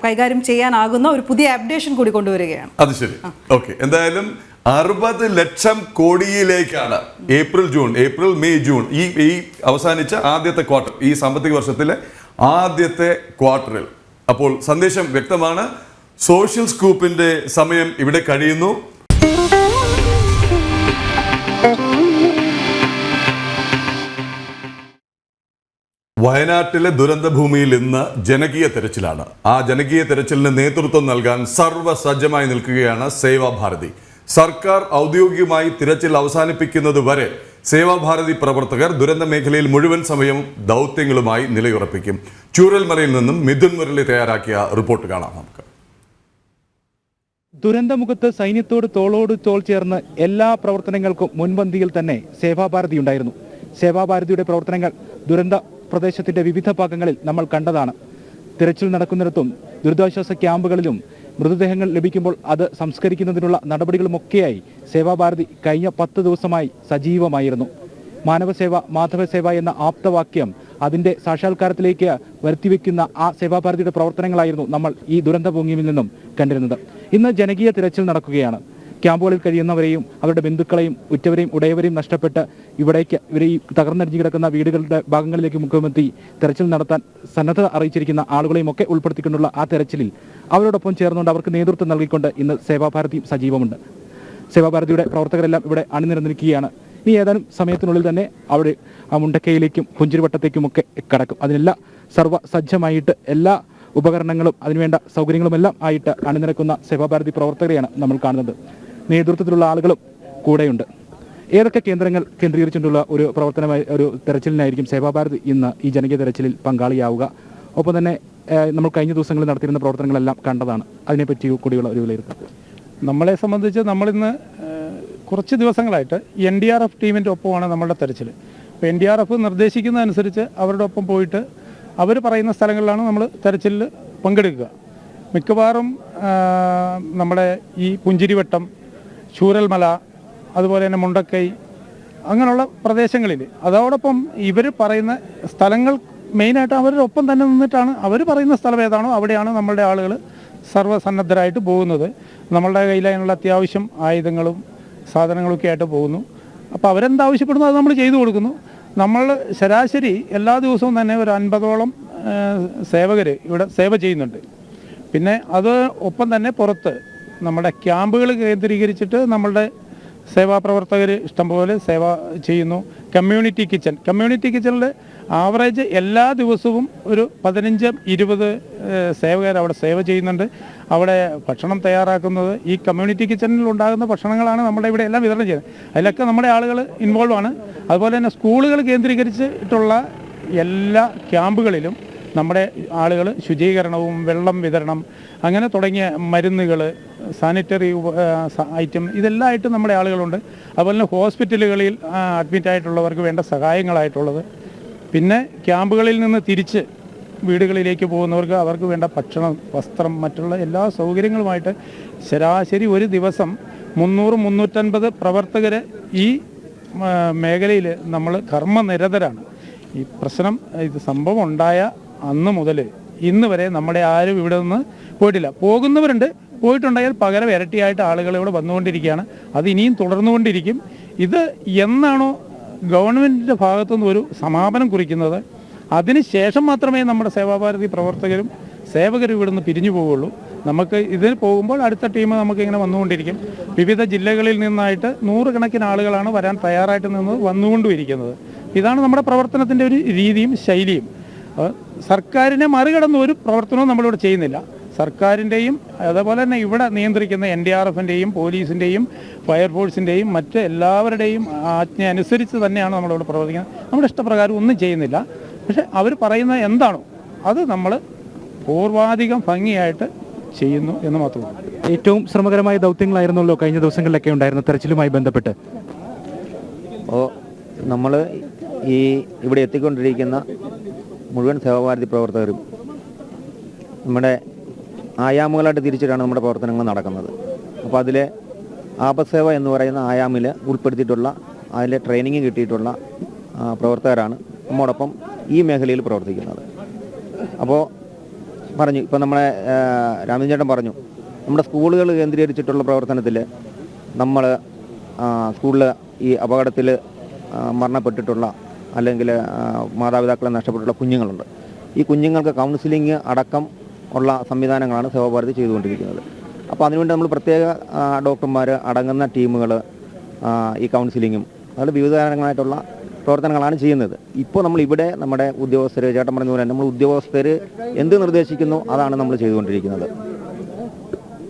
കൈകാര്യം ചെയ്യാനാകുന്ന ഒരു പുതിയ അപ്ഡേഷൻ കൂടി കൊണ്ടുവരികയാണ്. അത് ശരി, ഓക്കെ. എന്തായാലും 60 ലക്ഷം കോടിയിലേക്കാണ് ഏപ്രിൽ മെയ് ജൂൺ ഈ അവസാനിച്ച ആദ്യത്തെ ക്വാർട്ടർ, ഈ സാമ്പത്തിക വർഷത്തിലെ ആദ്യത്തെ ക്വാർട്ടറിൽ. അപ്പോൾ സന്ദേശം വ്യക്തമാണ്. സോഷ്യൽ സ്കൂപ്പിന്റെ സമയം ഇവിടെ കഴിയുന്നു. വയനാട്ടിലെ ദുരന്തഭൂമിയിൽ ഇന്ന് ജനകീയ തെരച്ചിലാണ്. ആ ജനകീയ തെരച്ചിലിന് നേതൃത്വം നൽകാൻ സർവ്വസജ്ജമായി നിൽക്കുകയാണ് സേവാഭാരതി. സർക്കാർ ഔദ്യോഗികമായി തിരച്ചിൽ അവസാനിപ്പിക്കുന്നത് വരെ സേവാഭാരതി പ്രവർത്തകർ ദുരന്ത മേഖലയിൽ മുഴുവൻ സമയവും ദൗത്യങ്ങളുമായി നിലയുറപ്പിക്കും. ചൂരൽമലയിൽ നിന്നും മിഥുൻ മുരളി തയ്യാറാക്കിയ റിപ്പോർട്ട് കാണാം നമുക്ക്. ദുരന്തമുഖത്ത് സൈന്യത്തോട് തോളോട് തോൾ ചേർന്ന് എല്ലാ പ്രവർത്തനങ്ങൾക്കും മുൻപന്തിയിൽ തന്നെ സേവാഭാരതി ഉണ്ടായിരുന്നു. സേവാഭാരതിയുടെ പ്രവർത്തനങ്ങൾ ദുരന്ത പ്രദേശത്തിൻ്റെ വിവിധ ഭാഗങ്ങളിൽ നമ്മൾ കണ്ടതാണ്. തിരച്ചിൽ നടക്കുന്നിടത്തും ദുരിതാശ്വാസ ക്യാമ്പുകളിലും മൃതദേഹങ്ങൾ ലഭിക്കുമ്പോൾ അത് സംസ്കരിക്കുന്നതിനുള്ള നടപടികളുമൊക്കെയായി സേവാഭാരതി കഴിഞ്ഞ 10 ദിവസമായി സജീവമായിരുന്നു. മാനവസേവ മാധവസേവ എന്ന ആപ്തവാക്യം അതിൻ്റെ സാക്ഷാത്കാരത്തിലേക്ക് വരുത്തിവെക്കുന്ന ആ സേവാഭാരതിയുടെ പ്രവർത്തനങ്ങളായിരുന്നു നമ്മൾ ഈ ദുരന്തഭൂമിയിൽ നിന്നും കണ്ടിരുന്നത്. ഇന്ന് ജനകീയ തിരച്ചിൽ നടക്കുകയാണ്. ക്യാമ്പുകളിൽ കഴിയുന്നവരെയും അവരുടെ ബന്ധുക്കളെയും ഉറ്റവരെയും ഉടയവരെയും നഷ്ടപ്പെട്ട് ഇവരെ ഈ തകർന്നടിഞ്ഞു കിടക്കുന്ന വീടുകളുടെ ഭാഗങ്ങളിലേക്ക് മുഖ്യമന്ത്രി തെരച്ചിൽ നടത്താൻ സന്നദ്ധത അറിയിച്ചിരിക്കുന്ന ആളുകളെയും ഒക്കെ ഉൾപ്പെടുത്തിക്കൊണ്ടുള്ള ആ തെരച്ചിലിൽ അവരോടൊപ്പം ചേർന്നുകൊണ്ട് അവർക്ക് നേതൃത്വം നൽകിക്കൊണ്ട് ഇന്ന് സേവാഭാരതിയും സജീവമുണ്ട്. സേവാഭാരതിയുടെ പ്രവർത്തകരെല്ലാം ഇവിടെ അണിനിരന്നിരിക്കുകയാണ്. ഈ ഏതാനും സമയത്തിനുള്ളിൽ തന്നെ അവിടെ ആ മുണ്ടക്കയിലേക്കും പുഞ്ചിരിവട്ടത്തേക്കുമൊക്കെ കടക്കും. അതിനെല്ലാം സർവ്വസജ്ജമായിട്ട് എല്ലാ ഉപകരണങ്ങളും അതിനുവേണ്ട സൗകര്യങ്ങളുമെല്ലാം ആയിട്ട് അണിനിരക്കുന്ന സേവാഭാരതി പ്രവർത്തകരെയാണ് നമ്മൾ കാണുന്നത്. നേതൃത്വത്തിലുള്ള ആളുകളും കൂടെയുണ്ട്. ഏതൊക്കെ കേന്ദ്രങ്ങൾ കേന്ദ്രീകരിച്ചുകൊണ്ടുള്ള ഒരു പ്രവർത്തനമായി ഒരു തെരച്ചിലിനായിരിക്കും സേവാഭാരതി ഇന്ന് ഈ ജനകീയ തെരച്ചിലിൽ പങ്കാളിയാവുക? ഒപ്പം തന്നെ നമ്മൾ കഴിഞ്ഞ ദിവസങ്ങളിൽ നടത്തിയിരുന്ന പ്രവർത്തനങ്ങളെല്ലാം കണ്ടതാണ്. അതിനെപ്പറ്റി കൂടിയുള്ള ഒരു വിലയിരുത്തൽ. നമ്മളെ സംബന്ധിച്ച് നമ്മളിന്ന് കുറച്ച് ദിവസങ്ങളായിട്ട് NDRF ടീമിൻ്റെ ഒപ്പമാണ് നമ്മളുടെ തെരച്ചിൽ. അപ്പോൾ NDRF നിർദ്ദേശിക്കുന്നതനുസരിച്ച് അവരുടെ ഒപ്പം പോയിട്ട് അവർ പറയുന്ന സ്ഥലങ്ങളിലാണ് നമ്മൾ തെരച്ചിലിൽ പങ്കെടുക്കുക. മിക്കവാറും നമ്മുടെ ഈ പുഞ്ചിരിവട്ടം, ചൂരൽമല, അതുപോലെ തന്നെ മുണ്ടക്കൈ അങ്ങനെയുള്ള പ്രദേശങ്ങളിൽ അതോടൊപ്പം ഇവർ പറയുന്ന സ്ഥലങ്ങൾ മെയിനായിട്ട് അവരുടെ ഒപ്പം തന്നെ നിന്നിട്ടാണ് അവർ പറയുന്ന സ്ഥലം ഏതാണോ അവിടെയാണ് നമ്മളുടെ ആളുകൾ സർവ്വസന്നദ്ധരായിട്ട് പോകുന്നത്. നമ്മളുടെ കയ്യിലുള്ള അത്യാവശ്യം ആയുധങ്ങളും സാധനങ്ങളൊക്കെ ആയിട്ട് പോകുന്നു. അപ്പോൾ അവരെന്താവശ്യപ്പെടുന്നു അത് നമ്മൾ ചെയ്തു കൊടുക്കുന്നു. നമ്മൾ ശരാശരി എല്ലാ ദിവസവും തന്നെ ഒരു 50ഓളം സേവകർ ഇവിടെ സേവ ചെയ്യുന്നുണ്ട്. പിന്നെ അത് ഒപ്പം തന്നെ പുറത്ത് നമ്മുടെ ക്യാമ്പുകൾ കേന്ദ്രീകരിച്ചിട്ട് നമ്മളുടെ സേവാപ്രവർത്തകർ ഇഷ്ടംപോലെ സേവ ചെയ്യുന്നു. കമ്മ്യൂണിറ്റി കിച്ചണിൽ ആവറേജ് എല്ലാ ദിവസവും ഒരു 15-20 സേവകർ അവിടെ സേവ ചെയ്യുന്നുണ്ട്. അവിടെ ഭക്ഷണം തയ്യാറാക്കുന്നത് ഈ കമ്മ്യൂണിറ്റി കിച്ചണിൽ ഉണ്ടാകുന്ന ഭക്ഷണങ്ങളാണ് നമ്മുടെ ഇവിടെ എല്ലാം വിതരണം ചെയ്യുന്നത്. അതിലൊക്കെ നമ്മുടെ ആളുകൾ ഇൻവോൾവ് ആണ്. അതുപോലെ തന്നെ സ്കൂളുകൾ കേന്ദ്രീകരിച്ചിട്ടുള്ള എല്ലാ ക്യാമ്പുകളിലും നമ്മുടെ ആളുകൾ ശുചീകരണവും വെള്ളം വിതരണം അങ്ങനെ തുടങ്ങിയ മരുന്നുകൾ, സാനിറ്ററി ഐറ്റം ഇതെല്ലാം ആയിട്ട് നമ്മുടെ ആളുകളുണ്ട്. അതുപോലെ തന്നെ ഹോസ്പിറ്റലുകളിൽ അഡ്മിറ്റായിട്ടുള്ളവർക്ക് വേണ്ട സഹായങ്ങളായിട്ടുള്ളത്, പിന്നെ ക്യാമ്പുകളിൽ നിന്ന് തിരിച്ച് വീടുകളിലേക്ക് പോകുന്നവർക്ക് അവർക്ക് വേണ്ട ഭക്ഷണം, വസ്ത്രം, മറ്റുള്ള എല്ലാ സൗകര്യങ്ങളുമായിട്ട് ശരാശരി ഒരു ദിവസം 300-350 പ്രവർത്തകർ ഈ മേഖലയിൽ നമ്മൾ കർമ്മനിരതരാണ്. ഈ പ്രശ്നം സംഭവം ഉണ്ടായ അന്ന് മുതൽ ഇന്ന് വരെ നമ്മുടെ ആരും ഇവിടെ നിന്ന് പോയിട്ടില്ല. പോകുന്നവരുണ്ട്, പോയിട്ടുണ്ടായാൽ പകരം ഇരട്ടിയായിട്ട് ആളുകൾ ഇവിടെ വന്നുകൊണ്ടിരിക്കുകയാണ്. അത് ഇനിയും തുടർന്നുകൊണ്ടിരിക്കും. ഇത് എന്നാണോ ഗവൺമെൻറ്റിൻ്റെ ഭാഗത്തുനിന്ന് ഒരു സമാപനം കുറിക്കുന്നത് അതിനുശേഷം മാത്രമേ നമ്മുടെ സേവാഭാരതി പ്രവർത്തകരും സേവകരും ഇവിടുന്ന് പിരിഞ്ഞു പോവുകയുള്ളൂ. നമുക്ക് ഇതിന് പോകുമ്പോൾ അടുത്ത ടീം നമുക്ക് ഇങ്ങനെ വന്നുകൊണ്ടിരിക്കും. വിവിധ ജില്ലകളിൽ നിന്നായിട്ട് 100 കണക്കിന് ആളുകളാണ് വരാൻ തയ്യാറായിട്ട് നിന്ന് വന്നുകൊണ്ടിരിക്കുന്നത്. ഇതാണ് നമ്മുടെ പ്രവർത്തനത്തിൻ്റെ ഒരു രീതിയും ശൈലിയും. സർക്കാരിനെ മറികടന്ന ഒരു പ്രവർത്തനവും നമ്മളിവിടെ ചെയ്യുന്നില്ല. സർക്കാരിൻ്റെയും അതുപോലെ തന്നെ ഇവിടെ നിയന്ത്രിക്കുന്ന NDRFൻ്റെയും പോലീസിൻ്റെയും ഫയർഫോഴ്സിൻ്റെയും മറ്റ് എല്ലാവരുടെയും ആജ്ഞ അനുസരിച്ച് തന്നെയാണ് നമ്മളിവിടെ പ്രവർത്തിക്കുന്നത്. നമ്മുടെ ഇഷ്ടപ്രകാരം ഒന്നും ചെയ്യുന്നില്ല. പക്ഷെ അവർ പറയുന്ന എന്താണോ അത് നമ്മൾ പൂർവാധികം ഭംഗിയായിട്ട് ചെയ്യുന്നു എന്ന് മാത്രമേ. ഏറ്റവും ശ്രമകരമായ ദൗത്യങ്ങളായിരുന്നല്ലോ കഴിഞ്ഞ ദിവസങ്ങളിലൊക്കെ ഉണ്ടായിരുന്ന തെരച്ചിലുമായി ബന്ധപ്പെട്ട്. നമ്മൾ ഈ ഇവിടെ എത്തിക്കൊണ്ടിരിക്കുന്ന മുഴുവൻ സേവാഭാരതി പ്രവർത്തകരും നമ്മുടെ ആയാമുകളായിട്ട് തിരിച്ചിട്ടാണ് നമ്മുടെ പ്രവർത്തനങ്ങൾ നടക്കുന്നത്. അപ്പോൾ അതിൽ ആപത്സേവ എന്ന് പറയുന്ന ആയാമിൽ ഉൾപ്പെടുത്തിയിട്ടുള്ള അതിലെ ട്രെയിനിങ് കിട്ടിയിട്ടുള്ള പ്രവർത്തകരാണ് നമ്മോടൊപ്പം ഈ മേഖലയിൽ പ്രവർത്തിക്കുന്നത്. അപ്പോൾ പറഞ്ഞു, ഇപ്പോൾ നമ്മളെ രാമചന്ദ്രൻ ചേട്ടൻ പറഞ്ഞു, നമ്മുടെ സ്കൂളുകൾ കേന്ദ്രീകരിച്ചിട്ടുള്ള പ്രവർത്തനത്തിൽ നമ്മൾ സ്കൂളിൽ ഈ അപകടത്തിൽ മരണപ്പെട്ടിട്ടുള്ള അല്ലെങ്കിൽ മാതാപിതാക്കളെ നഷ്ടപ്പെട്ടിട്ടുള്ള കുഞ്ഞുങ്ങളുണ്ട്. ഈ കുഞ്ഞുങ്ങൾക്ക് കൗൺസിലിംഗ് അടക്കം ഉള്ള സംവിധാനങ്ങളാണ് സേവാഭാരതി ചെയ്തുകൊണ്ടിരിക്കുന്നത്. അപ്പോൾ അതിനുവേണ്ടി നമ്മൾ പ്രത്യേക ഡോക്ടർമാർ അടങ്ങുന്ന ടീമുകൾ ഈ കൗൺസിലിങ്ങും അതുപോലെ വിവിധ തരങ്ങളായിട്ടുള്ള പ്രവർത്തനങ്ങളാണ് ചെയ്യുന്നത്. ഇപ്പോൾ നമ്മളിവിടെ നമ്മുടെ ഉദ്യോഗസ്ഥർ, ചേട്ടൻ പറഞ്ഞ പോലെ നമ്മൾ ഉദ്യോഗസ്ഥർ എന്ത് നിർദ്ദേശിക്കുന്നു അതാണ് നമ്മൾ ചെയ്തുകൊണ്ടിരിക്കുന്നത്.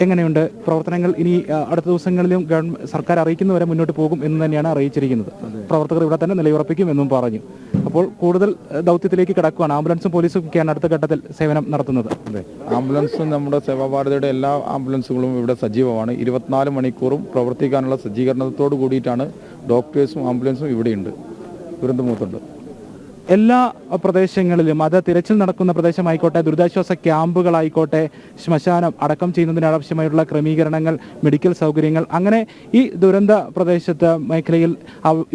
എങ്ങനെയുണ്ട് പ്രവർത്തനങ്ങൾ? ഇനി അടുത്ത ദിവസങ്ങളിലും സർക്കാർ അറിയിക്കുന്നവരെ മുന്നോട്ട് പോകും എന്ന് തന്നെയാണ് അറിയിച്ചിരിക്കുന്നത്. പ്രവർത്തകർ ഇവിടെ തന്നെ നിലയുറപ്പിക്കും എന്നും പറഞ്ഞു. അപ്പോൾ കൂടുതൽ ദൗത്യത്തിലേക്ക് കിടക്കുകയാണ്. ആംബുലൻസും പോലീസും ഒക്കെയാണ് അടുത്ത ഘട്ടത്തിൽ സേവനം നടത്തുന്നത്. അതെ, ആംബുലൻസും നമ്മുടെ സേവാഭാരതിയുടെ എല്ലാ ആംബുലൻസുകളും ഇവിടെ സജീവമാണ്. 24 മണിക്കൂറും പ്രവർത്തിക്കാനുള്ള സജ്ജീകരണത്തോട് കൂടിയിട്ടാണ് ഡോക്ടേഴ്സും ആംബുലൻസും ഇവിടെയുണ്ട്, ദുരന്തമുഖത്തുണ്ട്. എല്ലാ പ്രദേശങ്ങളിലും അത് തിരച്ചിൽ നടക്കുന്ന പ്രദേശമായിക്കോട്ടെ, ദുരിതാശ്വാസ ക്യാമ്പുകളായിക്കോട്ടെ, ശ്മശാനം അടക്കം ചെയ്യുന്നതിനാവശ്യമായിട്ടുള്ള ക്രമീകരണങ്ങൾ, മെഡിക്കൽ സൗകര്യങ്ങൾ, അങ്ങനെ ഈ ദുരന്ത പ്രദേശത്ത് മേഖലയിൽ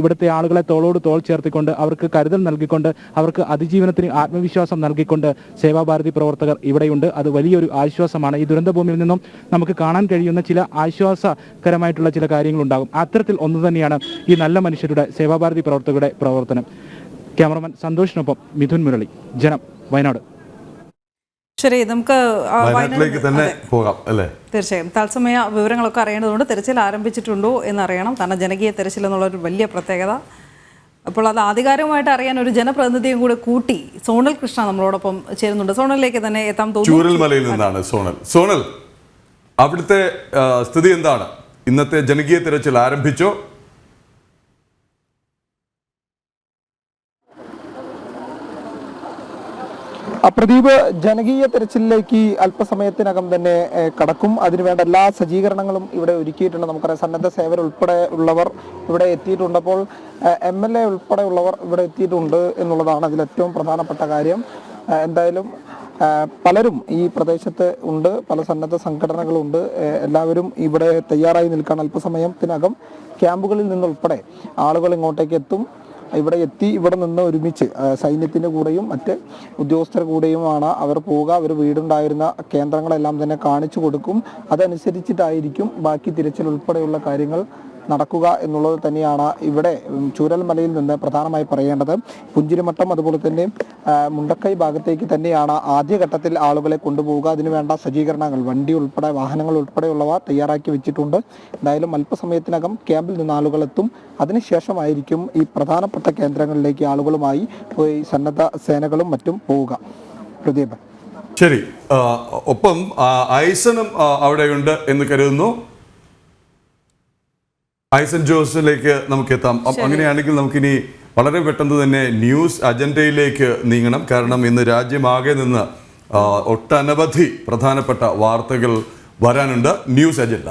ഇവിടുത്തെ ആളുകളെ തോളോട് തോൾ ചേർത്തിക്കൊണ്ട് അവർക്ക് കരുതൽ നൽകിക്കൊണ്ട് അവർക്ക് അതിജീവനത്തിന് ആത്മവിശ്വാസം നൽകിക്കൊണ്ട് സേവാഭാരതി പ്രവർത്തകർ ഇവിടെയുണ്ട്. അത് വലിയൊരു ആശ്വാസമാണ്. ഈ ദുരന്തഭൂമിയിൽ നിന്നും നമുക്ക് കാണാൻ കഴിയുന്ന ചില ആശ്വാസകരമായിട്ടുള്ള ചില കാര്യങ്ങളുണ്ടാകും. അത്തരത്തിൽ ഒന്ന് തന്നെയാണ് ഈ നല്ല മനുഷ്യരുടെ സേവാഭാരതി പ്രവർത്തകരുടെ പ്രവർത്തനം. ക്യാമറമാൻ സന്തോഷിനൊപ്പം മിഥുൻ മുരളി, ജനം, വയനാട്. ശരി, നമുക്ക് വയനാട്ടിലേക്ക് തന്നെ പോകാം അല്ലേ? തീർച്ചയായും തത്സമയ വിവരങ്ങളൊക്കെ അറിയേണ്ടതുകൊണ്ട് തെരച്ചിൽ ആരംഭിച്ചിട്ടുണ്ടോ എന്നറിയണം. കാരണം ജനകീയ തെരച്ചിൽ എന്നുള്ളൊരു വലിയ പ്രത്യേകത. അപ്പോൾ അത് ആധികാരികമായിട്ട് അറിയാൻ ഒരു ജനപ്രതിനിധിയും കൂടെ കൂട്ടി സോണൽ കൃഷ്ണ നമ്മളോടൊപ്പം ചേരുന്നുണ്ട്. സോണലിലേക്ക് തന്നെ എത്താൻ തോന്നുന്നു. ചൂരൽമലയിൽ നിന്നാണ് സോണൽ. അവിടുത്തെ സ്ഥിതി എന്താണ്? ഇന്നത്തെ ജനകീയ തെരച്ചിൽ ആരംഭിച്ചോ? പ്രദീപ്, ജനകീയ തെരച്ചിലിലേക്ക് അല്പസമയത്തിനകം തന്നെ കടക്കും. അതിനുവേണ്ട എല്ലാ സജ്ജീകരണങ്ങളും ഇവിടെ ഒരുക്കിയിട്ടുണ്ട്. നമുക്കറിയാം, സന്നദ്ധ സേവകർ ഉൾപ്പെടെ ഉള്ളവർ ഇവിടെ എത്തിയിട്ടുണ്ട്. അപ്പോൾ MLA ഉൾപ്പെടെ ഉള്ളവർ ഇവിടെ എത്തിയിട്ടുണ്ട് എന്നുള്ളതാണ് അതിൽ ഏറ്റവും പ്രധാനപ്പെട്ട കാര്യം. എന്തായാലും പലരും ഈ പ്രദേശത്ത് ഉണ്ട്, പല സന്നദ്ധ സംഘടനകളുണ്ട്. എല്ലാവരും ഇവിടെ തയ്യാറായി നിൽക്കാൻ അല്പസമയത്തിനകം ക്യാമ്പുകളിൽ നിന്നുൾപ്പെടെ ആളുകൾ ഇങ്ങോട്ടേക്ക് എത്തും. ഇവിടെ എത്തി ഇവിടെ നിന്ന് ഒരുമിച്ച് സൈന്യത്തിൻ്റെ കൂടെയും മറ്റ് ഉദ്യോഗസ്ഥരുടെ കൂടെയുമാണ് അവർ പോവുക. അവർ വീടുണ്ടായിരുന്ന കേന്ദ്രങ്ങളെല്ലാം തന്നെ കാണിച്ചു കൊടുക്കും. അതനുസരിച്ചിട്ടായിരിക്കും ബാക്കി തിരച്ചിൽ ഉൾപ്പെടെയുള്ള കാര്യങ്ങൾ നടക്കുക എന്നുള്ളത് തന്നെയാണ് ഇവിടെ ചൂരൽമലയിൽ നിന്ന് പ്രധാനമായി പറയേണ്ടത്. പുഞ്ചിരിമട്ടം അതുപോലെ തന്നെ മുണ്ടക്കൈ ഭാഗത്തേക്ക് തന്നെയാണ് ആദ്യഘട്ടത്തിൽ ആളുകളെ കൊണ്ടുപോവുക. അതിനുവേണ്ട സജ്ജീകരണങ്ങൾ, വണ്ടി ഉൾപ്പെടെ വാഹനങ്ങൾ ഉൾപ്പെടെയുള്ളവ തയ്യാറാക്കി വെച്ചിട്ടുണ്ട്. എന്തായാലും അല്പസമയത്തിനകം ക്യാമ്പിൽ നിന്ന് ആളുകൾ എത്തും. അതിനുശേഷമായിരിക്കും ഈ പ്രധാനപ്പെട്ട കേന്ദ്രങ്ങളിലേക്ക് ആളുകളുമായി സന്നദ്ധ സേനകളും മറ്റും പോവുക. പ്രദീപ്, ശരി. ഒപ്പം ഐസനും അവിടെയുണ്ട് എന്ന് കരുതുന്നു. ഐസൻ ജോസിലേക്ക് നമുക്ക് എത്താം. അങ്ങനെയാണെങ്കിൽ നമുക്കിനി വളരെ പെട്ടെന്ന് തന്നെ ന്യൂസ് അജണ്ടയിലേക്ക് നീങ്ങണം. കാരണം ഇന്ന് രാജ്യമാകെ നിന്ന് ഒട്ടനവധി പ്രധാനപ്പെട്ട വാർത്തകൾ വരാനുണ്ട്. News agenda.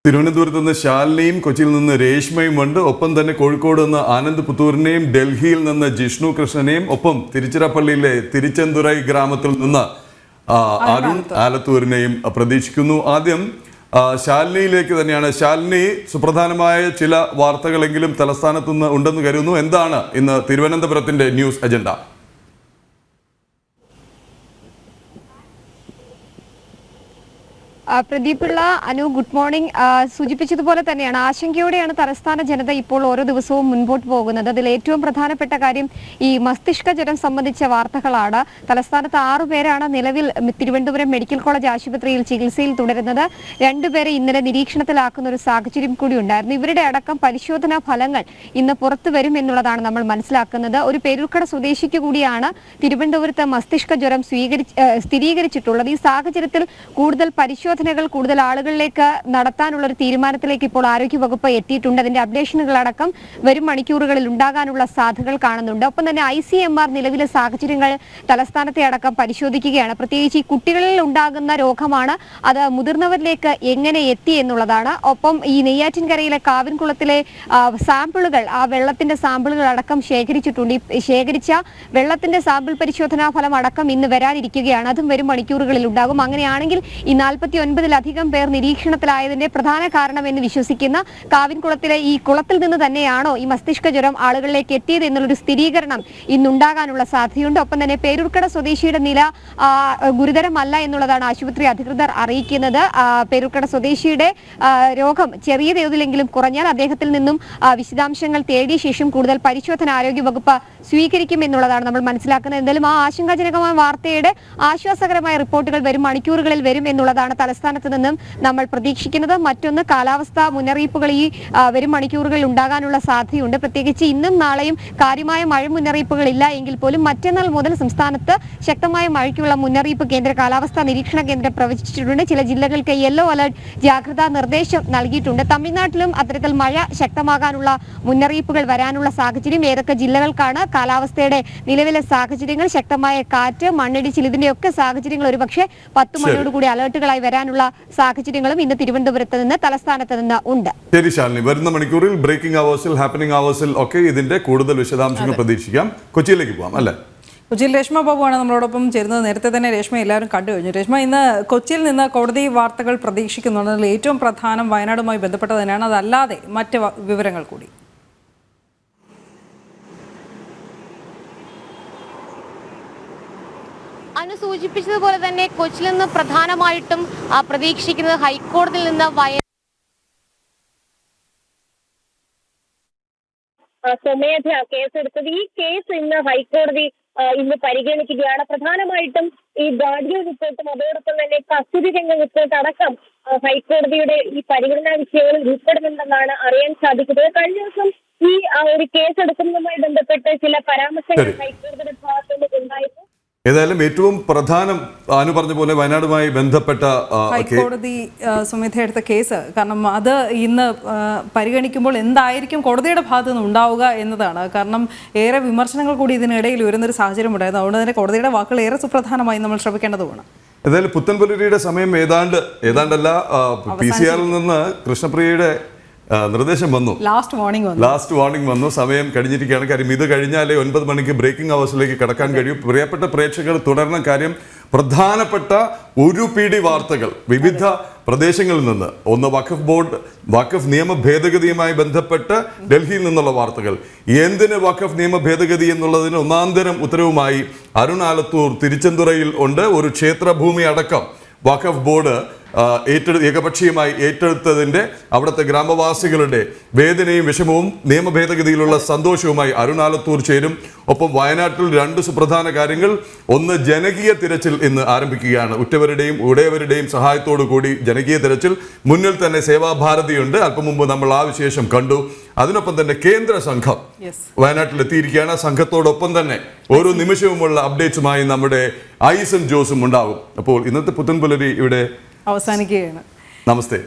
തിരുവനന്തപുരത്ത് നിന്ന് ശാലിനിയും കൊച്ചിയിൽ നിന്ന് രേഷ്മയും ഉണ്ട്. ഒപ്പം തന്നെ കോഴിക്കോട് നിന്ന് ആനന്ദ് പുത്തൂരിനെയും ഡൽഹിയിൽ നിന്ന് ജിഷ്ണു കൃഷ്ണനെയും ഒപ്പം തിരുച്ചിറപ്പള്ളിയിലെ തിരുച്ചെന്തുറൈ ഗ്രാമത്തിൽ നിന്ന് അരുൺ ആലത്തൂരിനെയും പ്രതീക്ഷിക്കുന്നു. ആദ്യം ശാലിനിയിലേക്ക് തന്നെയാണ്. ശാലിനി, സുപ്രധാനമായ ചില വാർത്തകളെങ്കിലും തലസ്ഥാനത്ത് നിന്ന് ഉണ്ടെന്ന് കരുതുന്നു. എന്താണ് ഇന്ന് തിരുവനന്തപുരത്തിന്റെ news agenda? Pradeep Pillai, Anu, good morning. സൂചിപ്പിച്ചതുപോലെ തന്നെയാണ് ആശങ്കയോടെയാണ് തലസ്ഥാന ജനത ഇപ്പോൾ ഓരോ ദിവസവും മുൻപോട്ട് പോകുന്നത്. അതിൽ ഏറ്റവും പ്രധാനപ്പെട്ട കാര്യം ഈ മസ്തിഷ്ക ജ്വരം സംബന്ധിച്ച വാർത്തകളാണ്. തലസ്ഥാനത്ത് 6 പേരാണ് നിലവിൽ തിരുവനന്തപുരം മെഡിക്കൽ കോളേജ് ആശുപത്രിയിൽ ചികിത്സയിൽ തുടരുന്നത്. 2 പേരെ ഇന്നലെ നിരീക്ഷണത്തിലാക്കുന്ന ഒരു സാഹചര്യം കൂടി ഉണ്ടായിരുന്നു. ഇവരുടെ അടക്കം പരിശോധനാ ഫലങ്ങൾ ഇന്ന് പുറത്തു വരും എന്നുള്ളതാണ് നമ്മൾ മനസ്സിലാക്കുന്നത്. ഒരു പേരൂർക്കട സ്വദേശിക്ക് കൂടിയാണ് തിരുവനന്തപുരത്ത് മസ്തിഷ്ക ജ്വരം സ്ഥിരീകരിച്ചിട്ടുള്ളത്. ഈ സാഹചര്യത്തിൽ കൂടുതൽ പരിശോധനകൾ കൂടുതൽ ആളുകളിലേക്ക് നടത്താനുള്ള ഒരു തീരുമാനത്തിലേക്ക് ഇപ്പോൾ ആരോഗ്യവകുപ്പ് എത്തിയിട്ടുണ്ട്. അതിന്റെ അപ്ഡേഷനുകളടക്കം വരും മണിക്കൂറുകളിൽ ഉണ്ടാകാനുള്ള സാധ്യതകൾ കാണുന്നുണ്ട്. ഒപ്പം തന്നെ ICMR നിലവിലെ സാഹചര്യങ്ങൾ തലസ്ഥാനത്തെ അടക്കം പരിശോധിക്കുകയാണ്. പ്രത്യേകിച്ച് ഈ കുട്ടികളിൽ ഉണ്ടാകുന്ന രോഗമാണ്, അത് മുതിർന്നവരിലേക്ക് എങ്ങനെ എത്തി എന്നുള്ളതാണ്. ഒപ്പം ഈ നെയ്യാറ്റിൻകരയിലെ കാവിൻകുളത്തിലെ സാമ്പിളുകൾ, ആ വെള്ളത്തിന്റെ സാമ്പിളുകൾ അടക്കം ശേഖരിച്ചിട്ടുണ്ട്. ഈ ശേഖരിച്ച വെള്ളത്തിന്റെ സാമ്പിൾ പരിശോധനാ ഫലം അടക്കം ഇന്ന് വരാനിരിക്കുകയാണ്. അതും വരും മണിക്കൂറുകളിൽ ഉണ്ടാകും. അങ്ങനെയാണെങ്കിൽ ഈ 49-ലധികം പേർ നിരീക്ഷണത്തിലായതിന്റെ പ്രധാന കാരണം എന്ന് വിശ്വസിക്കുന്ന കാവിൻകുളത്തിലെ ഈ കുളത്തിൽ നിന്ന് തന്നെയാണോ ഈ മസ്തിഷ്ക ജ്വരം ആളുകളിലേക്ക് എത്തിയത് എന്നുള്ളൊരു സ്ഥിരീകരണം ഇന്നുണ്ടാകാനുള്ള സാധ്യതയുണ്ട്. ഒപ്പം തന്നെ പേരൂർക്കട സ്വദേശിയുടെ നില ഗുരുതരമല്ല എന്നുള്ളതാണ് ആശുപത്രി അധികൃതർ അറിയിക്കുന്നത്. പേരൂർക്കട സ്വദേശിയുടെ രോഗം ചെറിയ തോതിലെങ്കിലും കുറഞ്ഞാൽ അദ്ദേഹത്തിൽ നിന്നും വിശദാംശങ്ങൾ തേടിയ ശേഷം കൂടുതൽ പരിശോധന ആരോഗ്യവകുപ്പ് സ്വീകരിക്കും എന്നുള്ളതാണ് നമ്മൾ മനസ്സിലാക്കുന്നത്. എന്തായാലും ആ ആശങ്കാജനകമായ വാർത്തയുടെ ആശ്വാസകരമായ റിപ്പോർട്ടുകൾ വരും മണിക്കൂറുകളിൽ വരും എന്നുള്ളതാണ് തലസ്ഥാനത്ത് നിന്നും നമ്മൾ പ്രതീക്ഷിക്കുന്നത്. മറ്റൊന്ന്, കാലാവസ്ഥാ മുന്നറിയിപ്പുകൾ ഈ വരും മണിക്കൂറുകളിൽ ഉണ്ടാകാനുള്ള സാധ്യതയുണ്ട്. പ്രത്യേകിച്ച് ഇന്നും നാളെയും കാര്യമായ മഴ മുന്നറിയിപ്പുകൾ ഇല്ല എങ്കിൽ പോലും മറ്റന്നാൾ മുതൽ സംസ്ഥാനത്ത് ശക്തമായ മഴയ്ക്കുള്ള മുന്നറിയിപ്പ് കേന്ദ്ര കാലാവസ്ഥാ നിരീക്ഷണ കേന്ദ്രം പ്രവചിച്ചിട്ടുണ്ട്. ചില ജില്ലകൾക്ക് യെല്ലോ അലർട്ട് ജാഗ്രതാ നിർദ്ദേശം നൽകിയിട്ടുണ്ട്. തമിഴ്നാട്ടിലും അത്തരത്തിൽ മഴ ശക്തമാകാനുള്ള മുന്നറിയിപ്പുകൾ വരാനുള്ള സാഹചര്യം. ഏതൊക്കെ ജില്ലകൾക്കാണ്, കാലാവസ്ഥയുടെ നിലവിലെ സാഹചര്യങ്ങൾ, ശക്തമായ കാറ്റ്, മണ്ണിടിച്ചിൽ, ഇതിന്റെയൊക്കെ സാഹചര്യങ്ങൾ ഒരുപക്ഷെ 10 മണിയോടുകൂടി അലർട്ടുകളായി വരാനുള്ള സാഹചര്യങ്ങളും ഇന്ന് തിരുവനന്തപുരത്ത് നിന്ന്, തലസ്ഥാനത്ത് നിന്ന് ഉണ്ട്. ശരി ശാലിനി, വരുന്ന മണിക്കൂറിൽ ബ്രേക്കിംഗ് അവേഴ്സിൽ, ഹാപ്പനിംഗ് അവേഴ്സിൽ ഒക്കെ ഇതിന്റെ കൂടുതൽ വിശദാംശങ്ങൾ പ്രതീക്ഷിക്കാം. കൊച്ചിയിലേക്ക് പോകാം അല്ലേ? കൊച്ചിയിൽ രേഷ്മ ബാബുവാണ് നമ്മളോടൊപ്പം ചേരുന്നത്. നേരത്തെ തന്നെ രേഷ്മ എല്ലാവരും കണ്ടു കഴിഞ്ഞു. രേഷ്മ, ഇന്ന് കൊച്ചിയിൽ നിന്ന് കോടതി വാർത്തകൾ പ്രതീക്ഷിക്കുന്നുണ്ട്. അതിൽ ഏറ്റവും പ്രധാനം വയനാടുമായി ബന്ധപ്പെട്ടത് തന്നെയാണ്. അതല്ലാതെ മറ്റ് വിവരങ്ങൾ കൂടി. അനു സൂചിപ്പിച്ചതുപോലെ തന്നെ കൊച്ചിയിൽ നിന്ന് പ്രധാനമായിട്ടും പ്രതീക്ഷിക്കുന്നത് ഹൈക്കോടതിയിൽ നിന്ന് സ്വമേധയാ കേസെടുത്തത്. ഈ കേസ് ഇന്ന് ഹൈക്കോടതി ഇന്ന് പരിഗണിക്കുകയാണ്. പ്രധാനമായിട്ടും ഈ ഗാർഡിയൻ റിപ്പോർട്ടും അതോടൊപ്പം തന്നെ കസ്തൂരി രംഗ റിപ്പോർട്ട് അടക്കം ഹൈക്കോടതിയുടെ ഈ പരിഗണനാ വിഷയങ്ങളിൽ ഉൾപ്പെടുന്നുണ്ടെന്നാണ് അറിയാൻ സാധിക്കുന്നത്. കഴിഞ്ഞ ദിവസം ഈ ഒരു കേസ് എടുക്കുന്നതുമായി ബന്ധപ്പെട്ട് ചില പരാമർശങ്ങൾ ഹൈക്കോടതിയുടെ ഭാഗത്തുനിന്ന് ഉണ്ടായിരുന്നു. ഏതായാലും ഏറ്റവും പ്രധാനം അനു പറഞ്ഞ പോലെ വയനാടുമായി ബന്ധപ്പെട്ട ഹൈക്കോടതി സ്വമേധയാ എടുത്ത കേസ്, കാരണം അത് ഇന്ന് പരിഗണിക്കുമ്പോൾ എന്തായിരിക്കും കോടതിയുടെ ഭാഗത്തു നിന്ന് ഉണ്ടാവുക എന്നതാണ്. കാരണം ഏറെ വിമർശനങ്ങൾ കൂടി ഇതിനിടയിൽ വരുന്നൊരു സാഹചര്യം ഉണ്ടായിരുന്നു. അതുകൊണ്ട് തന്നെ കോടതിയുടെ വാക്കുകൾ ഏറെ സുപ്രധാനമായി നമ്മൾ ശ്രമിക്കേണ്ടതുമാണ്. ഏതായാലും പുത്തൻപുലരിയുടെ സമയം ഏതാണ്ടല്ല PCR നിന്ന് കൃഷ്ണപ്രിയയുടെ നിർദ്ദേശം വന്നു. ലാസ്റ്റ് വാർണിംഗ് വന്നു. സമയം കഴിഞ്ഞിരിക്കുകയാണ്. കാര്യം ഇത് കഴിഞ്ഞാലേ 9 മണിക്ക് ബ്രേക്കിംഗ് അവേഴ്സിലേക്ക് കടക്കാൻ കഴിയും. പ്രിയപ്പെട്ട പ്രേക്ഷകർ തുടരണം. കാര്യം പ്രധാനപ്പെട്ട ഒരു പിടി വാർത്തകൾ വിവിധ പ്രദേശങ്ങളിൽ നിന്ന്. ഒന്ന് വഖഫ് നിയമ ഭേദഗതിയുമായി ബന്ധപ്പെട്ട് ഡൽഹിയിൽ നിന്നുള്ള വാർത്തകൾ. എന്തിന് വഖഫ് നിയമ ഭേദഗതി എന്നുള്ളതിന് ഒന്നാന്തരം ഉത്തരവുമായി അരുൺ ആലത്തൂർ തിരുച്ചെന്തുറയിൽ ഉണ്ട്. ഒരു ക്ഷേത്രഭൂമി അടക്കം വഖഫ് ബോർഡ് ഏകപക്ഷീയമായി ഏറ്റെടുത്തതിൻ്റെ അവിടുത്തെ ഗ്രാമവാസികളുടെ വേദനയും വിഷമവും നിയമ ഭേദഗതിയിലുള്ള സന്തോഷവുമായി അരുൺ ആലത്തൂർ ചേരും. ഒപ്പം വയനാട്ടിൽ 2 സുപ്രധാന കാര്യങ്ങൾ. ഒന്ന്, ജനകീയ തിരച്ചിൽ ഇന്ന് ആരംഭിക്കുകയാണ്. ഉറ്റവരുടെയും ഉടയവരുടെയും സഹായത്തോടു കൂടി ജനകീയ തിരച്ചിൽ. മുന്നിൽ തന്നെ സേവാഭാരതിയുണ്ട്. അല്പം മുമ്പ് നമ്മൾ ആ വിശേഷം കണ്ടു. അതിനൊപ്പം തന്നെ കേന്ദ്ര സംഘം വയനാട്ടിൽ എത്തിയിരിക്കുകയാണ്. സംഘത്തോടൊപ്പം തന്നെ ഓരോ നിമിഷവുമുള്ള അപ്ഡേറ്റ്സുമായി നമ്മുടെ ഐസൻ ജോസും ഉണ്ടാകും. അപ്പോൾ ഇന്നത്തെ പുത്തൻപുലരി ഇവിടെ അവസാനിക്കുകയാണ്. നമസ്തേ.